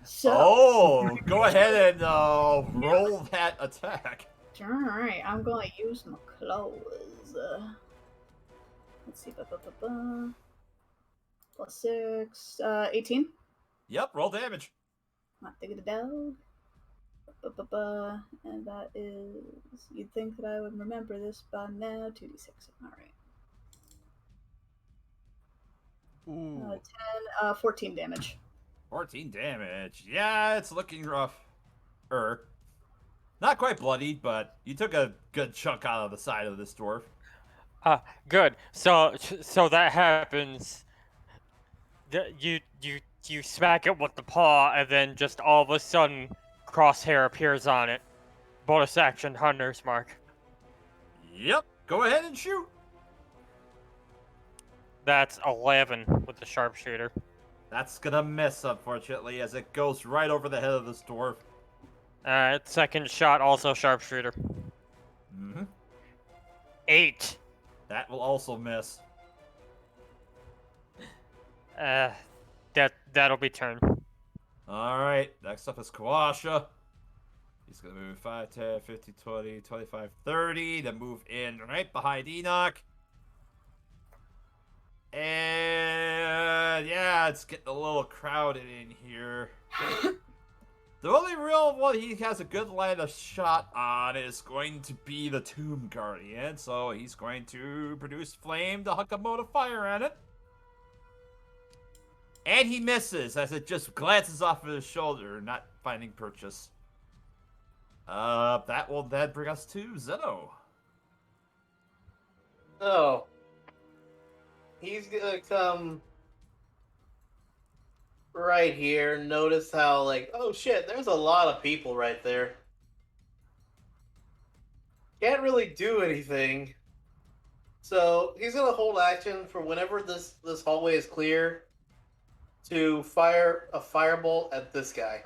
So,
Oh, go ahead and roll that attack.
alright, I'm gonna use my claws. Let's see, plus 6, 18.
Yep, roll damage.
Not thinking the dog. And that is, you'd think that I would remember this by now, 2d6. Alright.
Ooh.
10, 14 damage.
14 damage. Yeah, it's looking rough. Not quite bloodied, but you took a good chunk out of the side of this dwarf.
Good. So that happens. You smack it with the paw, and then just all of a sudden, crosshair appears on it. Bonus action, Hunter's Mark.
Yep, go ahead and shoot.
That's 11 with the sharpshooter.
That's gonna miss, unfortunately, as it goes right over the head of this dwarf.
Second shot, also sharpshooter.
Mm-hmm.
8.
That will also miss.
That'll be turn.
Alright, next up is Kawasha. He's gonna move 5, 10, 15, 20, 25, 30. Then move in right behind Enoch. And yeah, it's getting a little crowded in here. The only real one he has a good line of shot on is going to be the Tomb Guardian. So he's going to produce flame to huck a mode of fire at it. And he misses as it just glances off of his shoulder, not finding purchase. That will then bring us to Zeno.
Oh. He's gonna come right here. Notice how, like, oh shit, there's a lot of people right there. Can't really do anything. So he's gonna hold action for whenever this hallway is clear to fire a firebolt at this guy.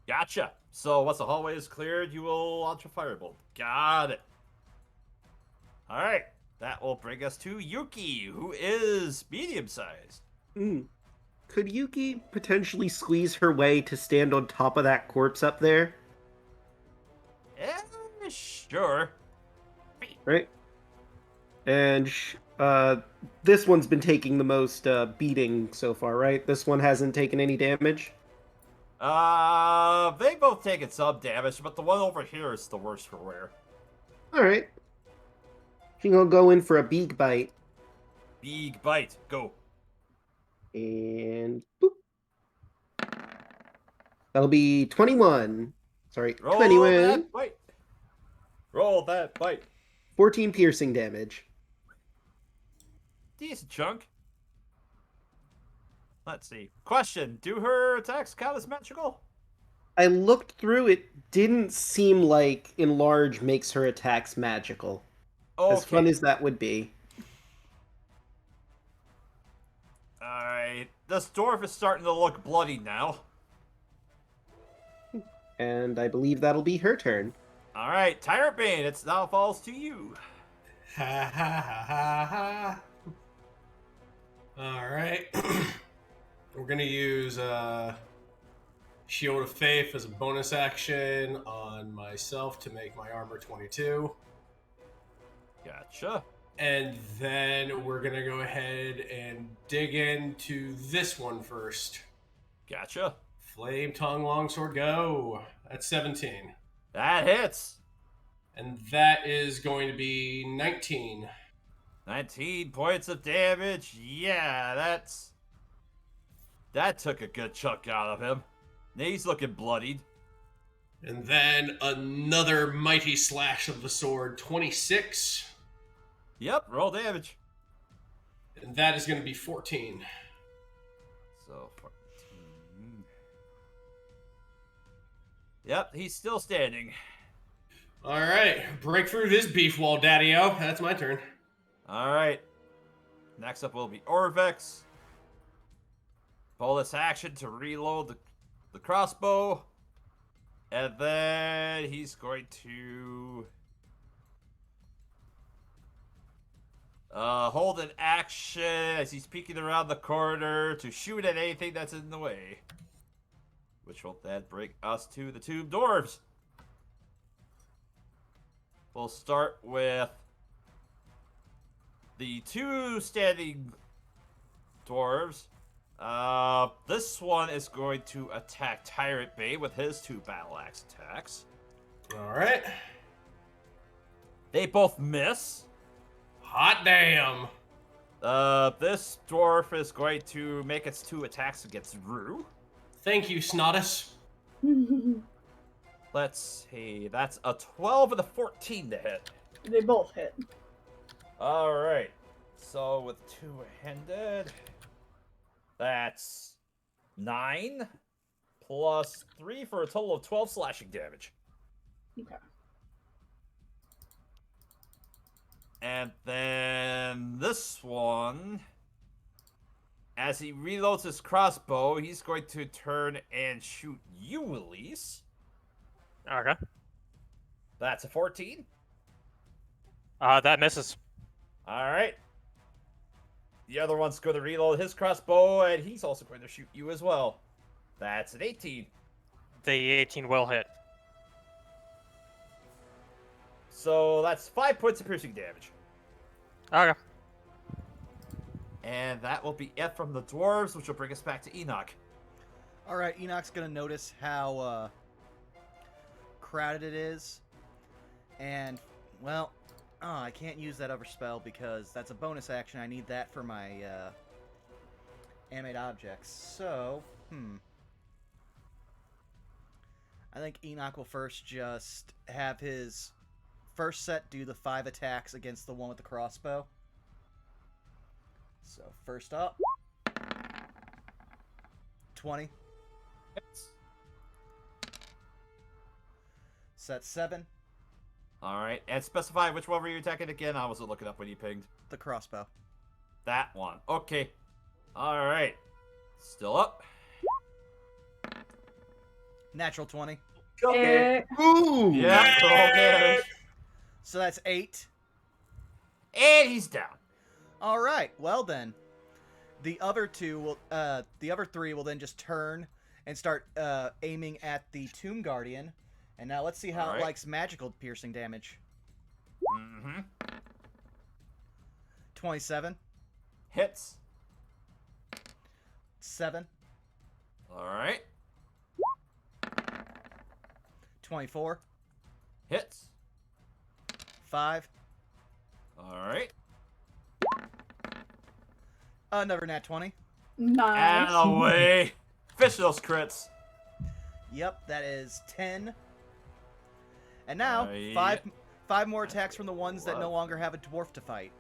Gotcha. So once the hallway is cleared, you will launch a firebolt. Got it. All right. That will bring us to Yuki, who is medium-sized.
Could Yuki potentially squeeze her way to stand on top of that corpse up there?
Sure.
Right? And this one's been taking the most beating so far, right? This one hasn't taken any damage?
They both taken some damage, but the one over here is the worst for wear.
Alright. She's gonna go in for a beak bite.
Big bite. Go.
And boop. That'll be 21. Sorry,
Roll
21.
that bite. Roll that bite.
14 piercing damage.
Decent chunk. Let's see. Question. Do her attacks count as magical?
I looked through, it didn't seem like Enlarge makes her attacks magical.
Okay.
As fun as that would be.
Alright. This dwarf is starting to look bloody now.
And I believe that'll be her turn.
Alright, Tyrant Bane, it now falls to you.
Ha ha ha ha ha. Alright. We're gonna use Shield of Faith as a bonus action on myself to make my armor 22.
Gotcha.
And then we're gonna go ahead and dig into this one first.
Gotcha.
Flame Tongue Longsword, go. That's 17.
That hits.
And that is going to be 19.
19 points of damage. Yeah, that took a good chunk out of him. He's looking bloodied.
And then another mighty slash of the sword, 26.
Yep, roll damage.
And that is going to be 14.
So 14. Yep, he's still standing.
All right, break through this beef wall, Daddy-O. That's my turn.
All right. Next up will be Orvex. Bonus action to reload the crossbow. And then he's going to
hold an action as he's peeking around the corner to shoot at anything that's in the way. Which will then bring us to the two dwarves. We'll start with the two standing dwarves. This one is going to attack Tyrant Bay with his two battle axe attacks.
All right.
They both miss.
Hot damn.
This dwarf is going to make its two attacks against Rue.
Thank you, Snotus.
Let's see. That's a 12 and a 14 to hit.
They both hit.
Alright. So with two-handed, that's 9 plus 3 for a total of 12 slashing damage.
Okay.
And then this one, as he reloads his crossbow, he's going to turn and shoot you, Elise.
Okay.
That's a 14.
That misses.
Alright. The other one's going to reload his crossbow, and he's also going to shoot you as well. That's an 18.
The 18 will hit.
So that's 5 points of piercing damage.
Okay.
And that will be it from the dwarves, which will bring us back to Enoch.
All right, Enoch's gonna notice how crowded it is, and well, I can't use that other spell because that's a bonus action. I need that for my animate objects. So, I think Enoch will first just have his first set do the 5 attacks against the one with the crossbow. So first up, 20. Set 7.
Alright, and specify which one were you attacking again? I wasn't looking up when you pinged.
The crossbow.
That one. Okay. Alright. Still up.
Natural 20.
Okay.
Ooh!
Yeah, roll damage.
So that's 8.
And he's down.
All right. Well then, the other 3 will then just turn and start aiming at the Tomb Guardian. And now let's see how
Alright.
it likes magical piercing damage.
Mm-hmm.
27.
Hits.
7.
Alright.
24.
Hits.
5.
Alright.
Another nat 20.
Nice.
And away. Fish those crits.
Yep, that is 10. And now,
Yeah.
five more attacks from the ones that no longer have a dwarf to fight.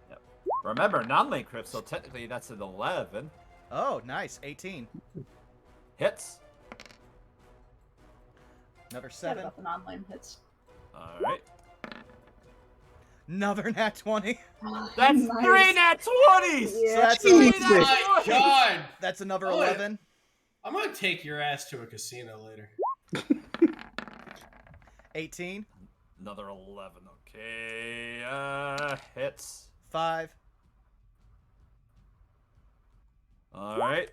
Yep. Remember, non-lane crits, so technically that's an 11.
Oh, nice. 18.
Hits.
Another
Forgot
7.
about the non-lane hits.
Alright.
Another nat 20.
That's
Nice.
3 nat 20s!
So
Yeah.
that's,
Jesus.
Oh my god!
that's another
Oh,
11.
I'm gonna take your ass to a casino later.
18.
Another 11, okay. Hits.
5.
Alright.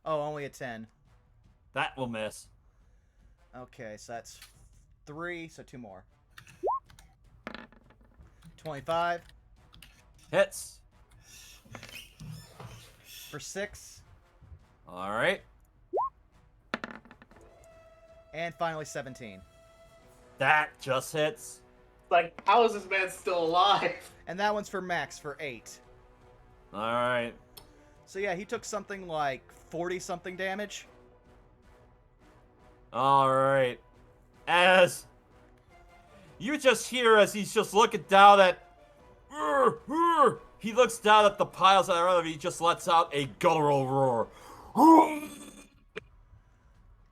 Oh, only a 10.
That will miss.
Okay, so that's 3, so 2 more. 25
Hits.
for 6.
Alright.
And finally 17.
That just hits.
Like, how is this man still alive?
And that one's for Max for 8.
Alright.
So yeah, he took something like 40-something damage.
Alright. As you just hear as he's just looking down at... He looks down at the piles that are around him. He just lets out a guttural roar.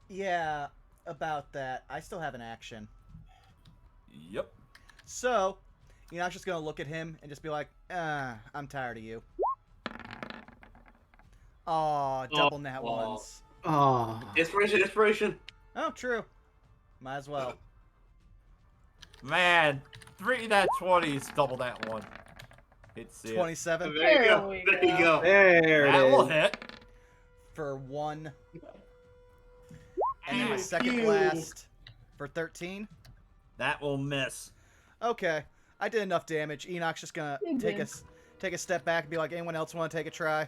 Yeah, about that. I still have an action.
Yep.
So, Enoch's just gonna look at him and just be like, I'm tired of you. Aw, double nat ones.
Oh.
Inspiration.
Oh, true. Might as well.
Man,
3 nat 20s, double that one. It's
27
There you
There
go.
we
There you
go.
go.
There it
That will
is.
hit.
for 1. And then my
Pew,
second
pew.
blast for 13.
That will miss.
Okay. I did enough damage. Enoch's just gonna
You
take
did.
take a step back and be like, anyone else want to take a try?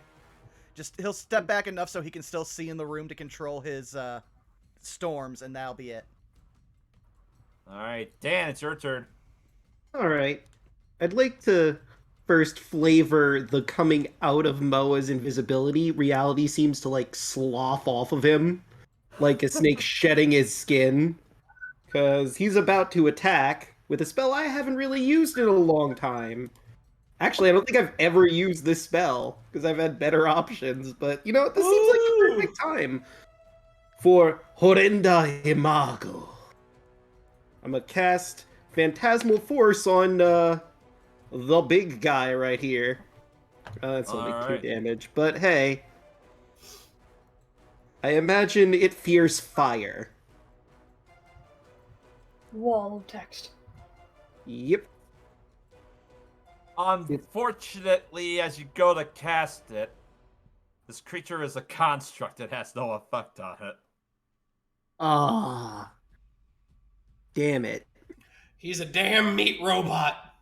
He'll step back enough so he can still see in the room to control his storms, and that'll be it.
Alright, Dan, it's your turn.
All right. I'd like to first flavor the coming out of Moa's invisibility. Reality seems to like slough off of him like a snake shedding his skin. Because he's about to attack with a spell I haven't really used in a long time. Actually, I don't think I've ever used this spell because I've had better options. But you know what? This seems like the perfect time for Horrenda Imago. I'm gonna cast Phantasmal Force on the big guy right here. That's only 2
Alright.
damage, but hey. I imagine it fears fire.
Wall of text.
Yep.
Unfortunately, as you go to cast it, this creature is a construct that has no effect on it.
Ah. Damn it.
He's a damn meat robot.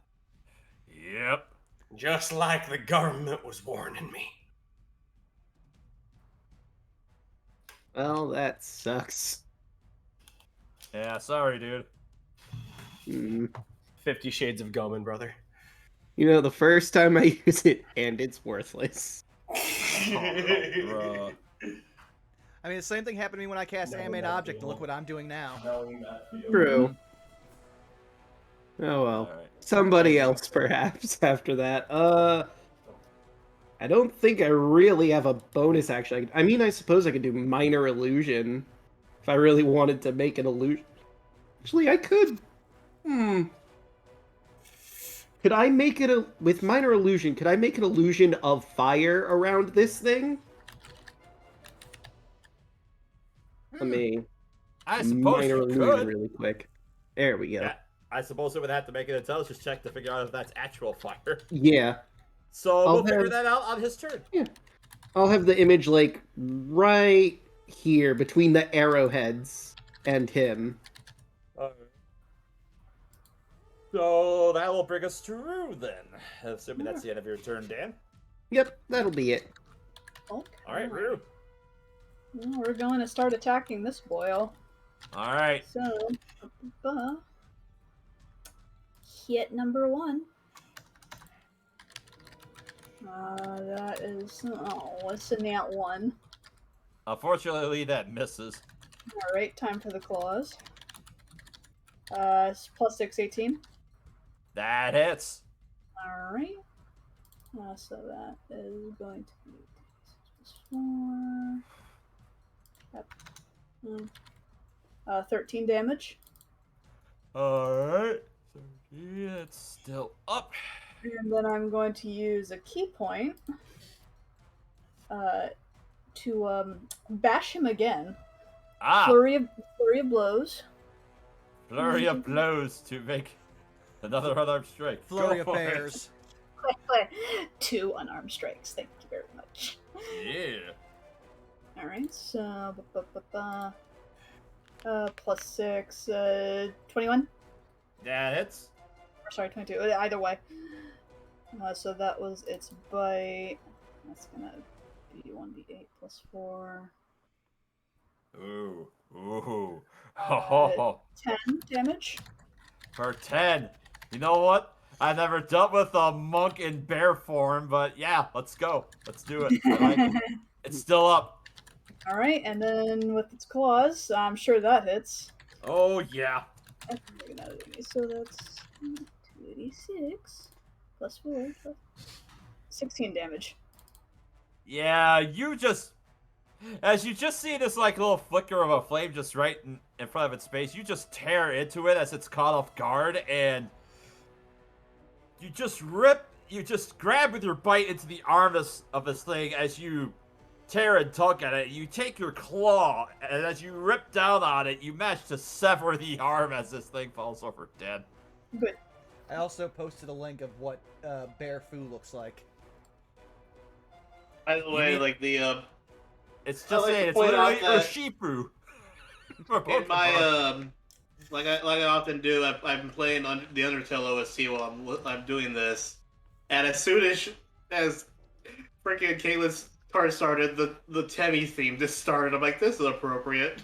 Yep.
Just like the government was warning me.
Well, that sucks.
Yeah, sorry, dude.
Hmm.
50 Shades of Goman, brother.
You know, the first time I use it, and it's worthless.
Bruh.
I mean, the same thing happened to me when I cast
No,
Animate
not
Object, and look
feeling.
what I'm doing now.
True. Oh well.
Alright.
Somebody else, perhaps, after that. I don't think I really have a bonus action. I mean, I suppose I could do Minor Illusion if I really wanted to make an illusion. Actually, I could. Could I make it with Minor Illusion? Could I make an illusion of fire around this thing? Let me
I suppose
Minor
you
Illusion
could.
really quick. There we go.
Yeah, I suppose it would have to make an intelligence check to figure out if that's actual fire.
Yeah.
So
I'll
we'll figure
have-
that out on his turn.
I'll have the image like right here between the arrowheads and him.
So that will bring us to Rue then. Assuming that's the end of your turn, Dan.
Yep, that'll be it.
Okay.
Alright, Rue.
Well, we're going to start attacking this boil.
Alright.
So, hit number 1. That is, it's a nat 1.
Unfortunately, that misses.
Alright, time for the claws. It's plus 6, 18.
That hits.
Alright. So that is going to be 6 plus 4. Yep. 13 damage.
Alright. So it's still up.
And then I'm going to use a key point to bash him again.
Ah!
Flurry of blows.
Flurry of blows to make another unarmed strike.
Flurry
Go
of
for it.
bears.
2 unarmed strikes. Thank you very much.
Yeah.
Alright, so plus 6, 21.
That hits.
Or sorry, 22. Either way. So that was its bite. That's gonna be 1d8 plus 4.
Ooh. Ooh. Ho ho ho.
10 damage.
For 10. You know what? I never dealt with a monk in bear form, but yeah, let's go. Let's do it. I like it. It's still up.
Alright, and then with its claws, I'm sure that hits.
Oh yeah.
So that's 2d6 plus 4 plus 16 damage.
Yeah, you just... As you just see this like little flicker of a flame just right in front of its face, you just tear into it as it's caught off guard, and you just grab with your bite into the arm of this thing as you tear and tug at it. You take your claw, and as you rip down on it, you manage to sever the arm as this thing falls over dead.
Good.
I also posted a link of what bear foo looks like.
By the way, like the
It's
I
just
like
saying,
to
it's
point out
literally a
that
sheepu.
in my like I often do, I've been playing on the Undertale OST while I'm doing this, and as soon as freaking Caitlin's part started, the Temmie theme just started. I'm like, this is appropriate.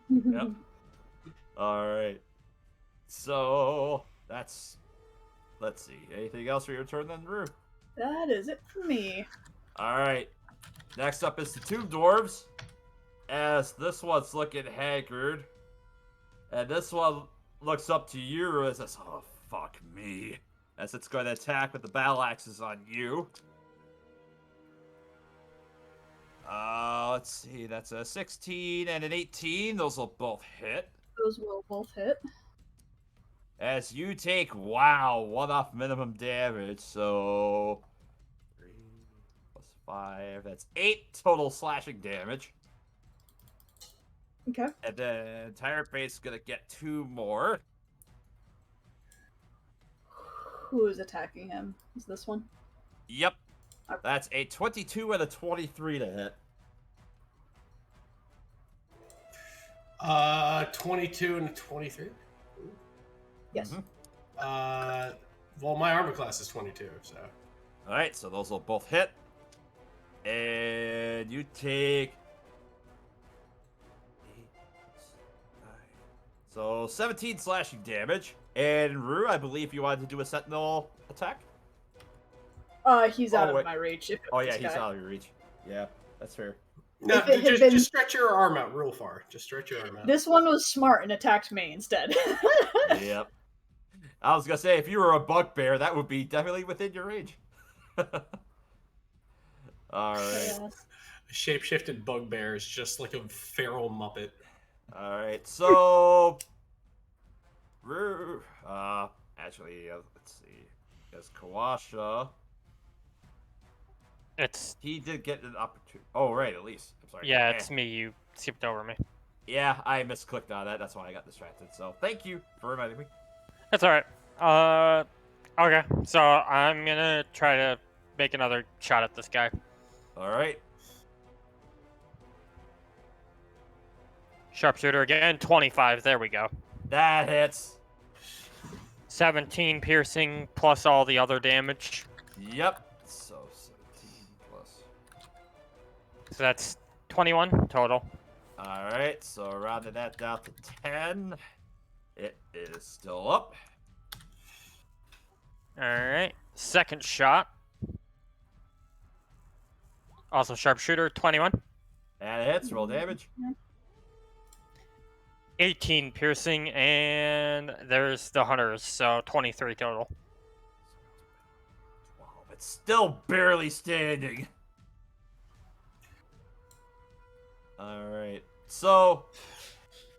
Yep. All right. So that's. Let's see. Anything else for your turn then, Rue?
That is it for me.
All right. Next up is the two dwarves. As this one's looking haggard, and this one looks up to you as says, "Oh fuck me," as it's going to attack with the battle axes on you. Let's see. That's a 16 and an 18. Those will both hit.
Those will both hit.
As you take, wow, 1 off minimum damage, so 3 plus 5, that's 8 total slashing damage.
Okay.
And then Tyrant Bane's gonna get 2 more.
Who is attacking him? Is this one?
Yep. That's a 22 and a 23 to hit.
22 and 23.
Yes.
Mm-hmm.
Well, my armor class is 22, so.
Alright, so those will both hit. And you take... 8, 9. So 17 slashing damage. And Rue, I believe you wanted to do a sentinel attack?
He's out
wait.
of my reach.
Oh yeah, he's out of your reach. Yeah, that's fair.
No,
If it had
just,
been-
just stretch your arm out real far. Just stretch your arm out.
This one was smart and attacked me instead.
Yep. I was gonna say, if you were a bugbear, that would be definitely within your range. Alright.
Yes.
A shapeshifted bugbear is just like a feral muppet.
Alright, so... Actually, let's see. There's Kawasha. He did get an opportunity. Oh, right, Elise. I'm sorry.
Yeah, it's me. You skipped over me.
Yeah, I misclicked on that. That's why I got distracted. So, thank you for reminding me.
That's alright. Okay. So I'm gonna try to make another shot at this guy.
Alright.
Sharpshooter again. 25. There we go.
That hits.
17 piercing plus all the other damage.
Yep. So, 17 plus.
So that's 21 total.
Alright, so rounding that down to 10. It is still up.
Alright. Second shot. Also sharpshooter. 21.
And it hits. Roll damage.
18 piercing, and there's the hunters, so 23 total.
12. It's still barely standing. Alright. So,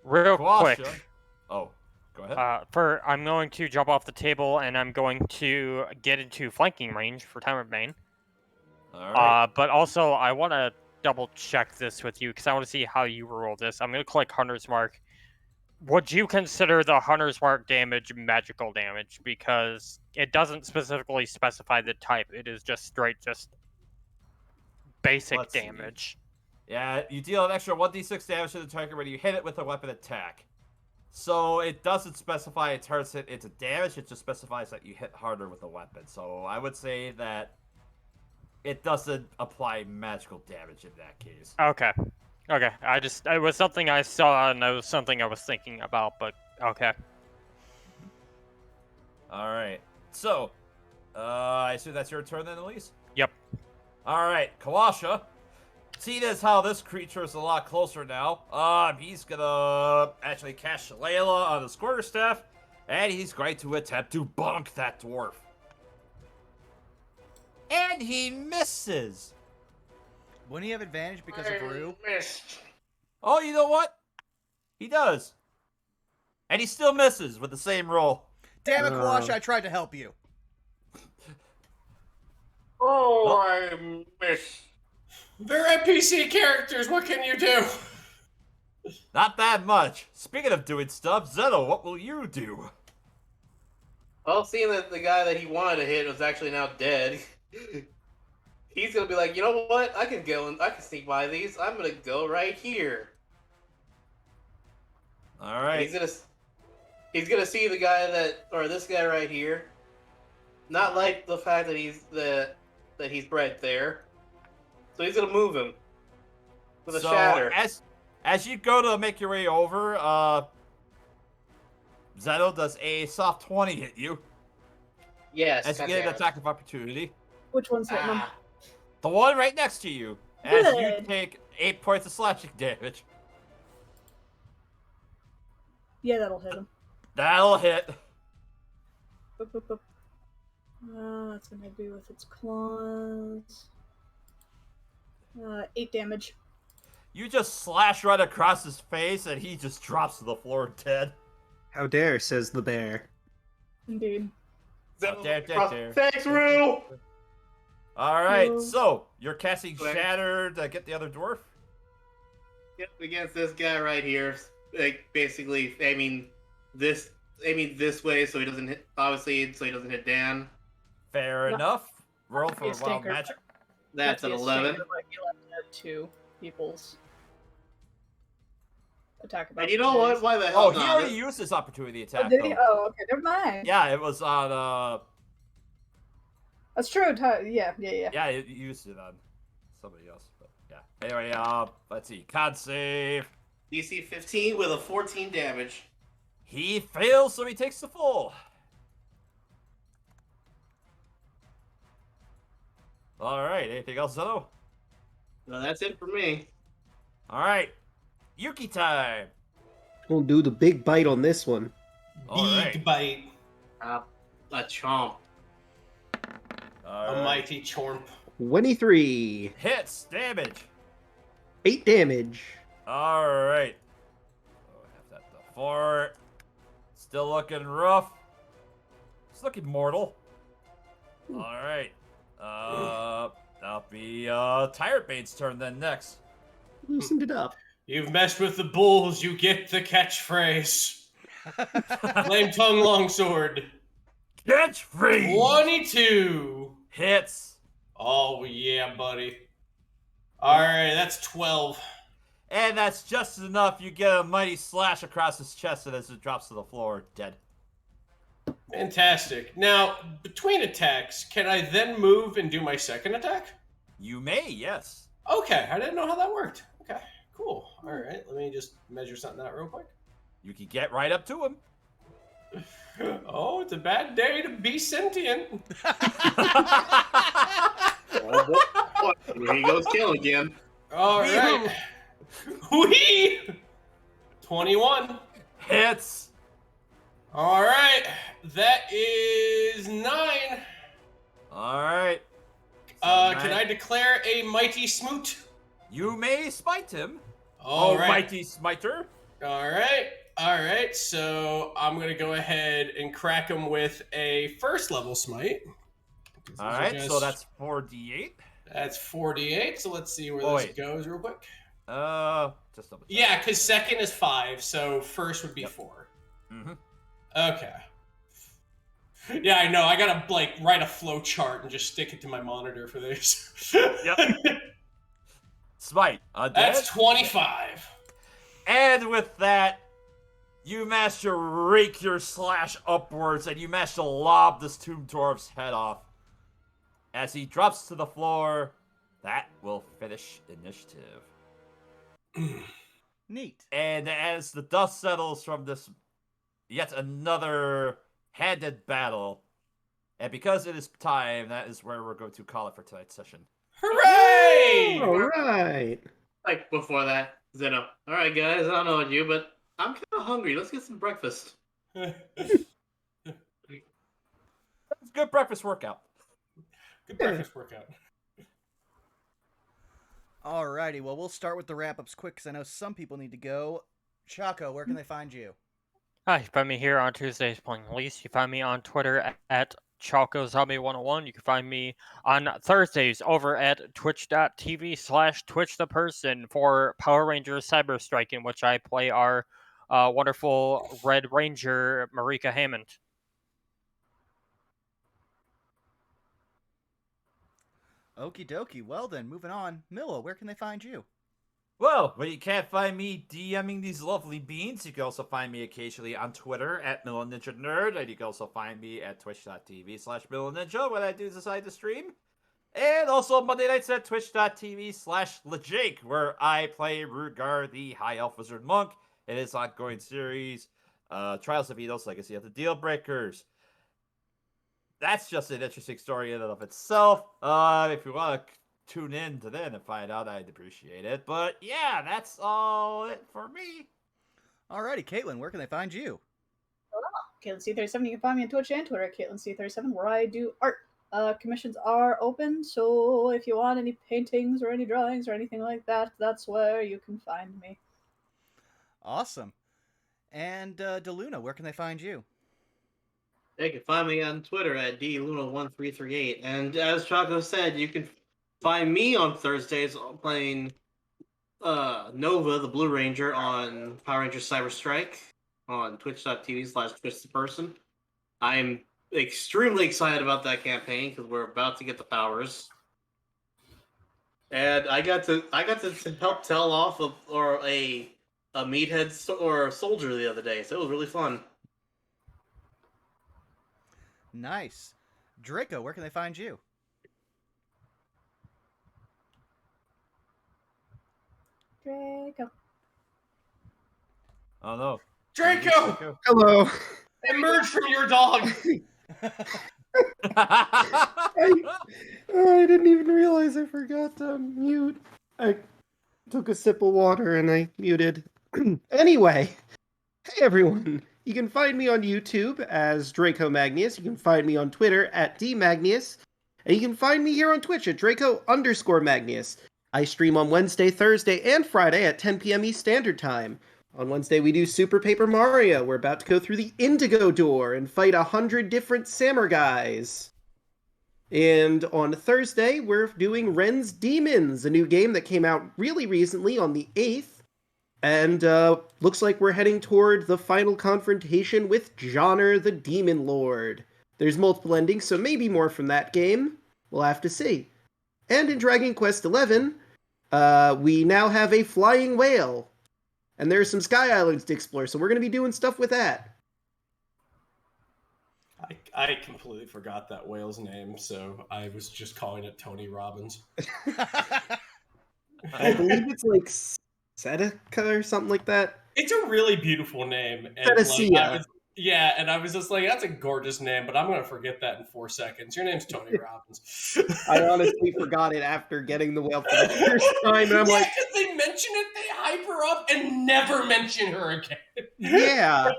Real
Kawasha.
quick.
Oh, go ahead.
I'm going to jump off the table, and I'm going to get into flanking range for Tyrant Bane.
Alright.
But also, I want to double check this with you, because I want to see how you roll this. I'm going to click Hunter's Mark. Would you consider the Hunter's Mark damage magical damage? Because it doesn't specifically specify the type. It is just straight, basic
Let's see.
damage.
Yeah, you deal an extra 1d6 damage to the target when you hit it with a weapon attack. So it doesn't specify it turns it into damage, it just specifies that you hit harder with a weapon. So I would say that it doesn't apply magical damage in that case.
Okay. Okay. It was something I saw, and it was something I was thinking about, but okay.
Alright. So, I assume that's your turn then, Elise?
Yep.
Alright, Kawasha. Seeing as how this creature is a lot closer now, he's gonna actually cast Shillelagh on his quarterstaff, and he's going to attempt to bonk that dwarf. And he misses.
Wouldn't he have advantage because of Rue?
Missed.
Oh, you know what? He does. And he still misses with the same roll.
Damn it, Kawasha, I tried to help you.
Oh, I missed.
They're NPC characters. What can you do?
Not that much. Speaking of doing stuff, Zeno, what will you do?
Well, seeing that the guy that he wanted to hit was actually now dead, he's gonna be like, you know what? I can go and I can sneak by these. I'm gonna go right here.
All
And
right.
he's gonna see the guy this guy right here. Not like the fact that he's right there. So he's gonna move him with a shatter.
As you go to make your way over, Zeto does a soft 20 hit you.
Yes.
As you get an attack of opportunity.
Which one's hitting him?
The one right next to you. As you
Good.
take 8 points of slashing damage.
Yeah, that'll hit him.
That'll hit.
Boop, boop, boop. That's gonna be with its claws. 8 damage.
You just slash right across his face and he just drops to the floor dead.
How dare, says the bear.
Indeed.
Dare.
Thanks, Rue.
Alright,
No.
so you're casting
Quick.
Shatter to get the other dwarf?
Yep, against this guy right here. Like basically aiming this way so he doesn't hit. Obviously, so he doesn't hit Dan.
Fair
No.
enough. Roll for
Be a
wild
stinker.
magic.
That's an
Be a
11.
stinker, but you'll have to have 2 people's attack.
And you know what? Why the hell
Oh, he
not?
already used his opportunity
Oh,
attack.
did he?
though.
Oh, okay, never mind.
Yeah, it was on
That's true. Yeah.
yeah, he used it on somebody else. But yeah. Anyway, let's see. Con save.
DC 15 with a 14 damage.
He fails, so he takes the full. Alright, anything else, Zeto?
No, that's it for me.
Alright. Yuki time.
We'll do the big bite on this one.
Alright.
Big bite.
A chomp.
A mighty chomp.
23.
Hits, damage.
8 damage.
Alright. Oh, have that the 4. Still looking rough. It's looking mortal. Alright. That'll be Tyrant Bane's turn then next.
Loosened it up.
You've messed with the bulls, you get the catchphrase. Flame tongue longsword.
Catch free!
22.
Hits.
Oh yeah, buddy. Alright, that's 12.
And that's just enough. You get a mighty slash across his chest, and as it drops to the floor, dead.
Fantastic. Now, between attacks, can I then move and do my second attack?
You may, yes.
Okay, I didn't know how that worked. Okay, cool. Alright, let me just measure something out real quick.
You can get right up to him.
Oh, it's a bad day to be sentient.
Oh, here he goes kill again.
Alright. Whee! 21.
Hits.
Alright, that is 9.
Alright.
Can I declare a mighty smoot?
You may smite him.
Alright.
Mighty smiter.
Alright, so I'm gonna go ahead and crack him with a first level smite.
Alright, so that's 4d8.
That's 48, so let's see where this goes real quick.
Just double check.
Yeah, because second is 5, so first would be 4.
Mm-hmm.
Okay. Yeah, I know. I gotta write a flow chart and just stick it to my monitor for this.
Yep. Smite.
That's 25.
And with that, you manage to rake your slash upwards, and you manage to lob this Tomb Dwarf's head off. As he drops to the floor, that will finish initiative.
Neat.
And as the dust settles from this yet another handed battle, and because it is time, that is where we're going to call it for tonight's session.
Hooray!
All right.
Like before that, Zeno. All right, guys. I don't know about you, but I'm kind of hungry. Let's get some breakfast.
It's a good breakfast workout.
Good breakfast workout.
Alrighty, well, we'll start with the wrap-ups quick, because I know some people need to go. Chaco, where can they find you?
Hi, you find me here on Tuesdays playing Elise. You find me on Twitter at ChalcoZombie101. You can find me on Thursdays over at twitch.tv/TwitchThePerson for Power Rangers Cyber Strike, in which I play our wonderful Red Ranger, Marika Hammond.
Okie dokie. Well then, moving on. Milla, where can they find you?
Well, when you can't find me DMing these lovely beans, you can also find me occasionally on Twitter at MillaNinjaNerd, and you can also find me at twitch.tv/MillaNinja when I do decide to stream. And also Monday nights at twitch.tv/LeJake, where I play Rugar, the High Elf Wizard Monk, in his ongoing series, Trials of Edos, Legacy of the Dealbreakers. That's just an interesting story in and of itself. If you want to tune in to then and find out, I'd appreciate it. But yeah, that's all it for me.
Alrighty, Caitlin, where can they find you?
Caitlin C37. You can find me on Twitch and Twitter at Caitlin C37, where I do art. Commissions are open, so if you want any paintings or any drawings or anything like that, that's where you can find me.
Awesome. And DeLuna, where can they find you?
They can find me on Twitter at DLuna1338. And as Chaco said, you can find me on Thursdays playing Nova, the Blue Ranger, on Power Rangers Cyber Strike on twitch.tv/twitchtheperson. I'm extremely excited about that campaign because we're about to get the powers. And I got to help tell off a meathead or soldier the other day, so it was really fun.
Nice. Draco, where can they find you?
Draco.
Oh no.
Draco!
Hello.
Emerge from your dog!
I didn't even realize I forgot to mute. I took a sip of water and I muted. Anyway, hey everyone. You can find me on YouTube as Draco Magnius. You can find me on Twitter at DMagnius. And you can find me here on Twitch at Draco_Magnius. I stream on Wednesday, Thursday, and Friday at 10 p.m. East Standard Time. On Wednesday, we do Super Paper Mario. We're about to go through the Indigo Door and fight 100 different Samurais. And on Thursday, we're doing Ren's Demons, a new game that came out really recently on the 8th. And looks like we're heading toward the final confrontation with Johnner the Demon Lord. There's multiple endings, so maybe more from that game. We'll have to see. And in Dragon Quest XI, we now have a flying whale. And there are some Sky Islands to explore, so we're going to be doing stuff with that.
I completely forgot that whale's name, so I was just calling it Tony Robbins.
I believe it's like Seneca or something like that.
It's a really beautiful name. And
Senecia.
I was just like, that's a gorgeous name, but I'm going to forget that in 4 seconds. Your name's Tony Robbins.
I honestly forgot it after getting the whale for the first time, and I'm like...
because they mention it, they hype her up, and never mention her again.
Yeah.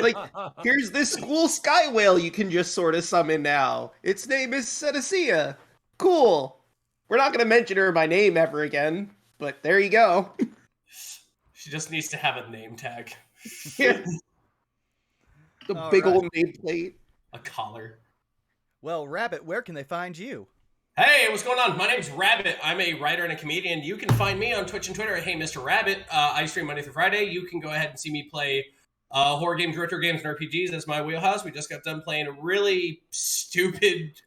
Like, here's this cool sky whale you can just sort of summon now. Its name is Senecia. Cool. We're not going to mention her by name ever again, but there you go.
She just needs to have a name tag.
Yeah. The big old nameplate.
A collar.
Well, Rabbit, where can they find you?
Hey, what's going on? My name's Rabbit. I'm a writer and a comedian. You can find me on Twitch and Twitter at Hey Mr. Rabbit. I stream Monday through Friday. You can go ahead and see me play horror games, retro games, and RPGs. That's my wheelhouse. We just got done playing a really stupid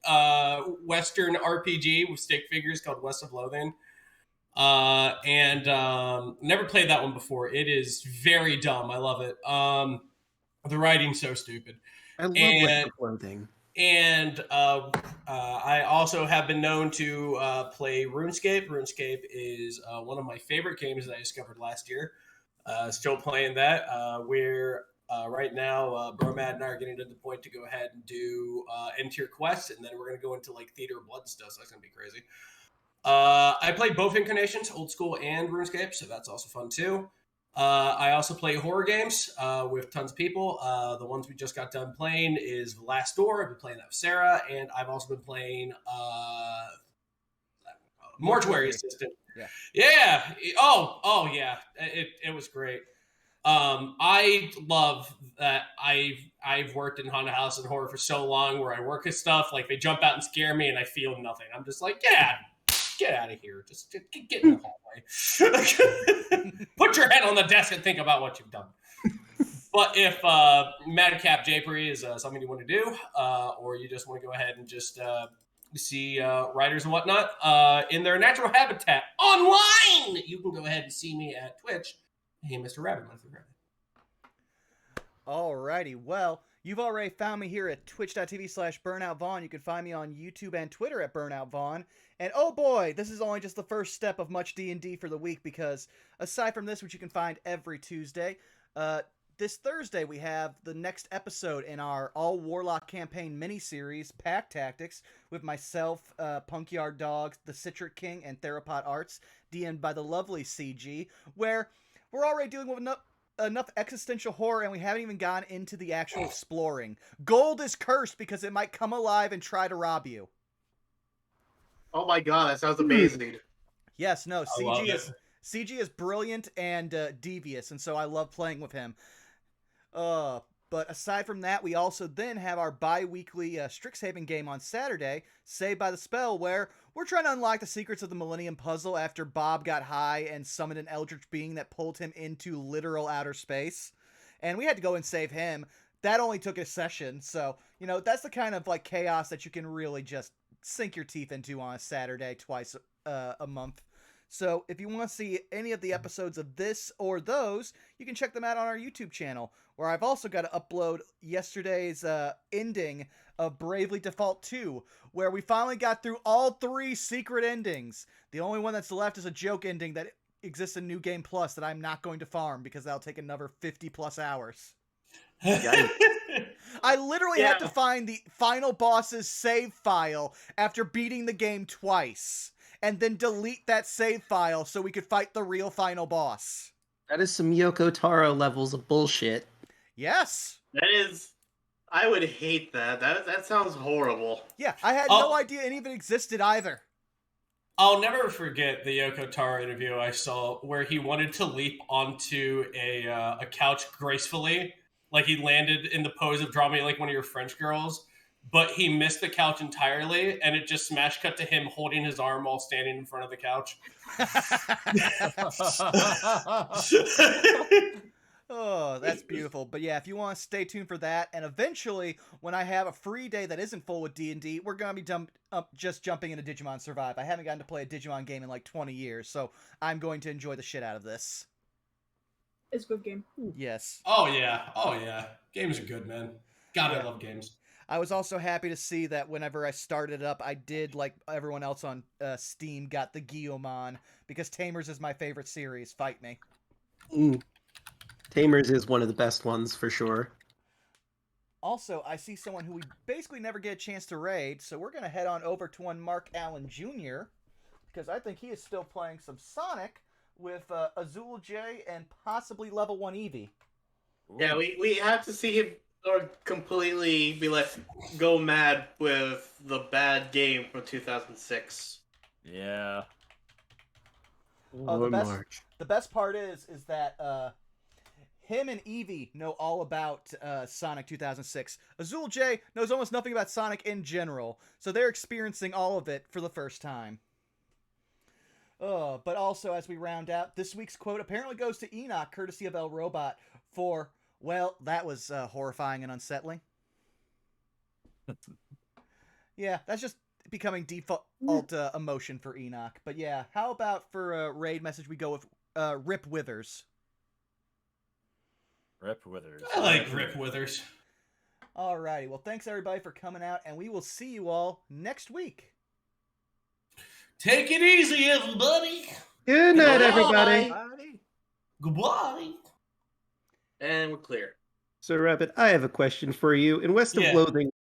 Western RPG with stick figures called West of Loathing. Never played that one before. It is very dumb. I love it. The writing's so stupid.
I love West of Loathing.
And I also have been known to play RuneScape. RuneScape is one of my favorite games that I discovered last year. Still playing that. We're right now, Bromad and I are getting to the point to go ahead and do end-tier quests, and then we're going to go into like Theater of Blood stuff, so that's going to be crazy. I play both incarnations, Old School and RuneScape, so that's also fun too. I also play horror games with tons of people. The ones we just got done playing is The Last Door. I've been playing that with Sarah, and I've also been playing Mortuary Assistant. Yeah. Oh yeah. It was great. I love that I've worked in haunted house and horror for so long, where I work at stuff like they jump out and scare me, and I feel nothing. I'm just like, get out of here. Just get in the hallway. Put your head on the desk and think about what you've done. But if Madcap Japery is something you want to do, or you just want to go ahead and just see writers and whatnot in their natural habitat online. You can go ahead and see me at Twitch. Hey, Mr. Rabbit.
Alrighty, well, you've already found me here at twitch.tv/BurnoutVaughn. You can find me on YouTube and Twitter at BurnoutVaughn. And oh boy, this is only just the first step of much D&D for the week, because aside from this, which you can find every Tuesday, this Thursday we have the next episode in our All Warlock campaign miniseries, Pack Tactics, with myself, Punkyard Dogs, the Citric King, and Therapod Arts, DM'd by the lovely CG, where we're already dealing with enough existential horror, and we haven't even gone into the actual exploring. Gold is cursed because it might come alive and try to rob you.
Oh my god, that sounds amazing.
Yes, no,
I love it.
CG is brilliant and devious, and so I love playing with him. But aside from that, we also then have our bi-weekly Strixhaven game on Saturday, Saved by the Spell, where we're trying to unlock the secrets of the Millennium Puzzle after Bob got high and summoned an eldritch being that pulled him into literal outer space. And we had to go and save him. That only took a session, so, you know, that's the kind of, like, chaos that you can really just sink your teeth into on a Saturday twice a month. So if you want to see any of the episodes of this or those, you can check them out on our YouTube channel, where I've also got to upload yesterday's ending of Bravely Default 2, where we finally got through all 3 secret endings. The only one that's left is a joke ending that exists in New Game Plus that I'm not going to farm because that'll take another 50 plus hours. I literally had to find the final boss's save file after beating the game twice, and then delete that save file so we could fight the real final boss.
That is some Yoko Taro levels of bullshit.
Yes.
That is... I would hate that. That sounds horrible.
Yeah, I had no idea it even existed either.
I'll never forget the Yoko Taro interview I saw where he wanted to leap onto a couch gracefully. Like he landed in the pose of draw me like one of your French girls, but he missed the couch entirely, and it just smash cut to him holding his arm while standing in front of the couch.
Oh, that's beautiful. But yeah, if you want to stay tuned for that, and eventually, when I have a free day that isn't full with D&D, we're going to be just jumping into Digimon Survive. I haven't gotten to play a Digimon game in like 20 years, so I'm going to enjoy the shit out of this.
It's a good game.
Yes.
Oh, yeah. Games are good, man. God, I love games.
I was also happy to see that whenever I started up, I did, like everyone else on Steam, got the Guillaumon, because Tamers is my favorite series. Fight me.
Tamers is one of the best ones, for sure.
Also, I see someone who we basically never get a chance to raid, so we're going to head on over to one Mark Allen Jr., because I think he is still playing some Sonic with Azul J and possibly level 1 Eevee.
Yeah, we have to see him or completely be like go mad with the bad game from 2006.
Yeah.
The best part is that him and Eevee know all about Sonic 2006. Azul J knows almost nothing about Sonic in general, so they're experiencing all of it for the first time. But also, as we round out, this week's quote apparently goes to Enoch, courtesy of El Robot, for, well, that was horrifying and unsettling. Yeah, that's just becoming default emotion for Enoch. But yeah, how about for a raid message we go with Rip Withers?
Rip Withers.
I like Rip Withers.
Alrighty, well, thanks everybody for coming out, and we will see you all next week.
Take it easy, everybody.
Good night, everybody.
Goodbye.
And we're clear.
So, Rabbit, I have a question for you. In West of
Yeah.
Loathing,